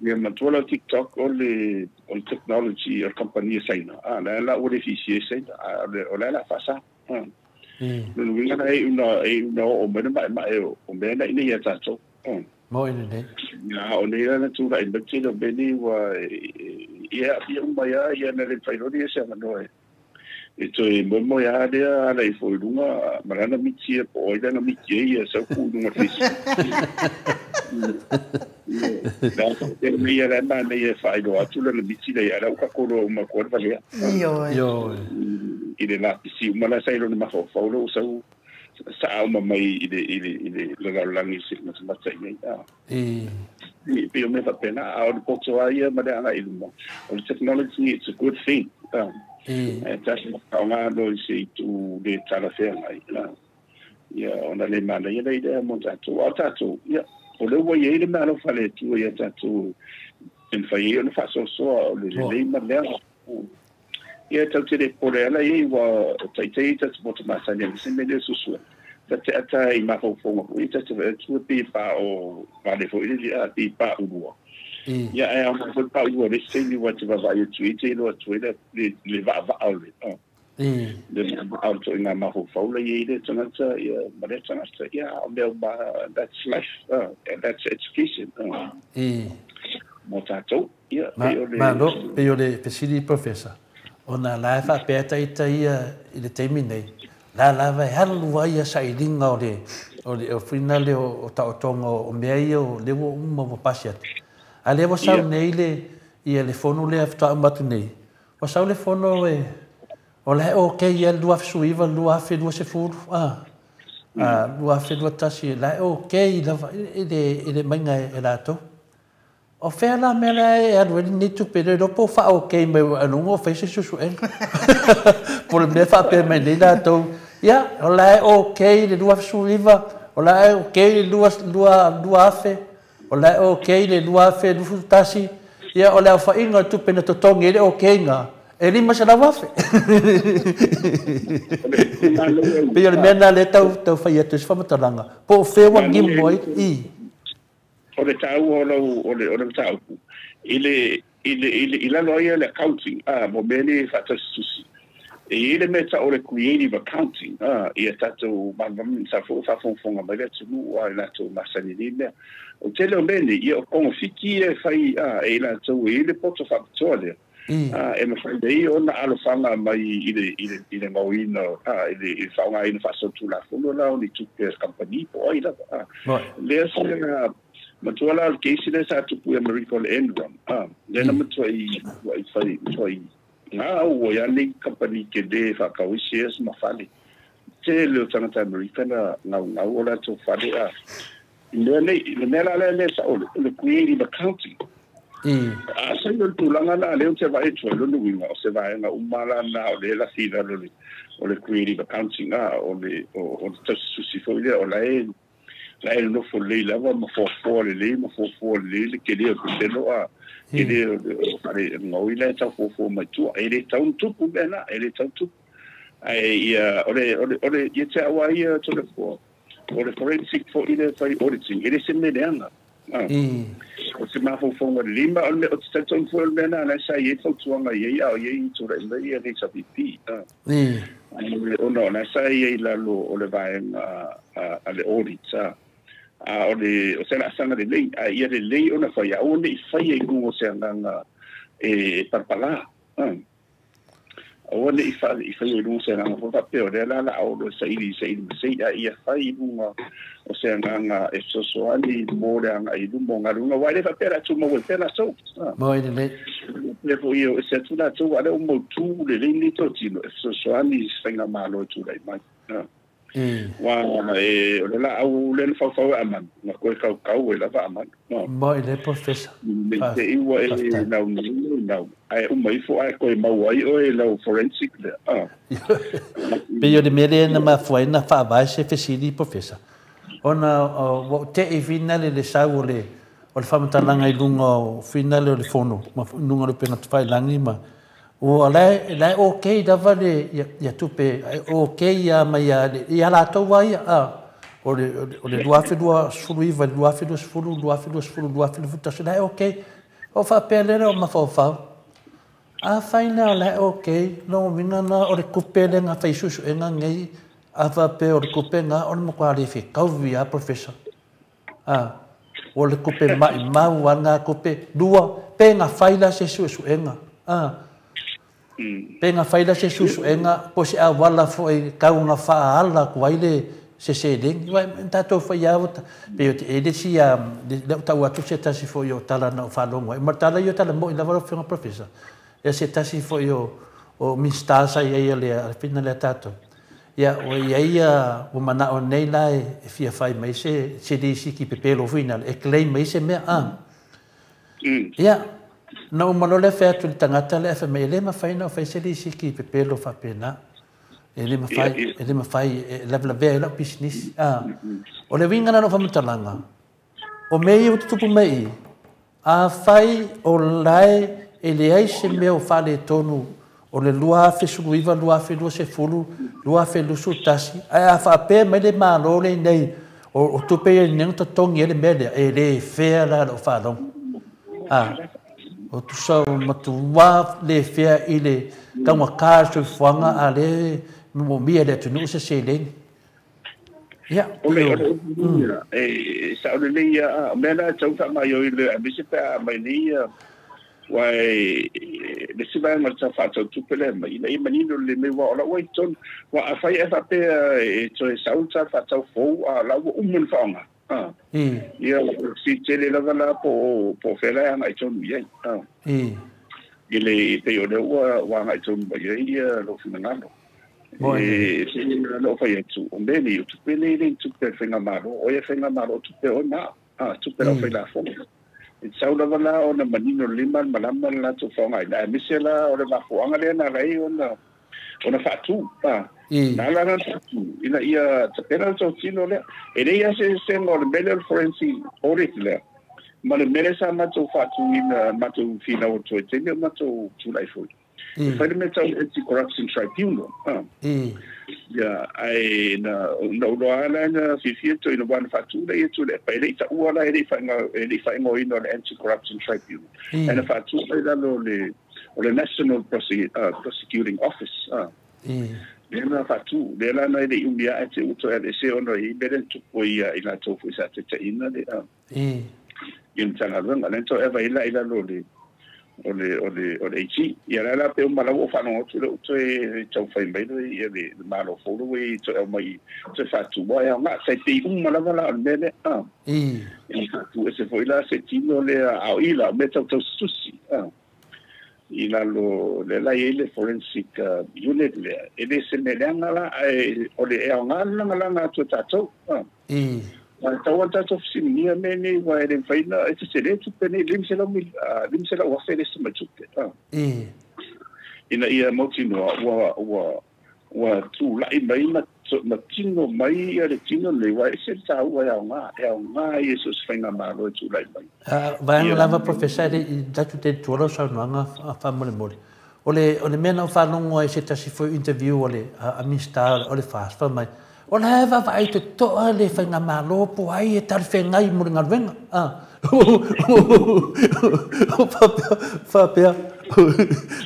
le matola TikTok o le technology or company saina la o le fisi saina o la fa sa le winga na o me mai o me na ia tato mo ina nei ya o nei na tu la invite o beni wa ia ia na le failori se no e toi mo ya de ala I foi lunga marana mitia po ida na mitia sa ku lunga fis da me ya na ne fai do atula na mitia ya la ka ko ma ko va ya yo ile la pisi ma la sai lo ma fo lo sa ma mai ile la langi se ma sai nei pe me fa pena au po so ai ma da ai mo technology it's a good thing just nga do se tu de tala fe mai la ia ona le mana ia le idea mo tatu ia o le wo ia le mana fa le tu ia tatu en fa ia no fa so le ma le ia tatu de por ela ia wa tai tatu mo ma sa ne se me le susu ata I ma fo fo ia tatu tu pi pa o va le fo ia pi pa u ia e a mo pa u le se ni wa te va ia tuite no tuite le va ole le va to ina ma ho faula ia ile tona ia ma le tona ia ba that's life and that's education mo tato ia pe yo le pesili professor ona la fa peta ita ia ile terminei la vai halu vai sa idinga o final o taotonga o mea o lewo mo pasia ale wo sa nei le ia le fono le afta matu nei wo sa le fono o le okay ia lua suiva lua fe lua se furu lua fe lua tasi la okay la ile manga e la to o fe la mela e adu ni tu pede do po fa okay me anu o fe se su en por me fa pe me la to ia o la okay le lua suiva o la okay lua fe o la okay le lua fe lu tasi ia o la fa inga tu pena to tongi le okay nga e lima se la wafe pe le mena le tau fa ia tu fa matalanga po fe wa ngim moi o le tau o le tau ile loia le accounting mo bene fa tasusi e ile meta o le creative accounting ia tato mamam sa fo fonga ba le tunu o la to masani le o tele o bene ia o kon fiki e fai e la to ile poto fa tole e me fai dei ona alo fanga mai ile ngauino ile fanga ina fa so tu la fono la ni tu ke company po ila le sa matuala al keisile sa tu pu American Enron le na matoi wai fai toi nga o ya ni company ke de fa ka wishes ma fali te le tanga americana na o la to fali le mela le sa o le creative accounting sai no tu langa na le se vai tu lo winga o se vai nga umala na o le la sida o le creative accounting o te susi fo ile o la no fo le la ma fo le ke le ko te no ele pare no ile ta fo ma tu ele ta un tu bena ele ta tu ai ore ye ta wa ia to le fo ore forensic for ile fai auditing ele se me dena o se ma fo wa lima o te ta fo bena na sa ye to tu nga ye ye to le ye le sa pp o no na sa ye la lo o le vai ale audit o se la sanga de lei ia de lei ona fai a one fai e go se anga parpala o ne i fai e go se anga fa pe o la o se ia fai bunga o se anga e so ali mo anga i dumbo nga wa le fa pera tu mo pera so mo ile le fo io se tu la tu ale mo tu le ni to tino so ali singa malo tu dai mai wa o le la au le fa aman na ko ka la va aman no mo ile professor te i wa na ai mai fo ai ko mau ai o la forensic le pe yo de mele na ma foi na fa ba se fesili professor ona o te e finale le sau le o fa mtalanga i lungo finale le fono ma lungo le pena fai langi ma o la okay da vale ya tupe okay ya ma ya la to vai o le dua fe dua suluiva dua fe dua sulu dua fe dua sulu dua fe futa se la okay o fa pele o ma fa faina la okay no vinga na o le kupele nga fa susu nga ngai fa pe o le kupenga o mo qualifica ka via professor o le kupe ma wana kupe dua pe nga faila se susu nga penga faila se susu enga po se awala fo e kaunga fa ala ko ile se ding vai tato fa ya pe e de si de ta wa tu se ta si fo yo tala na fa longo e martala yo tala mo ila va fa professor e se ta si fo yo o mista sa ia le final tato ya o ia o mana o nei la e fia fai mai se di si ki pepelo final e claim mai se me ya na o malole fe tu tangata le fa me le ma fai na fa se di si ki pepelo fa pena ele ma fai la vera business o le vinga na no fa mtalanga o mei o tupu mei a fai o lai ele ai se me o fa le tonu o le lua fe suluiva lua fe do se fulu lua fe lu sutasi a fa pe me le malo le nei o tupe neng to tongi ele mele ele fe la o fa long o tu sa matu wa le fea ile tanga kaso fanga ale mo mia le tunu se le ya sa ole le ya mena tau fa mai o ile abisita mai ni wai le siba ma tsa fa tu pele mai nei manino le me wa la wai ton wa a fai fa pe to sa tsa fa tsa fo la mun fanga ia si tele la vala po fela ngai ton ye ile te yo le wa ngai ton ba ye lo finangano lo fai tu mbeni tu pele le tu pe fenga malo o ye fenga malo tu pe ona tu pe la fai la fo Sau la vala ona manino lima malama la tu fonga ina misela ona va fonga le na lai ona fatu na la tu ina ia tapena so tino le ele ia se ngol medical forensic audit le ma le meresa ma tu fatu ina ma tu fina o tu tene ma tu lai fo Fundamental Anti-Corruption Tribunal. Yeah, I no ala fifia to ina wan fatu le tu le pa le ta uala ele fa ngo ina le Anti-Corruption Tribunal. And fatu le le National Prosecuting Office. Ina fatu le la na le umbia ate uto ele se ono I beden tu ko ia ina to fu sa te ina le in tanga venga lento eva ila lo le ole chi ia la pe un malo fa no to e chau fa mai ia de malo fo lo e to mai to fa tu boy ma se ti un malo la mele tu se foi la se ti no le a ila me to susi ila lo le la ile forensic unit le ele se me la ole e ngala to tato Tawa tato fisinia mene wa ele faina ese sele tu pene limsela wa fele se machuke ina ia motino wa tu la mai na tino mai ia le tino le wa ese ta wa ya nga Jesus faina malo tu la mai va lava professor da tu te toro sa nga fa mole ole mena fa longo ese ta si foi interview ole a minister ole fast fa mai Ona heva vai te toa le whainga malo po ai e tari whengai mo ringa ruenga. Whapea.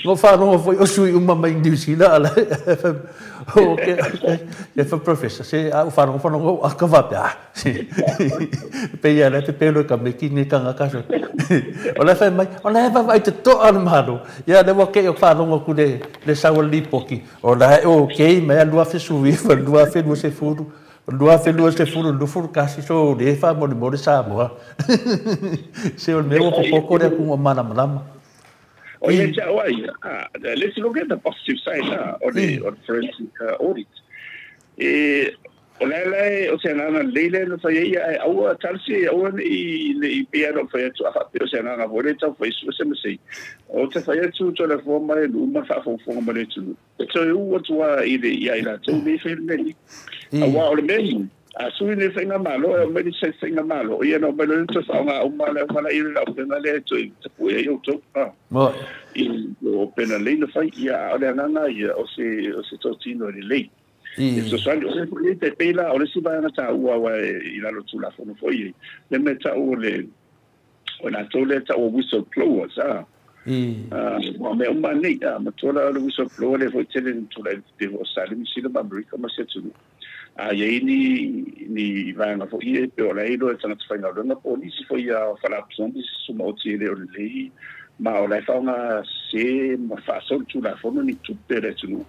Ngō whanonga foi o sui umama i New Zealand ala. E wha professor, se au whanonga a ka whapea. Pei ala te pelo ka me ki ne kanga kaso. Ona heva vai te toa le malo. Ia le wake o whanonga ku le sawa lipoki. Ona he o kei mea lua whesui, lua whenua se furu. Lua whenua se furu, lufuru kasi so le wha mori Samoa. Se o mea popoko rea kunga mana malama. Oh, let's look at the positive side of the forensic audit. O se nana leile no fai ai au tarsi au I piano fai tu a o se nana vole ta fai su se me sei. O te fai tu to le forma e uma fa fo me tu. So u tu I la tu me fai me. Au o le me a sui ne whainga malo, e meri se whainga malo. Ia no mele to whaunga umale, whala I la pena le to I te pui e uto. O pena le na whai, ia o le ananga, ia o se tōtino le lei. E so sali, o le pui te peila, o le si vai ana ta ua wa I la lo tula fono foi. Le me ta o le, o na tole ta o whistleblowers, me uma nei, ma tola o le whistleblower le foi tele tula te o sali, mi sila mabrika ma se tunu. Ia ni vanga fo ie pe ola ilo e tana tawhainga runga polisi fo ia whalapusongi suma o tia leo lei ma o lai whaunga se ma whaasol tu la fono ni tupe re tunu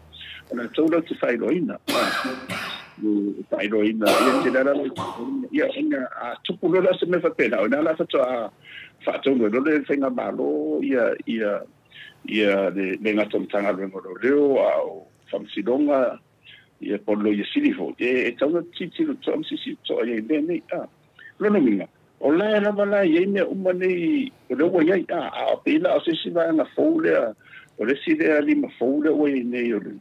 ona taulau te whairoina whairoina ia te lara ia inga a tupu lola se me whapena o nala whato a whaataulo lole whainga malo ia le ngatomtanga runga leo a o whamsidonga ia polo ia silifo e tau titi lo tom sisi to ia bene lo no minga o la bala ia me umane o le wa ia a pela o sisi va na foule o le side ali ma foule o nei o le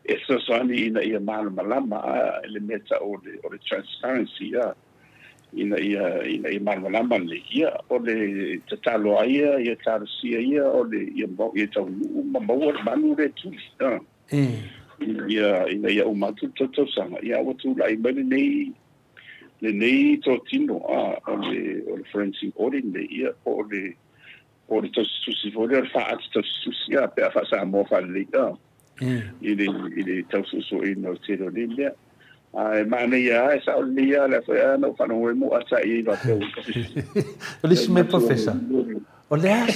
e so sani ina ia malama ele meta o le transparency ina malama le ia o le tatalo ia tarsia ia o le ia tau ma manu le tu ia umatu toto sanga ia watu lai mani nei le nei to tino o le forensic audit le ia o le to susi vole fa at to susi a pe fa sa mo fa le il to susi no tiro le ma ne ya sa lia la fa no fa no mo asa I va te Listen professor o le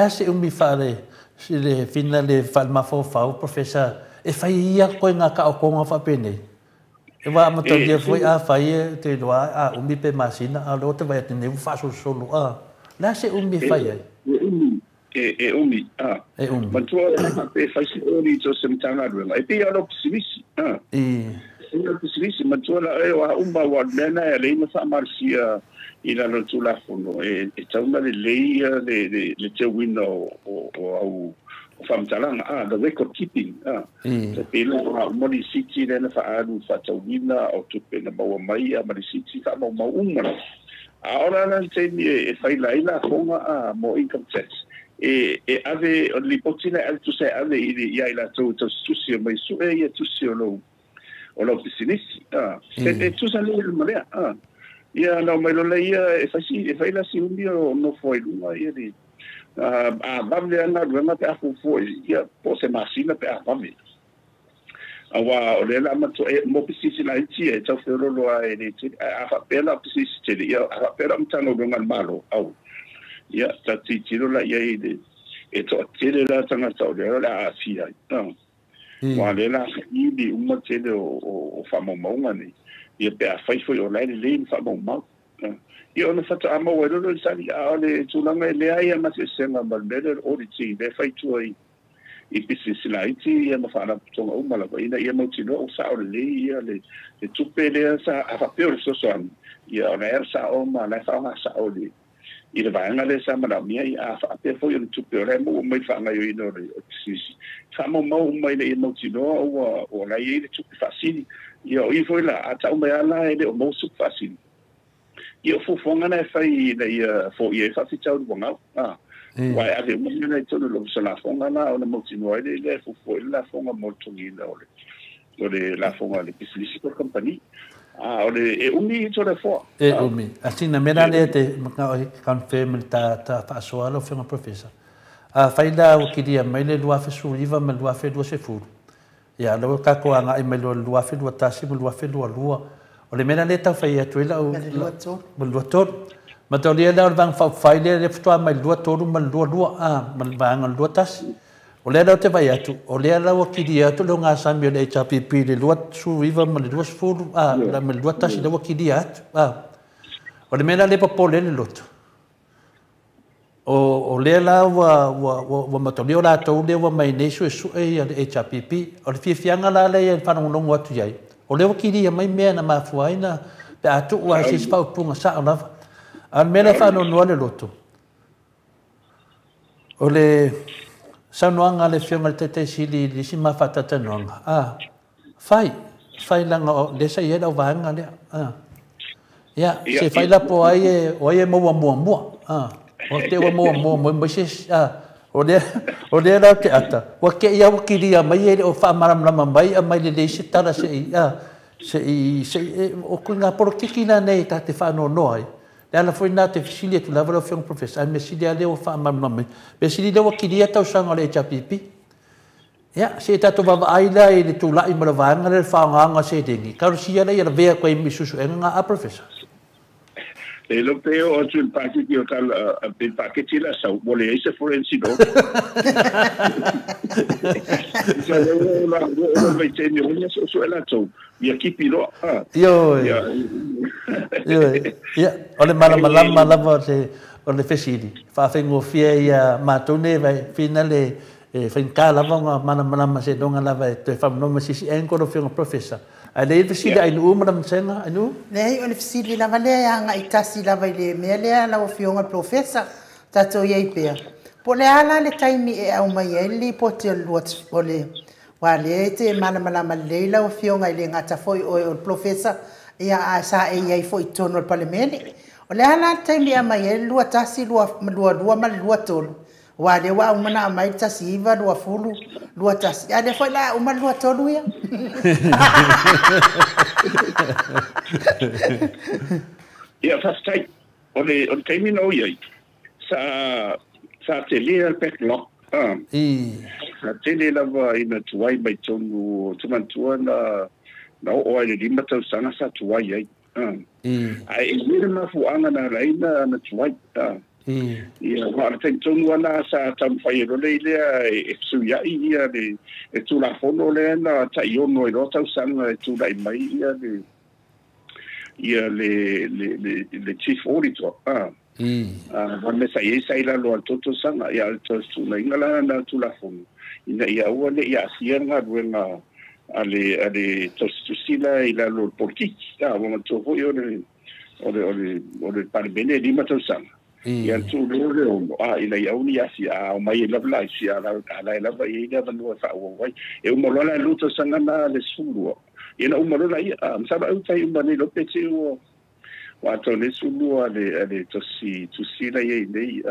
se umi fare si le fina le falma fo fa professor e fa ia ko nga ka o ko fa pene e wa mo to dia foi a fa ia te do a umi pe masina a lo te vai te ne fa so solo la se umi fa ia umi ma tu pe fa si umi to sem tanga do e pe alo psivisi ma tu la e wa umba wa nena le ma fa marsia ila no tu la fono e tauna le te wino o famtalanga the record keeping te pelo mo di siti le fa adu fa tawina o tu pe na mo mai ma di siti fa mo umma ora na te e fai la fonga mo income tax e ave li potile al tu se ave ia ila tu susi mai su e tu si o lo business e tu sa le marea ia no mai lo ia e fai la si un dia no foi lunga ia di bamle ana duenga pe afu foi ia po se masina pe afami awa o le la ma to mo pisisi la ti e tau fero lo ai ni ti afa pela pisisi ti ia afa pela mtano dunga malo au ia ta ti lo la ia e to ti la tanga tau le la afia wa le la ni di umma ti o famo maunga ni ia pe afai foi o lai le famo mau io non faccio amo quello lo sai ale tulanga le ai ma se sembra balbere o di ci le fai tu i business lighti ia ma fara tonga uma la ina ia mo tino o sa o le ia le tu pele sa a fa più so son ia ona sa o ma la fa ma sa o le ina va nga le sa ma la mia ia fa pe fo io tu pele mo mai fa nga io ino le fa mo mai le mo tino o la ia tu facili io fo la a ta o mai ala e o mo su facili io fu fonga na fai le fo ie fa fi tau bonga wai ave mo na tonu lo sa la fonga na o na mo tino le fu fo la fonga mo tungi na o le la fonga le business for company o le e umi to le fo umi asina mera le te confirm ta fa so lo fe professor fai la o kidia mai le lua fe su riva ma lua fe do se fu ya lo ka ko anga mai lo lua fe do ta si lua fe lua o le mena le tau fai atu ila o lua tolu ma tau lia lau vang fai le ftua mai lua tolu ma lua ma vanga lua tasi o le lau te vai atu o le lau a kiri atu leo ngā sami o le HRPP le lua su riva ma le lua sfuru la ma lua tasi lau a kiri atu o le mena le papo le loto o le lau wa matolio la tau le wa mai nesu e su e le HRPP o le fiafianga la le e whanongonongo atu iai o le wakiri mai mea na mafuaina pe atu ua se spau punga sa lava an mele fa no le loto o le sanoanga le fionga le tete sili li si mafata tanonga fai langa o le sa ia o vanga le ya se fai la po ai o ai mo o te mo se o le la te ata wa ke ia wakiri mai o fa maram mai mai le se tara se o kunga politiki na nei ta te fa no ai le ala foi na te fisili tu lava lo fiong professor me sidi ale o fa maram be sidi le wakiri ata usanga le HPP ya se ta to va ai la i tu la i mo vanga le fa nga se dingi ka sia le ia ve ko i misusu nga a professor e lo peo o sul paquete o tal il paquete la sa vuole essere forensi no la vai tenere ogni su la tu mi equipi lo io ole malama lava o le fesili fa fengo fia ia matone vai finale finca lava malama se donga lava te fam no si enco lo fiong professor ale il fesili ai no madam senga anu nei o le fesili lava le anga itasi lava le mele la o fiong professor tato ye pe po le ala le taimi e au mai eli po te lot ole wale te malama le la o fiong ai ngata foi o professor ia sa e ia foi tono al parlamento o le ala taimi a mai e lua tasi lua ma lua tolu wale wa umana mai tasi va lua fulu lua tasi ale foi la uma lua tolu ia Ia fastai. Ole taimi no ia. Sa te lea backlock. Sa te lea lava ina tuai mai tonu tumantua na o ai lima tau sanga sa tuai ai. Ai ina mafuanga na raina na tuai. Ia wala te tonu ana sa tam fai role lea e suia ia le e tu la fono le na tai ono i rota sanga e tu lai mai ia le chief auditor. Wame sa ia sai la lo altoto sanga ia alto tu na ingala na tu la fono. Ina ia ua le ia sianga ruenga ale tostusila ila lo politiki. Wama tu hoi ole paribene lima tau sanga. Ia tu lore ila ia uni asi o mai lavla si ala lava ia vanua fa wai e umalola luto sanga na le sulu ina umalola ia msaba utai umani lo pete o wato le sulu ale tosi la ia nei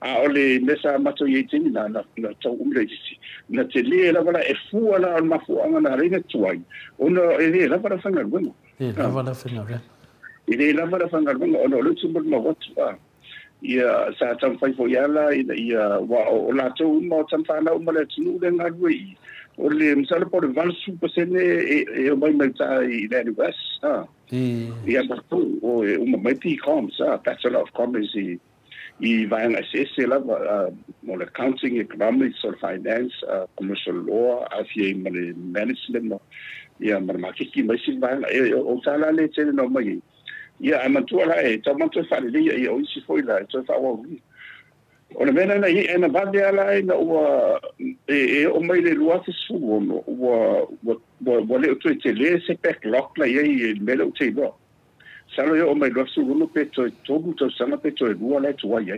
ole nesa mato ia tini na tau umle si na te le lava e fu ala mafu anga na rena tuai ona ele lava fanga bueno lava fanga ile lava fanga bueno ona lo tsumba ma watu ia sa tam fai fo yala ia wa o la to mo tam fa na mo le tunu le ngadwe o le msala por val super sene e o mai ta i le wes ia ba to o uma mai ti com sa bachelor of commerce i vai na sse la mo le accounting economics or finance commercial law afia management ia ma ki mai si vai o sala le tene no mai ia amatua la e tamato fa le ia o si foi la to fa wa ona mena na ia na bade ala na o mai le lua se su no o le to tele se backlock la ia me lo te no salo o mai lo su no peto to sana peto e lua la to ia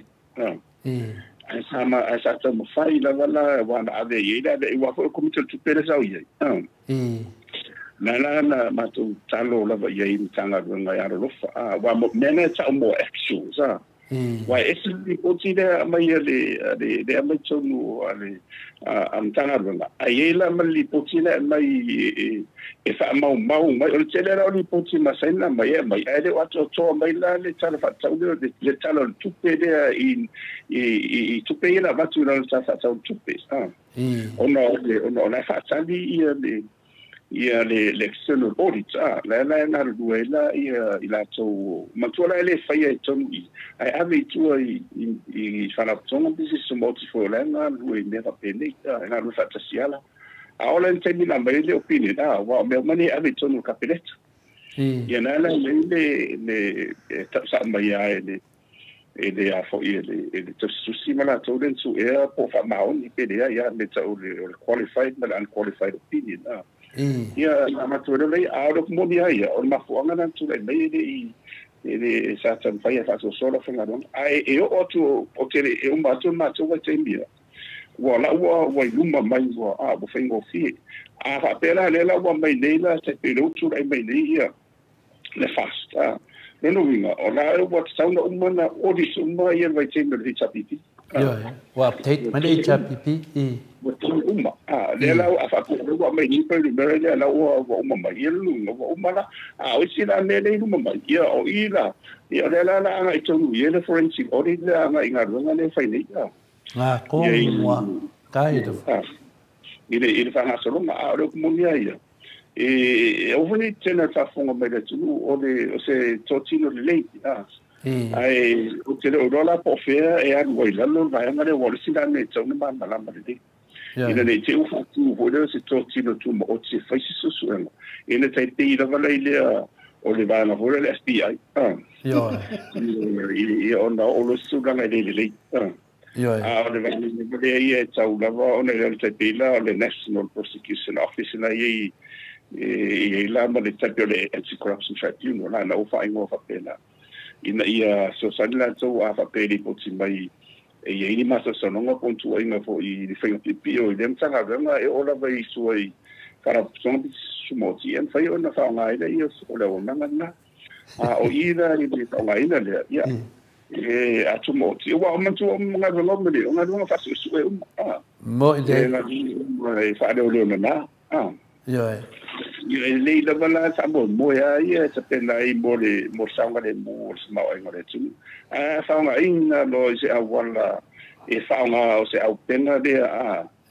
ai sama asa to mo fai la wala wa na ave ia le wa ko komite tu pere sa ia na matu talo lava ia i tanga runga ya rofa wa mo mena ta mo action sa wa esli potide mai le mai tonu ale am tanga runga aiela mali potile mai e fa mau mai o tele ra ni poti masena mai ele wato to mai la le tala fa tau le tala tupe de i tupe la vatu la tau tupe ona fa tali ia le external audit la na ruela ia ila to matua le fai e tonu ai ave tu i fala tonu business moti for la na lui never pene na lu fata siala a ola nteni na mai le opinion wa me mani ave tonu kapelet ia na le sa mai ai ele a fo ele to susima la to den su e po fa mauni pede ia le to le qualified but unqualified opinion ia amatua le out of modia ia o mafuanga na tu le nei ele sa tan fai fa so solo fa ngadon ai e o tu o tele e un bato ma tu wa tembia wa luma mai wa bo fengo fi fa pela le la wa mai nei la te pelo tu ai mai nei ia le fast no winga o la wa sauna umana o di suma ia vai tembia le chapipi wa update mai le chapipi uma le la fa ko wa mai ni pe le la wa mai lu wa umala o si la le lu mai ia o ila ia le la nga itonu ia le forensic audit la nga inga nga le fai ni ko wa kai do ile fa na solo ma o ko mo ia o veni tena fa fonga mai le tu o se totino le ai o te le rola po fe e a ngoi la lo vai ngare wo si la ne tsona ma la ma de ina ne te ufa tu ho le se totino tu mo o se fa si su ina te te ila vala ile o le va na ho le FBI o na o lo su la le le o le va le ia tau la va o le te pila le National Prosecution Office na i la ma le te le anti-corruption tribunal la na o fa ingo fa pena ina ia so sanila to a fa peli poti mai e ni masa sononga pontu ai na fo i fenga pipi o dem tanga venga e ola vai suai para sombi sumoti en fai ona fa ngai le ia o le ona na o ida i de fa ngai le ia e atu moti wa o mantu nga lo me le nga lo fa su mo ide e fa de o le na yo le la bala sa mo ya ia sa pena I mo sa ngale mo sa mai ngale tu fa nga ina lo se awala e fa nga o se au pena de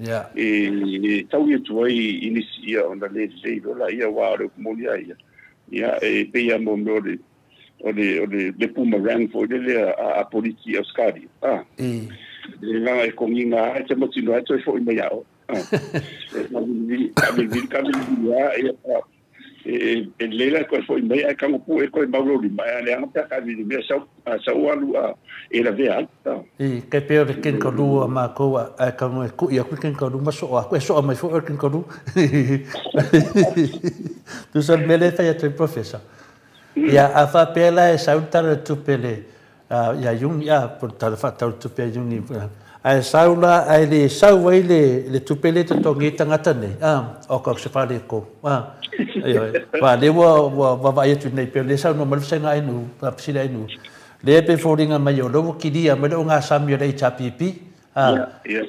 ya e tau ye tu ai inicia onda le lo la ia wa ro mo ia ia e pe ia mo o le boomerang for le a politi Oscari la e cominga e mo tino e foi me ia Lela ko foi mai a kango pu e ko maulo di mai ale anga ka vi me sa walu e la vea ke pe o ken ko lu ma ko a kango ku ia ku ken ko lu ma so ko so mai fo ken ko lu tu sal mele fa ya tu professor ya a fa pela e sa utar tu pele ya yung ya por tal fa tu pe yung ni ai saula ai le sau ai le tupele te tongi tangata nei o ka se fale ko va le wa vai tu nei pele sau no mal senga ai nu pa sila ai nu le pe foringa mai o lo ki dia me lo nga samio le chapipi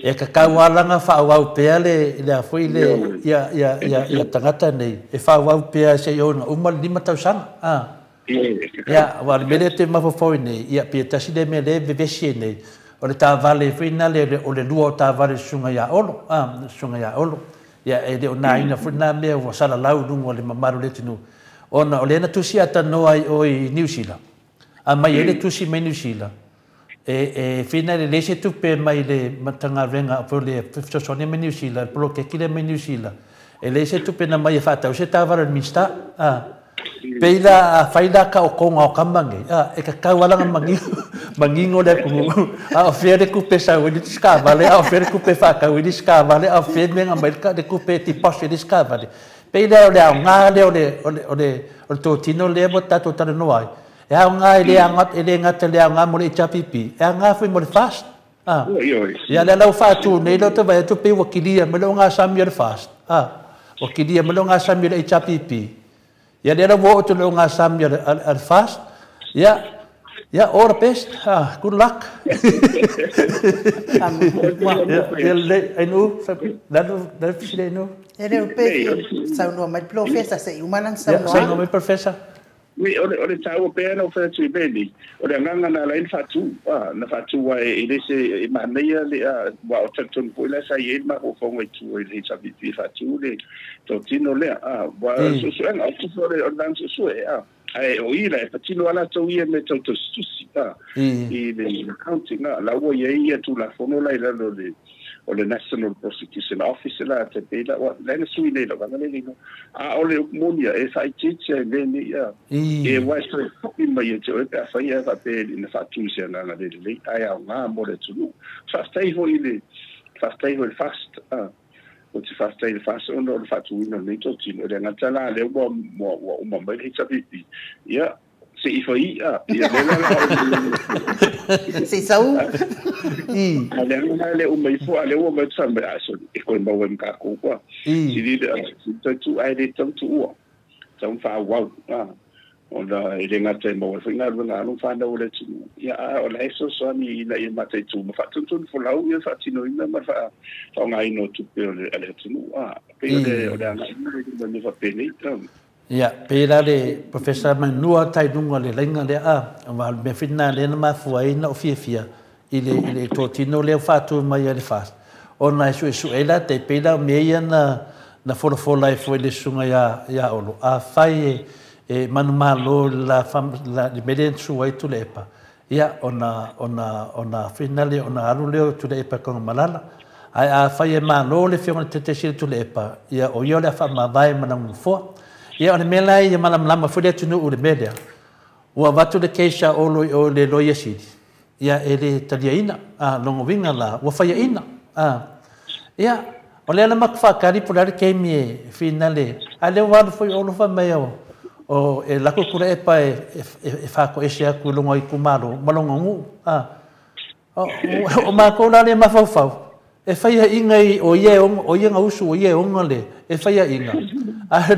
e ka kawalanga fa wa pele le foi le ya tangata nei e fa wa pe se yo no mal lima tau sang ya wa le te ma fo nei ya pe tasi de me le vesi nei o le tavale fina le o le lua o tavale sunga ya olo sunga ya olo ya e de ona ina fina me o sala lau lungo le mamaru le tinu ona o le na tusi ata no ai o New Zealand a mai ele tusi me New Zealand e fina le se tu pe mai le matanga venga o le fifto sone me New Zealand pro ke kile me New Zealand e le se tu pe na mai fata o se tavale minsta peila faida ka o konga o kamange e ka kawalanga mangingo le ku a fere ku pesa o di ska vale a fere ku pe fa ka o di ska vale a fere menga merka de ku pe ti posse di ska vale peila o le nga le o to tino le bota to tano no ai e a nga le angat ele ngat le nga mo le chapipi e nga foi mo fast ya le lau fa tu nei lo to vai to pe wakilia me lo nga samir fast wakilia me lo nga samir e chapipi ya dia vo to lo nga samir al fast ya all the best good luck I know that file no ele o pe sa no mai professor se umalang sa no mai professor ole tau pe no fa tu beni ole nganga na lain fatu na fatu wa ele se mania le wa o tun po la sa ye ma o fo ngai tu ele sa bi fatu le to tino le wa so na tu so le on so ai o ila e patino ala to ia me to susi i le accounting la wo ia tu la fono la ila le o le National Prosecution Office la te pela wa le sui le la le no o le monia e sai chiche le ni e wa so i mai te o pe fa ia va pe in fa tu se na le ai nga mo le tu fast ai ho ile fast o te fast ai fast o no fa tu no ni to tino le na tala le mo mai hitsa pipi ia se i foi ia se sau ale o mai fo ale o mai tsamba aso e ko mo wem ka ko kwa si di tu ai de tu o tam fa wa ona ele ngata mo fo nga no fa na o le tu ia o le so so ni na i mate tu mo fa tu fo la o ia fa tino ina ma fa nga ino tu pe ale tu pe o da ni fa pe ni ya pela le professor manua tai dunga le lenga le wa me fina le na ma fuai na ofia ile to tino le fatu mai le fast ona su ela te pela me ia na for life le sunga ya olo a fai e manu malo la di meden su ai tu lepa ia ona finale ona alu le tu lepa con malala ai a fai malo le fiona te tu lepa ia o yo le fa ma vai manang fo ia ona mela ia malam lama fo le tunu u le media wa vatu le keisha o le loia sidi ia ele taliaina longo vinga la wa fai ina ia o le lama fa kari pulare ke mi finale ale wa foi o lo fa meo o e la kukura e pa e fa ko e sia ku longo i kumaro malongo ngu o ma ko la le ma fau e fai inga o ye nga usu o ye ngale e fai inga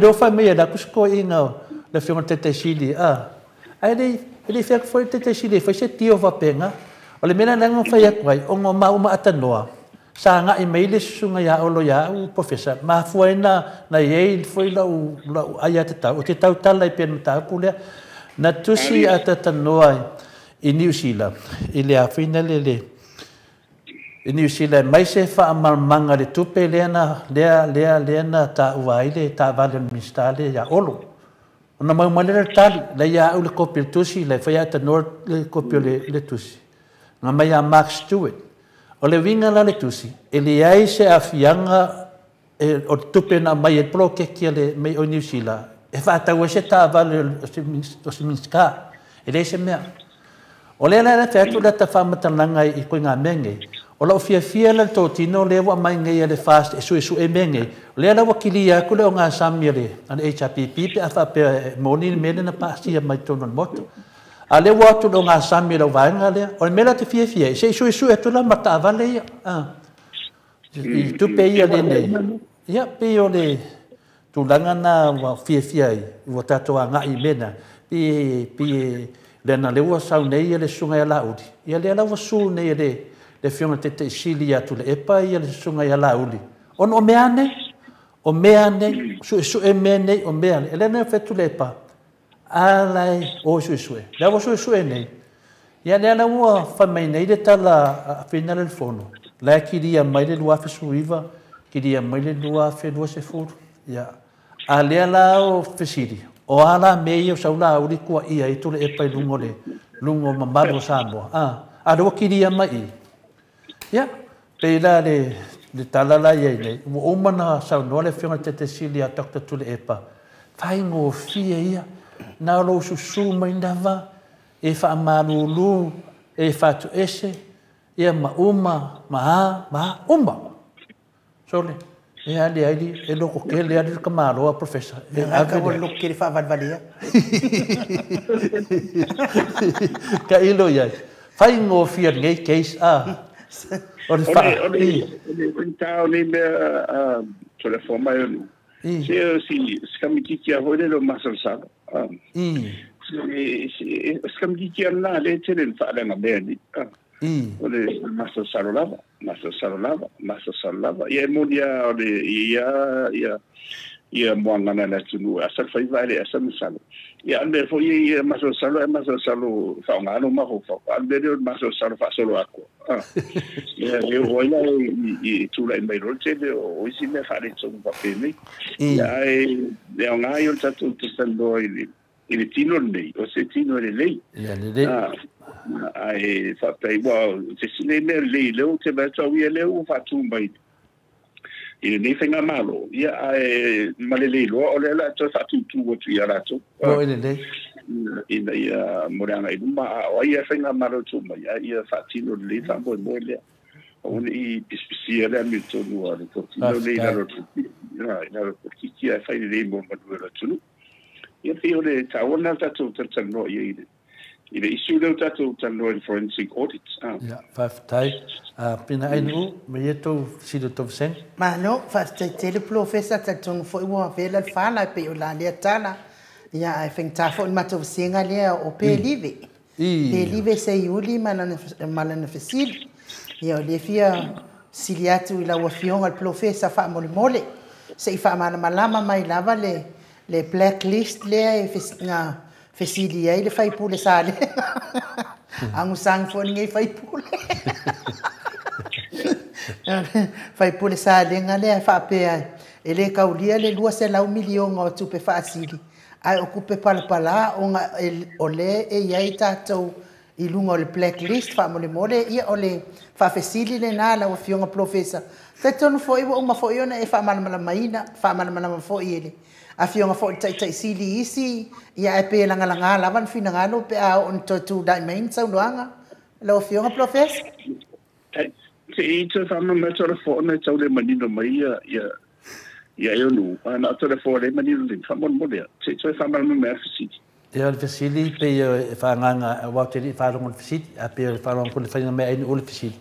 do fa me da kusko inga le fiona tete sili ai ele fek foi tete sili foi se tio va penga o le mena nga fai kwai o ma uma atanoa sa nga i maile sunga ya olo ya o professor ma foi na ye foi la aya te tau tala i pen ta pule na tusi atata noai i New Zealand i le afina le i New Zealand mai se fa manga le tupe le na ta uaile ta vale mistale ya olo ona mai malera tali la ya o le kopil tusi le fa ya ta nord le kopil le tusi nga mai a Max Stewart o le vinga la le tusi e le ai se afianga o tupe na mai e pro ke kia le mai o New Zealand e fa ta se ta vale o se minska e le se mea o le la te atu la ta fa matalanga i ko nga menge o la fia la to tino le wa mai ngai le fast e su e menge le la wakilia ku le nga samire an HPP pe afa pe moni mele na pasti mai tono moto ale wa tu nga samire wa nga le o mela te fia se su e tu la mata vale tu pe ia le nei ya pe o le tu langa na wa fia wa tato nga i mena pe le na le wa sau nei le sunga la udi ia le la wa su nei le fiona te sili atu le epa ia le sunga ia lauli. On o meane, su e mene o meane. Ele ne fetu le epa. Alai o su e. Le awa su e nei. Ia le ana ua whamai nei le tala whina le fono. Le ki ria mai le lua fesu iwa, ki ria mai le lua fe lua se furu. Ia. A le ala o fesiri. O ala mei o saula auri kua ia i tu le epa i lungo mamaru Samoa. A rewa ki ria mai i. Ya, pela le talala ye ne. O mana sa no le fiona te sili a Dr. Tule Epa. Fai ngo fia ia. Na lo su mai ndava e fa malulu e fa tu ese ia ma uma. Sole. E ali e loko ke le ali ka malo a professor. E aka o loko ke fa valvalia. Ka ilo ia. Fai ngo fia ngai case Ore tau ni me telefona eu se skamiki a hore lo masal skamiki na le tele fa na beni ore masal salava ia modia ore ia moanga na tunu asal fai vale asal misalo ia ande fo ia masal salo fa ngano ma ho fa ande masal salo fa solo ako ia eu olha e tu lá em Beirut ele hoje me faz isso um papel né ia é nga eu tá tudo sendo ele tino nei o se tino ele lei ai fa pei wow se ne lei leu te vai só ia leu fa tu mai ele nem fez malo ia malele lo olha lá tu fa tu o tu ia lá tu ele ia moranga iduma o ia fez malo tu mai ia fa tino le fa bo le o i spesiale a mito no ar ko tino le na ro ki ia fa le mo madura tu ia fio le tawana tatu tano ia ile isu le tatu tano forensic audit ya fa tai pina ainu me to sido to sen ma no fa te professor tatu foi uma vela fala pe o la le tala ia I think ta fo ma to singa le o pe live se yuli malana fasil ia le fia siliatu ila wa fion al professor fa mole se fa malama mai lava le blacklist le nga fesilia ile fai pule sale angu sang fo ninguém fai pule sale ngale fa pe ele kaulia le lua se la 1 million o tu pe facili ai ocupe pala onga ole e ia tato i lungo le blacklist fa mole ia ole fa fesilia le na la ofionga professor tato fo ibo uma fo iona e fa malama maina fa malama fo ile a fionga fo tai sili isi ia e pe langa lavan fina ngalo pe a on to dai main sa uanga lo fionga professor se ito fa ma fo na tau le manino mai ia eu no ana to fo le manino le fa mon modia se fa ma me fisi ia le fisi pe fa nganga wa te fa lo fisi a pe fa lo ko le fa me ai ul fisi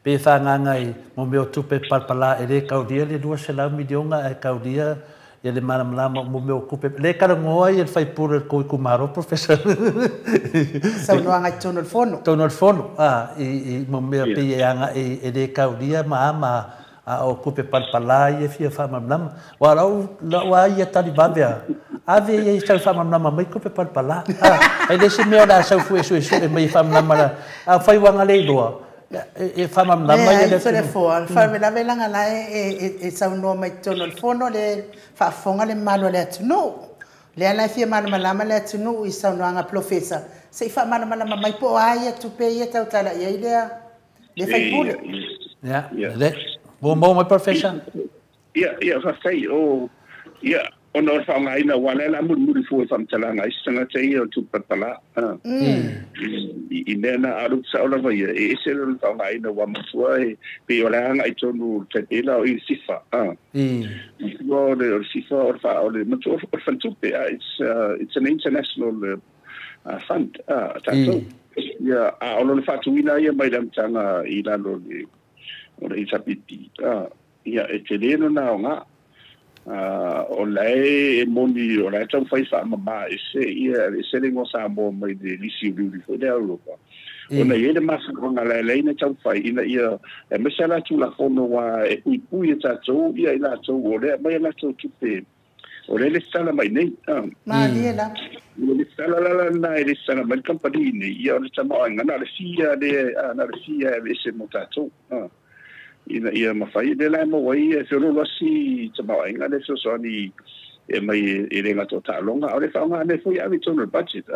pe fa nganga i mo me tu pe palpala ele kaudia le 2 sela milionga e kaudia ia le malama mo me okupe le kala ngoa ia fai pura ko maro professor sa no anga tono fono i mo me pe anga e le kaudia ma a okupe palpala ia fia fa malama wala wa ia tali babia ave ia sa fa malama mai ko pe palpala e le se me la sa fu eso e mai fa malama a fai wanga le doa e fa malama ia le telefone fa me la velanga la e sa no mai tono fono le fa fonga le malo le tunu le ana fia malama le tunu i sa no anga professor se fa malama mai po ai tu pe ia tau tala ia le fai pule ya le mo mai professor ia fa sai o ia ono fa ngai na wala la muri fu fa mtala ngai sanga tei o tu patala i nena aru sa ola vai e se lo fa ngai na wa mfua e pe ola ngai tonu te ela o sifa o le sifa o fa o le mtu o fa tu pe it's an international fund tato ia o lo fa tu ina ia mai dam tanga ila lo le o le isapiti ia e te leno na nga o lai moni o lai tau fai fa mama e se lengo sa mo mai de lisi beautiful de Europa ona ia de mas ona lai na tau fai ina ia e mesala tu la fono wa e pui e tatou ia ina tau o le mai la tau tupe o le sala mai nei ma ia la le sala la na le sala mai company nei ia o le tama ngana le sia e se mo tatou ina ia mafai de la mo wai e fero losi tama inga le so ni e mai e renga to talonga o le fanga ne foi avi tono budget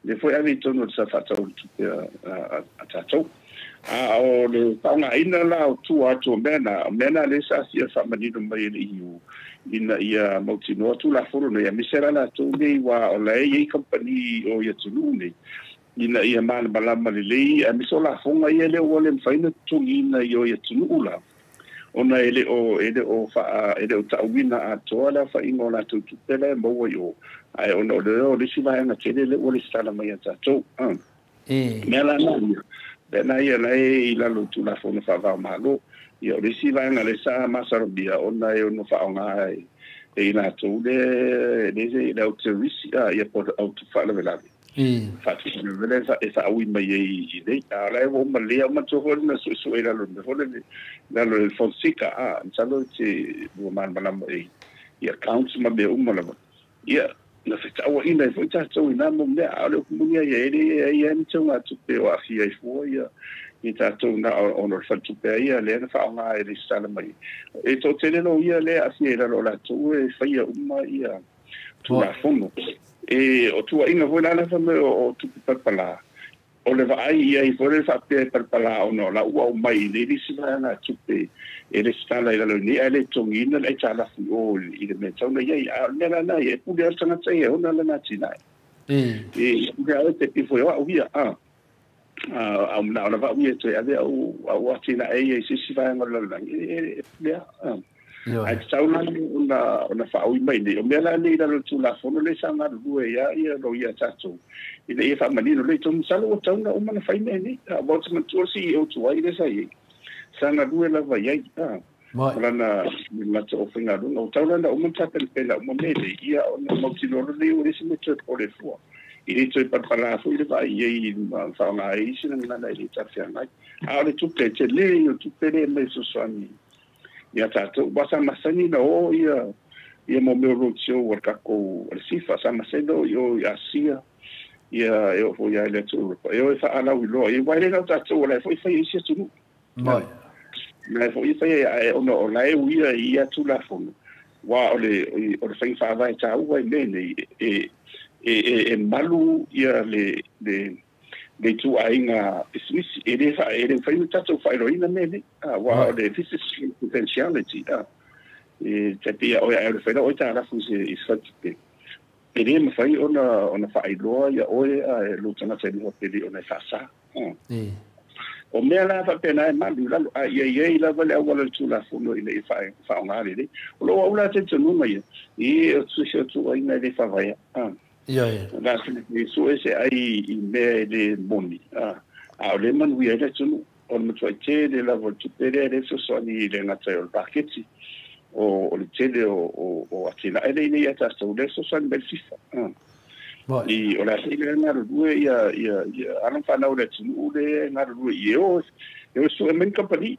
le foi avi tono sa fatau a tatou o le fanga ina la tu atu mena le sa sia fa manino mai le iu ina ia mautino tu la foro ne misera la tu nei wa o le i company o ia tunu nei ina ia malama lelei a misola fonga ia le o le faina tungina io ia tunula ona ele o fa ele o tawina a tola fa ingola tu tele mo yo ai ona le siva na tele le o le stala mai ata to mela na bena ia le ila lo tu la fona fa va malo io le siva na le sa masarbia ona e no fa nga e ina to le o terisi ia por auto fa la velave fatu vele fa awi mai i nei ala e mo le ma to ho na so era lo ho le Fonseca salo che mo man mai ia accounts ma be la ia na fita o ina foi ta so ina mo me ala ko mo ia ia ni tanga tu pe o afia i fo ia i ta to na on fa tu pe ia le na fa nga e sala mai e to tele no ia le afia lo la tu e fa ia ia tu la fono e o tua inga voi nana fa me o tupu palpala o le vai ia i fore fa pe palpala o no la ua o mai le disi na tupe e le stala i lo ni ele tongina le tala fu o i le me tau na ia nela na e pu le tanga tsaia ona la na tina e ga te pi foi o via a na va via te ave o tina e si va ngol la e le ai sauna una fa ui mai o mela ni da tu la fono le sanga du ia lo ia tato ina ia fa manino le tu salo o tauna o mana fai nei a volta man tu si o tu ai le sai sanga du la vai ai lana la to finga du o tauna o man tata le pela mo mele ia o mo tino le o le si metro o le fo i to pa pala fu le vai ia fa nga ai sina na le tafia mai a le tu pe te le o tu pe le me so soani ia tatou wasa masani na o ia mo me rotio o kako sifa sa maseno yo asia ia eu foi ia le tu eu fa ala wi lo e vai le tatou la foi foi isi tu mai na foi foi ono la ia tu la fono wa ole fai fa vai ta u ne e malu ia le tu ainga business ele fai tato fai roina nele wa le business potentiality te pia o ia fai o ta la fuse is fat ele me fai ona fai loa ia o lo tana te no peli ona sa o me la fa pena malu la ia la vale wala tu la fono ile fai fa ngale le lo wala te tunu mai e su tu ainga le fa vai ia la so ese ai me de boni a le man wi ele tunu on mo tsoite de la volta pere de so ni le na tsayo paketi o le tele o atila ele ia tātou le so san bel FIFA. I o la tele ngā rue ia alang whanau le tunu le ngā rue i e so e men company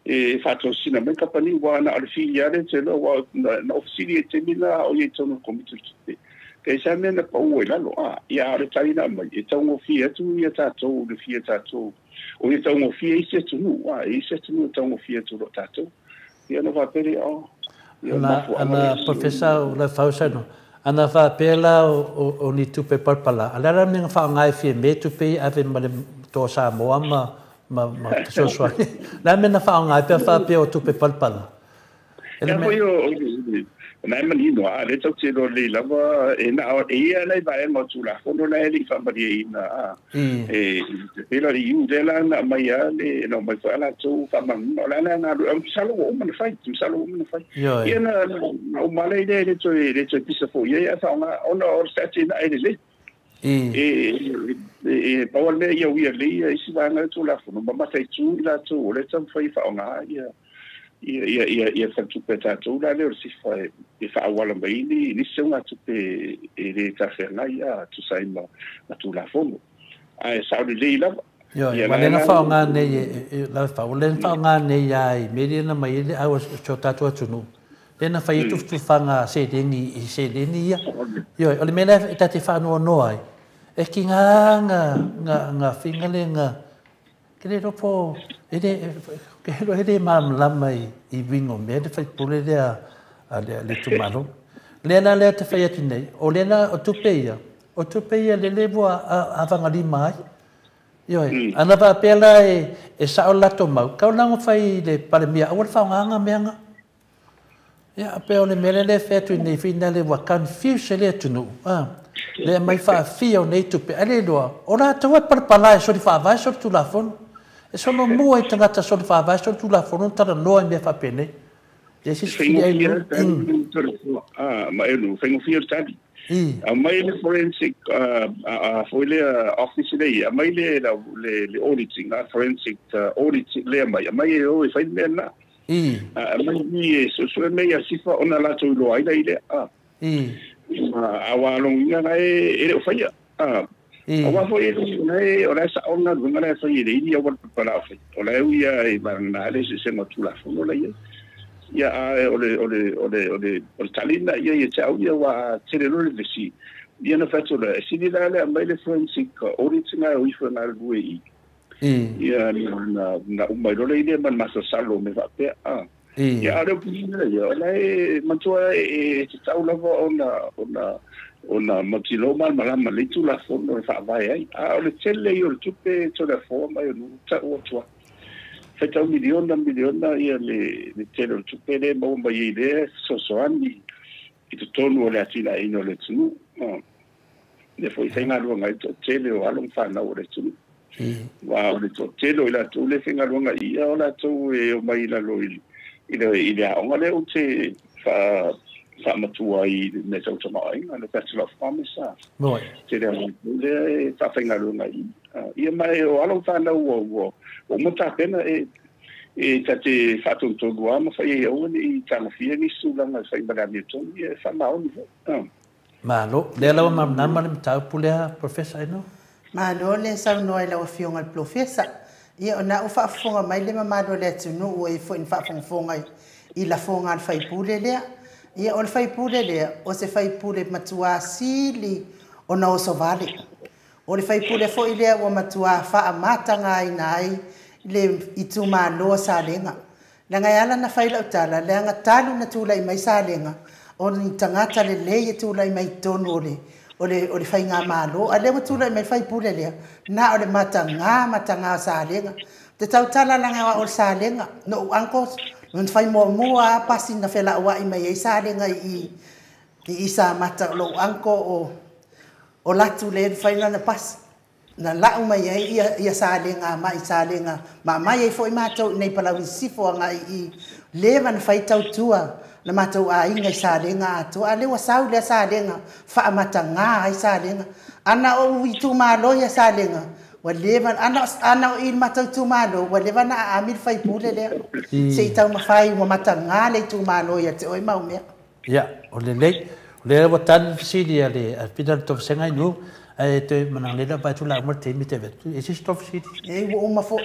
e whatou sina men company wa na alfi ia le tele wa na ofisiri e te mina o i tono komitu kipe. Kei sa mena pa ue lalo ia le taina mai e taungo fia tu ia tātou le fia tātou o i taungo fia i se tunu i se tunu taungo fia tu lo tātou. Ia no vapere ana professor la fausano ana vapela o ni tupe parpala ala ninga fa ngai fie me tupe ave ma to sa mo ma so so la mena fa ngai pe fa pe o tupe parpala ele me na mani no le tau te lo le lava e na e ia nei vai mo tu la fono na ele fa ma di na pela ri u de la na mai ale no mai fa la tu fa ma no la na salo o man fai tu salo o man fai ia na o male de to pisa fo ia fa nga ona o sta na ele le pa wale ia wi le si va na tu la fono ma sai tu la tu le tam fai fa nga ia fa tupe tātou la leo si fa e fa awala mai ni se unga tupe e le tawhenga ia tu sai ma tu la fono ai sa le le lava wale na fa nga ne la fa wale fa nga ne ai me na mai le au cho tātou atunu le na fa itu tu fa nga se deni ia ole me le ta te fa no ai e ki nga finga le nga kele ropo ele mam lamai I wingo me de fai pule le tumalo le na le te fai atine o le na o tupeia le levo a vangali mai yo ana va pela e sa o lato mau ka na fai le palemia o fa nga menga ya pe o le mele le fetu nei fina le wa confuse le tunu le mai fa fio nei tupe ale do ora to per parlare so di fa vai so tu la fon e sono mua tangata so fa vai so tu la fono tara no me fa pene e si fia ma e no fengo fia tadi mai le forensic foi le office le mai le auditing forensic auditing le mai e o fai le na mai so mai si fa ona la to lo ai le awa long nga e fai Awa foi nei ora sa ona ngana foi le ia wa para foi ola ia e barnale se no tu la fono la ia ole talina ia tau ia wa tele no le si ia na fato la si di dale mai le forensic auditing ai wi fa na lui ia na mai lo le man masa salo me va pe ia ora pina ia ola e mantua e tau la ona matilo mal malama le tu la fono e fa vai ai o le tele io tupe to la forma io non ta o tua feta miliona ia le tele tupe le bomba ile so anni e tu tonu le atila ino le tu le foi sai na lunga to tele o alon fa na o le tu wa o le to tele la tu le finga lunga ia o la tu e o mai la lo ile a o le o te fa matua I ne tau tamai na le Bachelor of Commerce moi te le fa finga lunga ia mai o alo fa na o mata pena e te fatu to goa ma fa ia o ni tana fia ni sulanga fa ibada ni to ia fa ma o malo le la ma na ma tau pulea professor no malo le sa no ai la o fionga professor ia ona o fa fonga mai le ma do le tu no o e fo in fa fonga I la fonga al fai pule le ia o fai pule le o se fai pule matua sili o na o so vale o le fai pule fo ile o matua fa mata ngai nai le itu malo sa lenga la ngai ala na fai la tala le nga talu na tula I mai sa lenga o ni tangata le le tula I mai tono o le fai nga malo ale mo tula I mai fai pule le na o le mata nga sa lenga te tau tala la nga o sa lenga no anko non fai mua pasi na fela wa I mai sa lenga I isa mata lo anko o latu le fai na pas na la mai ia sa lenga mai sa lenga ma mai foi mato nei pala sifo nga I le man fai tau tua na mato a inga sa lenga to ale wa sau le sa lenga fa mata nga ai sa lenga ana o itu malo ia sa lenga Walevan ana in matau malo walevan na amil fai pule le se tau mafai mo matanga le tu malo ya te oi mau me ya ole watan sidi ale final top senga nu ai te manang le ba tu la mo te mi te vet e si top sidi e wo ma fo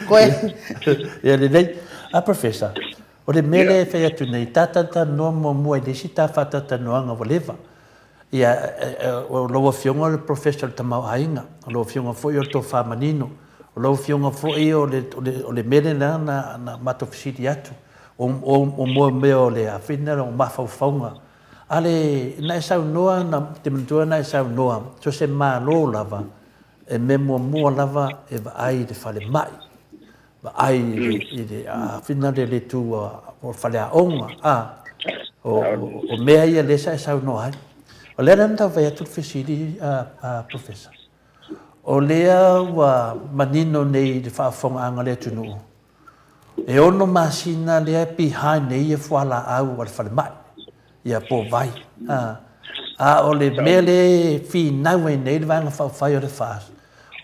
ko ya le a professor ole mele fe tu nei tata no mo de sita fata no nga voleva ia o lo fionga le professor tamau ainga o lo fionga fo yo to fa manino o lo fionga fo o le mele na mato fiti atu o mo meo le afina o mafa faunga ale na sa noa na te mtua na sa noa so se ma lo lava e memo mo lava e ai de fale mai va ai de afina le tu o fale a onga o mea ia le sa noa o lea nanta vai atu fesili professor. O lea wa manino nei de whaafonga le tunu. E ono masina lea piha nei e whala au wale whale mai. Ia po vai. O le mele fi naue nei le vanga whawhai o le whaas.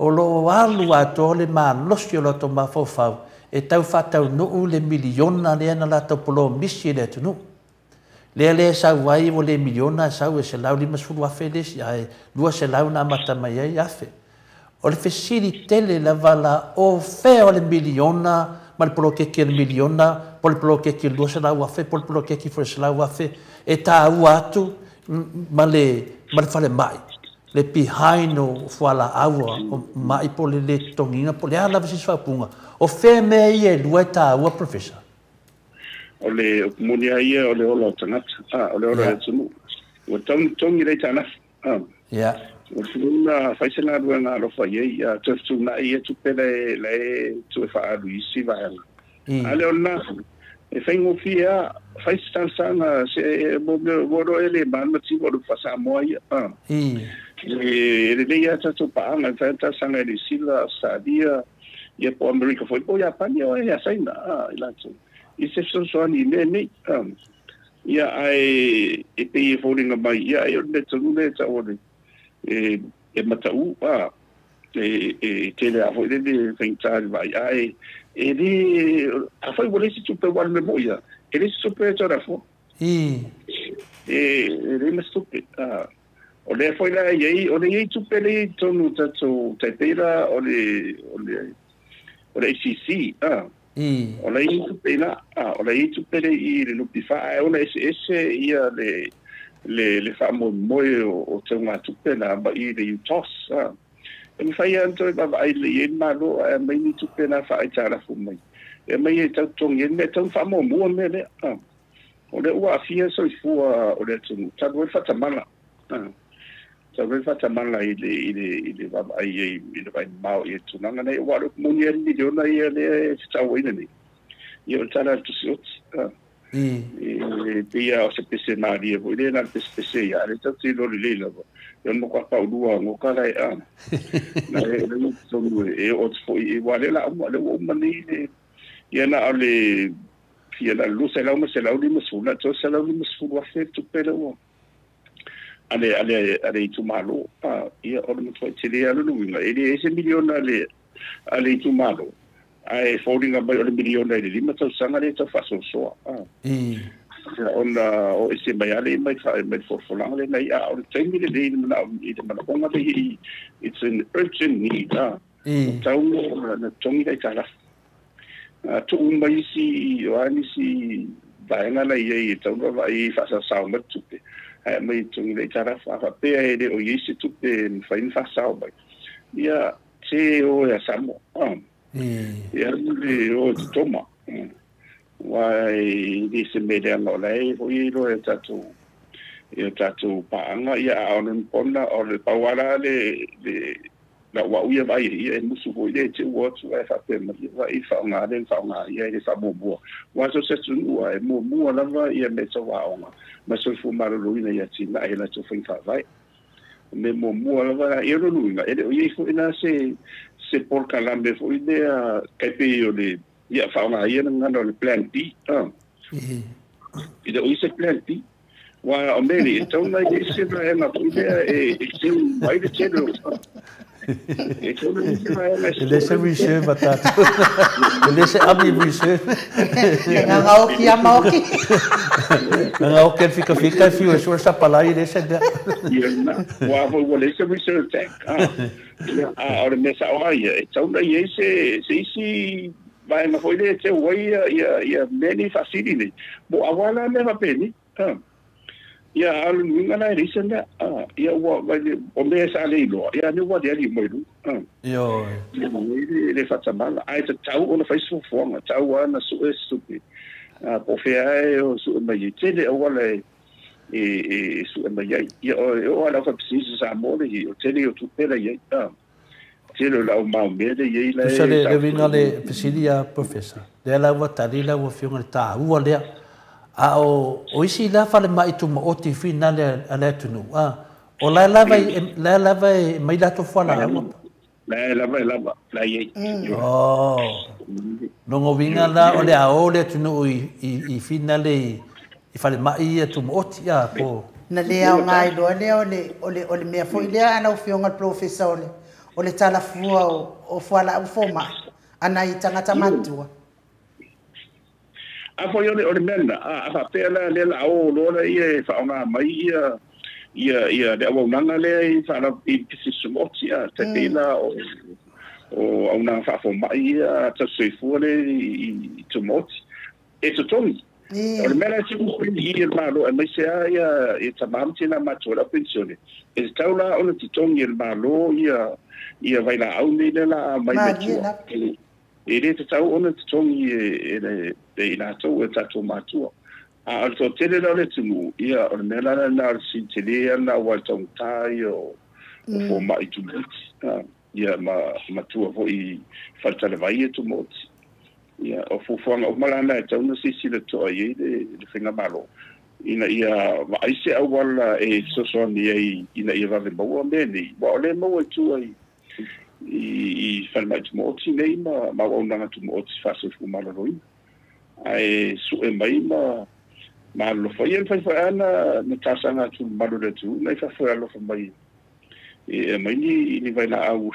O lo alu ato le ma losi o loto ma whawhau. E tau whatau nuu le miliona lea na lato polo misi le tunu. Le sa wai o le miliona sa e se lau lima sulu afe desi ai lua se lau na mata mai ai afe o le fesili tele la vala o fe o le miliona ma le polo keki le miliona po le polo keki lua se lau afe po le polo keki fo se lau afe e ta ua atu ma le fale mai le pihaino fuala aua o mai po le tonginga po le ala visi swapunga o fe me ie lua ta ua professor ole munia ia ole ola tangata ole ola tunu o tongi le tana ya o tuna faisena na lo fa ia tu na ia tu pele le tu fa luisi va ale ona e fengo fia faistan sana se bodo ele ban mati bodo fa sa moia le ia tu pa na fanta sana le sila sadia ia po america foi po ya panio ia saina ila tu I se so ni ne ia ai e pe folding mai ia e le tonu le ta o e matau e tele a foi de fentar vai ai e di a foi vole si tu pe wal me moia e le super tora fo le me stupe o le foi la ia o le tu pe le tonu ta tu te pera o le CC o le itu pena o le itu pele I le lupi fa o le ese ia le fa mo o te nga tu pena ba I le utos e mi fai anto ba ai le malo e mai ni tu pena fa ai tara fu mai e mai e tau tong yen me tau fa mo me le o le ua fia so I fu o le tu ta do fa tamala so ve fa tamala I le ba ai I le vai mau e tu nanga nei wa lo mo ni ni do na ia le sta o ina ni io tara tu sot pia o se pese maria vo le na pese ya le tau ti lo le lo io no kwa pa udua ngo kala na le so e o fo I wa le la o mani ia na le pia la lu se la mo se la di mo su na to se la di mo su wa fe tu pele o ale tu malo ia o mo foi tele ale lu nga ele ese miliona ale tu malo ai folding up o miliona ele lima tau sanga le tau faso so ona o ese mai ale mai fa mai for lang le nei o te mi le na I te mana konga te it's an urgent need tau na tongi dai tala tu mai si o ani si vaenga na ia tau vai fa sa ma tupe mai tongi dai tala fa pe ele o isi tupe fa in fa sa ba ia te o ya samo ia le o toma wai di se media no lei o I lo tatu paanga ia on pona o le pawala le la wa ia vai ia musu ko ile te wo tu fa pe ma vai fa nga ia le fa mo wa so se tu wa mo la va ia me so wa ona ma so fu ma lo ina ia ti na ina tu fa vai me mo la va ia lo ina ele o ia fu ina se por calambe fu idea kai pe o le ia fa nga ia nga no le plan B ide o se plan B Wa o meri tau mai isi na na puia isi mai de chelo. Ele se vixe batata. Ele se abi vixe. Ngau ki amaoki. Ngau que fica fio sua essa palavra ele se dá. Wa vo le se vixe tech. Ora mesa oia tau mai isi vai na foi de te wai ia many facility. Bo awala me va peni. Ya alu ninga na risa na ya wa o me sa le lo ya ni wa dia li mo lu yo le fatsa mal ai te tau ona fai so fo nga tau ana su po fe ai o su mai te le o wala su mai ya o ala fa psi sa mo le o te le o tu pela ya te le la o ma me de ye la so le vinga le psilia professor de la wa talila wa fi nga ta u le o isi la fale mai tu mo oti fina le ala tunu o la vai mai la to fala la ye no ngo vinga la o le a le tunu i fina le i fale mai tu mo oti po na le au ngai lo le me foi le ana o fionga professor o le tala fua o fala o foma ana i tangata matua Apo yo le mena a pela le la o lo le ia fa ona mai ia de o nanga le fa na i pisi sumotia te tela o ona fa fo mai ta sui fu le i tumoti e to tomi o mena si ku i ma lo e mai se ia e tamamti na matura pensione e taula ona ti tongi il malo ia vai la au ni la mai mai e le te tau ona te tongi e la tau e tato matua. Al to tele la le tunu, ia o mela na si tele na wa tong tai o fo mai tu moti. Ia matua fo i falta le vai tu moti. Ia o fo fo o malana e tau na si le to ai le finga malo. Ina ia vai se au wala e so ni ina ia va le mo meni. Wa le mo tu ai i falma tu moti nei ma ona tu moti fa se fu malo roi ai su e mai ma lo foi ana na tasanga tu malo de tu nei fa foi lo fa mai e mai ni vai na au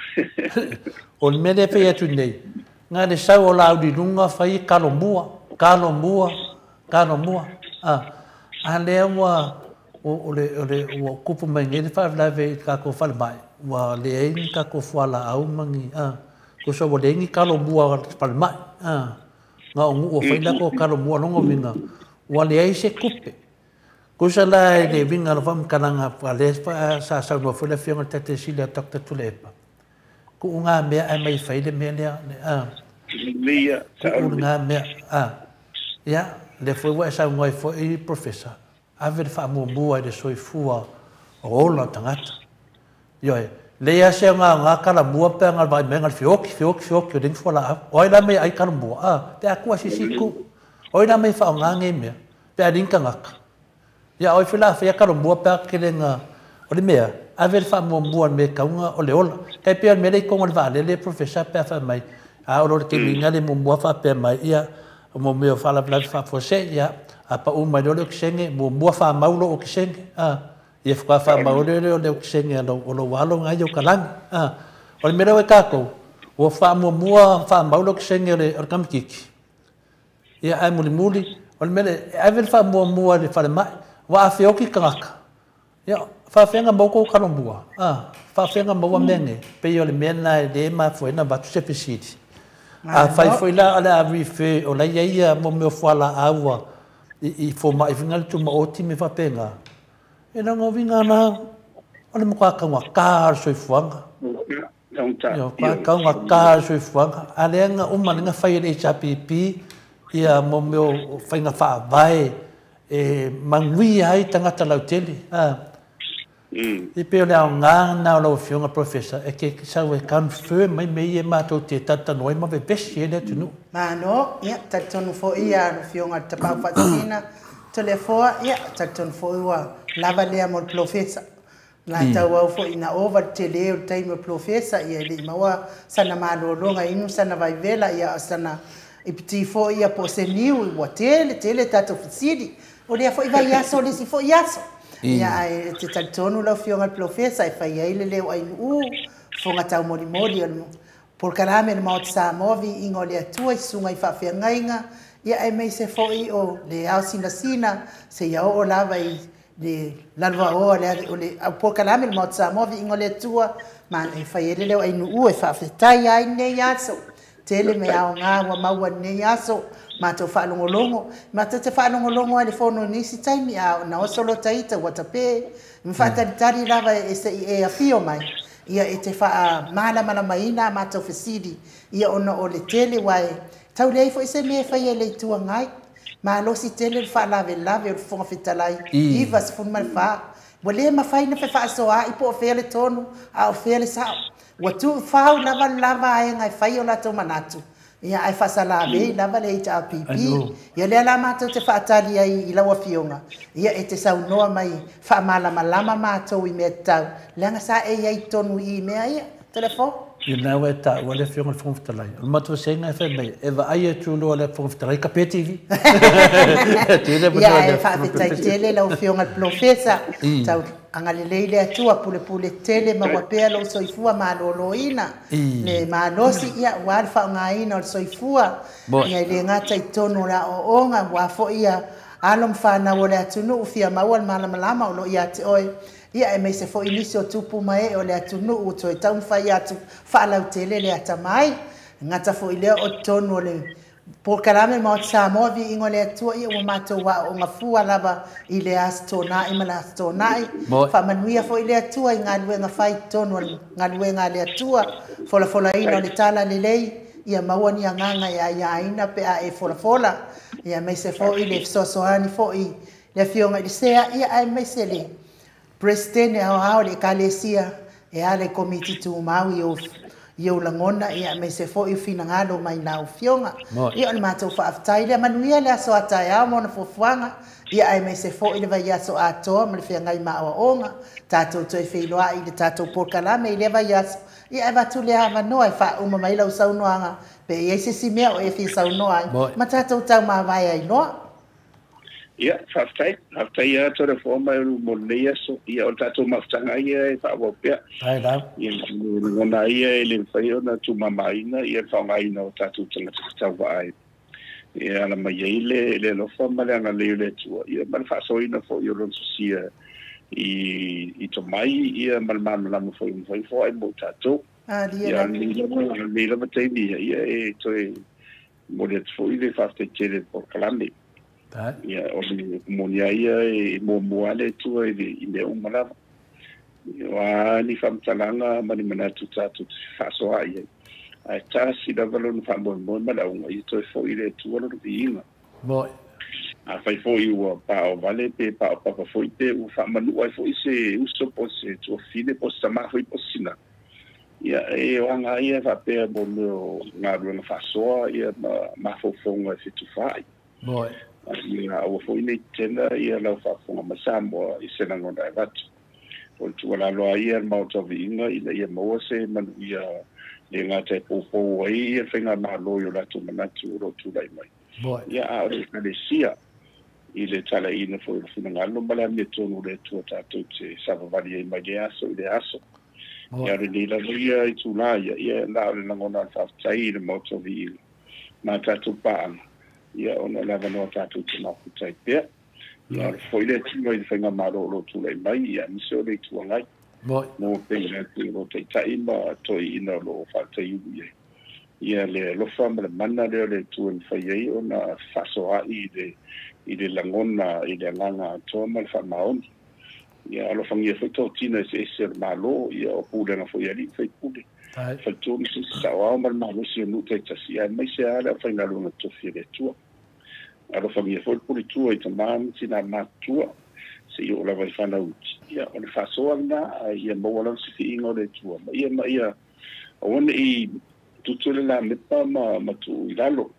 o me de pe tu nei nga de sa o la di lunga fai kalomua a le o le kupu mai ngi fa la ve ka ko fa mai wa le ai ka ko fa la au mangi ko so bo le ngi ka lo bua pa mai nga o fa la ko ka lo bua no vinga wa le ai se kupe ko sa la le vinga lo fam kananga pa le sa no fo le fianga tete si le tok tu le pa ko nga me ai mai fa le me le lia ko nga me ya le fo wa sa ngoi fo i professor ave fa mo bua de soi fua o la tangata yo le ya se nga kala bua pe nga vai mengal fioki ding fola oi la me ai kala bua te aku asisiku oi la me fa nga nge me pe ding kanga ya oi fila fa kala bua pe ke nga o le me ave fa mo bua me ka nga o le ola te pe me le ko nga le professeur pe fa mai a o ke minga le mo bua fa pe mai ya mo me fa la fa fo se ya apa uma do kisenge mo bua fa maulo o kisenge ia fa maulo le kisenge o lo walo ngai o kalang o me re ka ko o fa mo mua fa maulo kisenge le o kam kiki ia ai muli o me avel fa mo mua le fa mai wa fe o ki kaka ia fa fenga mo ko kalombua fa fenga mo menge pe yo le mena de ma foi na batu se pesiti foi la ala rife o la ia mo me fala awa i fo mai vingal tu mo oti me fa penga e na ngo vinga na ole mo ka wa ka so fuanga yo ka wa ka so fuanga ale nga o malinga fai le HPP ia mo me fainga fa vai e mangui ai tangata lauteli i pe ole nga na lo fiunga professor e ke sa we confirm mai me ma to te tata noi ma ve pesi ele tu no no ia tatonu fo ia no fiunga te pa fatina telefone ia tatonu fo wa lava le mo professor na tawa fo ina over tele o time professor ia le mawa sana ma lo longa inu sana vai vela ia sana ipti fo ia po se niu wa tele tata ofisidi o le foi vai aso le si foi aso ia te tonu lo fionga professor fai ele le ai fonga tau mori por karame le mau sa movi ingo le tua sunga I fa ngainga ia ai mai se foi o le au sina se ia o lava I le lalva o le por karame le mau sa movi ingo le tua ma e fai ele le ai e fa tai ai ne aso tele me au nga wa maua ne aso ma to fa longolongo ma te fa longolongo le fono ni si tai mi au na o solo taita wa tape mi fa tari lava e afio mai ia e te fa mala maina ma to fesidi ia ona o le tele wai tau le fo se me fa le tua ngai ma lo si tele fa lave o fo fitalai iva se fun mal fa wale ma fa ina fa so a ipo fele tonu a fele sa wa tu fa lava ai ngai fa yo la to manatu ia ai fa sala be lava le ta pipi ia le la ma to te fa tali ai la wa fionga ia e te sau noa mai fa mala malama ma to I me tau langa sa e ai tonu I me ai telefon ia na wa ta wa le fionga fon fitalai o ma to senga fa mai e va ai tu lo le fon fitalai ka pe TV ia e fa fitai tele la fionga professor tau anga le leile atua pule tele ma wa pe lo soifua ma lo ina le ma nosi ia wa fa nga ina soifua ia le ngata itono la o onga wa fo ia alom fa na wole atunu ufia ma wal malama lo ia te oi ia e me se fo inisio tupu mai o le atunu u to taun fa ia tu fa la tele le atamai ngata fo ile o tono le por karame mo sa mo vi ingole atua ia o mato wa o ngafua lava ile astona imala astona fa manuia fo ile atua ngalwe nga fai tono ngalwe ngale atua fola ino le tala le lei ia mawani nganga ia ina pe a e fola ia me se fo ile sosoani fo I le fionga le sea ia ai me se le presidente ao le kalesia e ale committee tu mau Yo langona ia me se fo I fina ngalo mai na fionga ia le matou fa aftai le manuia le so atai a mo na fofuanga ia ai me se fo I le vai aso ato me le fia ngai ma onga tatou toi feiloa I le tatou por kalame I le vai aso ia va tu le ava no ai fa uma mai lau saunoanga pe ia se si mea o e fi saunoa ma tatou tau ma vai ai no ia aftai ia to le forma mo le so ia o tatou maftanga ia e fa wo pe ai la ia ngona ia le fai ona tu mamaina ia fa ngai no tatou tanga tau vai ia la mai le lo forma le ana le tu ia mal fa so ina fo yo lo sia I to mai ia mal la mo fo ai mo tatou ia ni la matei ia e to mo le fo ile fa te tele por kalame ia o le monia ia e mo ale tu I le umala wa ni fam talanga mani manatu tatu fa so ai ai ta si da valon fa mo mala un I to fo ile tu lo vinga mo a fai fo I wa pa o vale pe pa fo te u fa manu ai fo se u so po se tu fine po sa ma fo po sina ia e o anga ia fa pe bo no nga ru na fa so ia ma fo nga se tu fa mo ia o fo ile tena ia la fa fo ma sambo I se na ngona vat o tu la lo ia ma to vinga ia mo se man ia le ngata po ia fenga ma lo yo la tu na tu ro tu dai mai ia a le kalesia ile tala ina fo fina ngalo bala me to no le tu ta tu se sa va valia mai ia so ile aso ia le la ia tu la ia la le ngona fa tai le mo to vinga ma ta tu pa ia ona lava no tatu te mafu tai pea ia foi le tino I whainga maro lo tu lei mai ia miso le tu angai mo pena tu lo te tai ma toi ina lo whata iu ia le lofa ma le mana le tu en whaiei ona whasoa I le langona I le nganga toa ma le whamaoni ia alo whangia whaito tina se malo ia o pūlenga foi ali whai pūle whaito mi se sawa ma le malo si anu te tasi ai mai se ala whainga lunga tofi le tua alo famia foi por tu e tamam sina matua se yo la vai fana uti ia o le faso na ia mo wala se ingo le tu ia on I tutule la me pa ma tu ilalo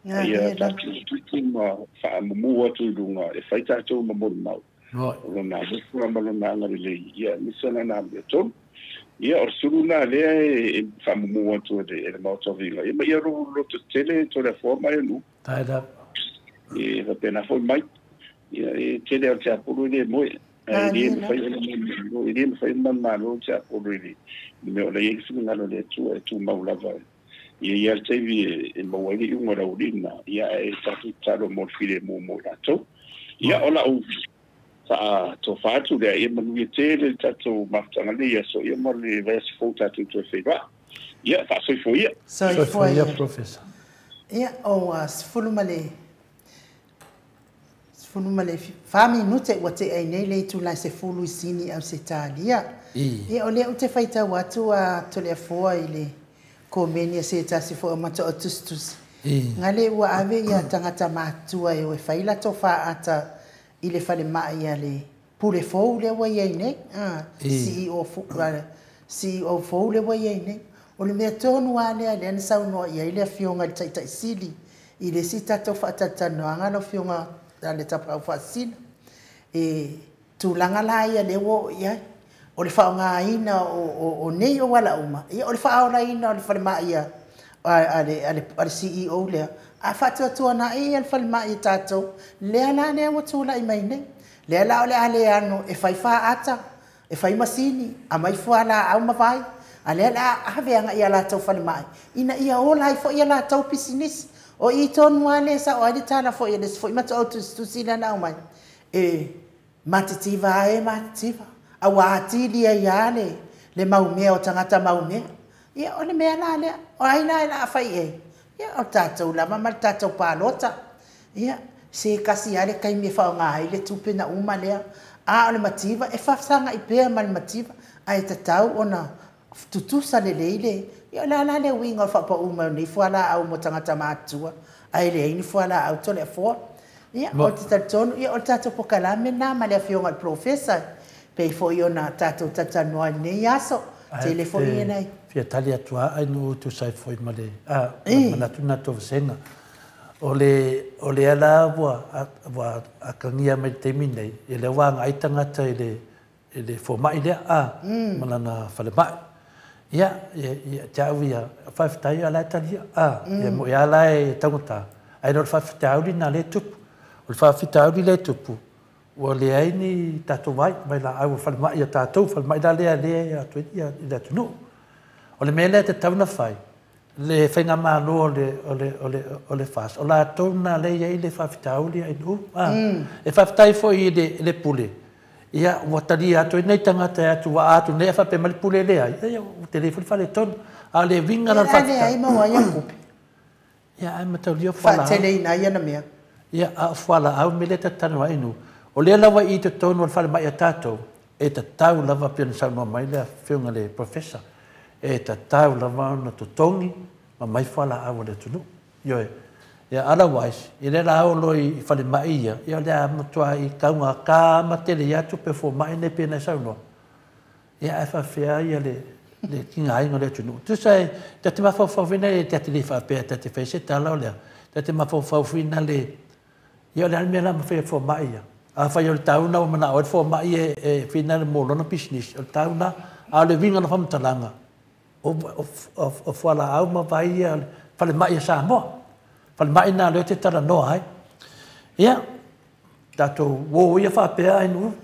ia ta tu ma fa mo tu lunga e fai ta tu mo mo lo na fu ma lo na le ia mi sona na le to ia o suruna le fa mo tu de mo to vinga ia ro lo tele to le forma e nu tai da e va pena foi mai ia tele o te apuru le mo ai le fai le fai mamma lo te apuru le me o le yesu ngalo le tu maulava ia te vi e mo wali un ora urina ia e tatu talo mo file mo la to ia ola u sa to fatu le ia mo ia tele tatu maftanga le ia so ia mo le vai se fo tatu to fe ba ia fa so fo ia professor ia o as fulumale fami nute wa te ai nei le tu la se fulu sini au se talia ia o le o te faita watu a to le foa ile komenia se tasi fo mato atustus ngale wa ave ia tangata matua e faila to fa ata ile fale mai ale pure fo le wa ia nei CEO fo le wa ia nei o le mea tonu ale an sau no ia ile fionga tai sili ile sita to fa tata no ngalo fionga ale tapa fa sina tu langa la ia le wo ia o le fa nga ina o nei o wala uma ia o le fa ona ina o le fa ma ia ale CEO le a fa tu na ia le fa ma ia tato le ana ne o tu la i mai nei le la ole ale ano e fa ata e fa masini a mai fa la au ma vai ale la ave nga ia la to fa mai ina ia o la fo ia la to business o i tonu ale sa o adi tana fo ia des fo ma to tu sila na mai matitiva matitiva awa atili ia le maumea o tangata maumea ia o le mea la le o aina la fai ia o tatou la mama tatou palota ia se kasi ale kai me fa nga ile tupe na uma le a o le mativa e fa sanga i pe mal mativa ai tatau ona tutusa le leile ia la le winga fa pa uma ni fa la au mo tangata matua ai le ni fa la au tole fo ia o tatou ia o tatou pokala me na ma le fionga professor pe fo iona tatou tata noa nei aso telefoni nei fia tali atua ai no tu sai foi male mana tu na to senga ole ala wa akania me temine ele wanga ai tangata ele fo mai le mana na fale mai ia tawia fa tai ala tali ia mo ia la e tangota ai no fa tai na le tup o fa tai le tupu o le ai ni tatou vai la au fal mai ia tatou fal mai da le atu ia ida tunu o le mele te tauna fai le fenga malo o le fas o la tona le ia le fa fitauli ai nu e fa fitai foi le pule ia o tali atu nei tangata atu wa atu ne fa pe mal pule le ai ia o telefone fa le ton a le vinga na fa ai ma wa ia kupi ia ai matau lia fa fa tele ina ia na mea ia a fala au mele te tanu ai nu o le lava i te tonu al fale mai a tātou, e ta tau lava pia sa ma mai lea whiunga le professor, e ta tau lava na tutongi, ma mai whala awa le tunu. Ioe, ia otherwise, i le la au loi i fale mai ia, ia lea matua i kaunga ka matele i atu pe fo mai ne pia na saunoa. Ia e whawhia ia le kinga ainga le tunu. Tu sai, te te mawhawhawhina e te ati le whapea, te te whaise tala o lea, te te mawhawhawhina le, ia le almea la mawhia fo mai ia. A fai o tauna o mana o fo mai e fina le molo na business o tauna a le vinga na famtalanga o fala au ma vai fale mai sa mo fale mai na le te tara no ai ia tato wo ia fa pe ai no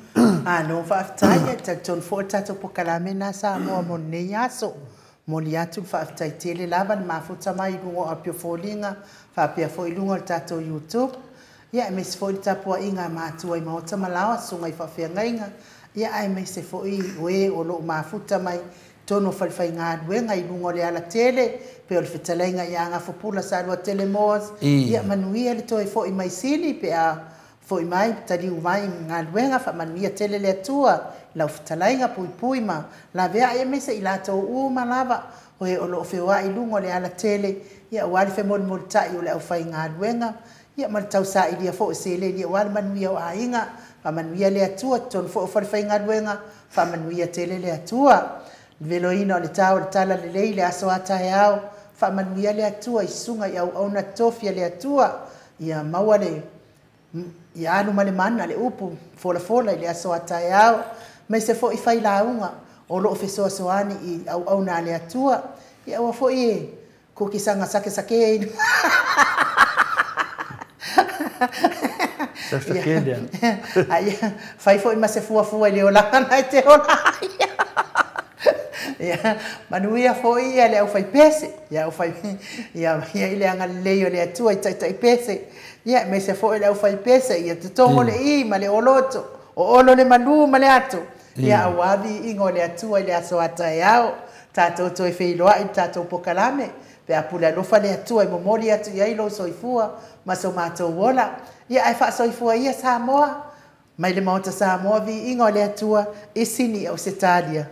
no fa tai te ton fo tato po kalame na sa mo ne yaso mo liatu fa tai tele lava ma futa mai go a pio folinga fa pe fo ilunga tato YouTube ia me se foi tapua inga matua i maota malawa sunga i whawhiangainga. Ia ai me se foi oe o lo mafuta mai tono whalwhai ngā duenga i lungo le ala tele pe o le whitalainga i anga whapula sa rua tele moas. Ia manuia le toi foi mai sili pe a foi mai tali umai ngā duenga wha manuia tele le atua lau whitalainga pui pui ma. La vea ia me se i lato uma lava oe o lo whiwa i lungo le ala tele. Ia wali whe mori mori tai o le au whai ngā duenga. Ia mal tau sa idia fo se le dia wal manuia o ainga fa manuia le atua ton fo fai ngaduenga fa manuia tele le atua veloina le tau le tala le leile aso ata yao fa manuia le atua isunga ya ona tofia le atua ia mawale ia anu male mana le upu fola le aso ata yao me se fo i fai launga o lo feso soani i ona le atua ia wa fo i ko kisanga sake Taftakelia. Ai fai foi ma se fua le ola na te ola. Ya manuia foi ele au fai pese. Ya au fai ya ile anga le yo le atua tai pese. Ya me se foi le au fai pese ya te tongo le I ma le oloto. O olo le manu ma le ato. Ya awavi ingo le atua le aso ata yao. Tato to e feiloa I tato pokalame. Pe apula lo fa le atua I momoli atu ya ilo soifua ma so mato wola. Ya ai fa soifua ia Samoa. Mai le mauta Samoa vi ingo le atua I sini au Setalia.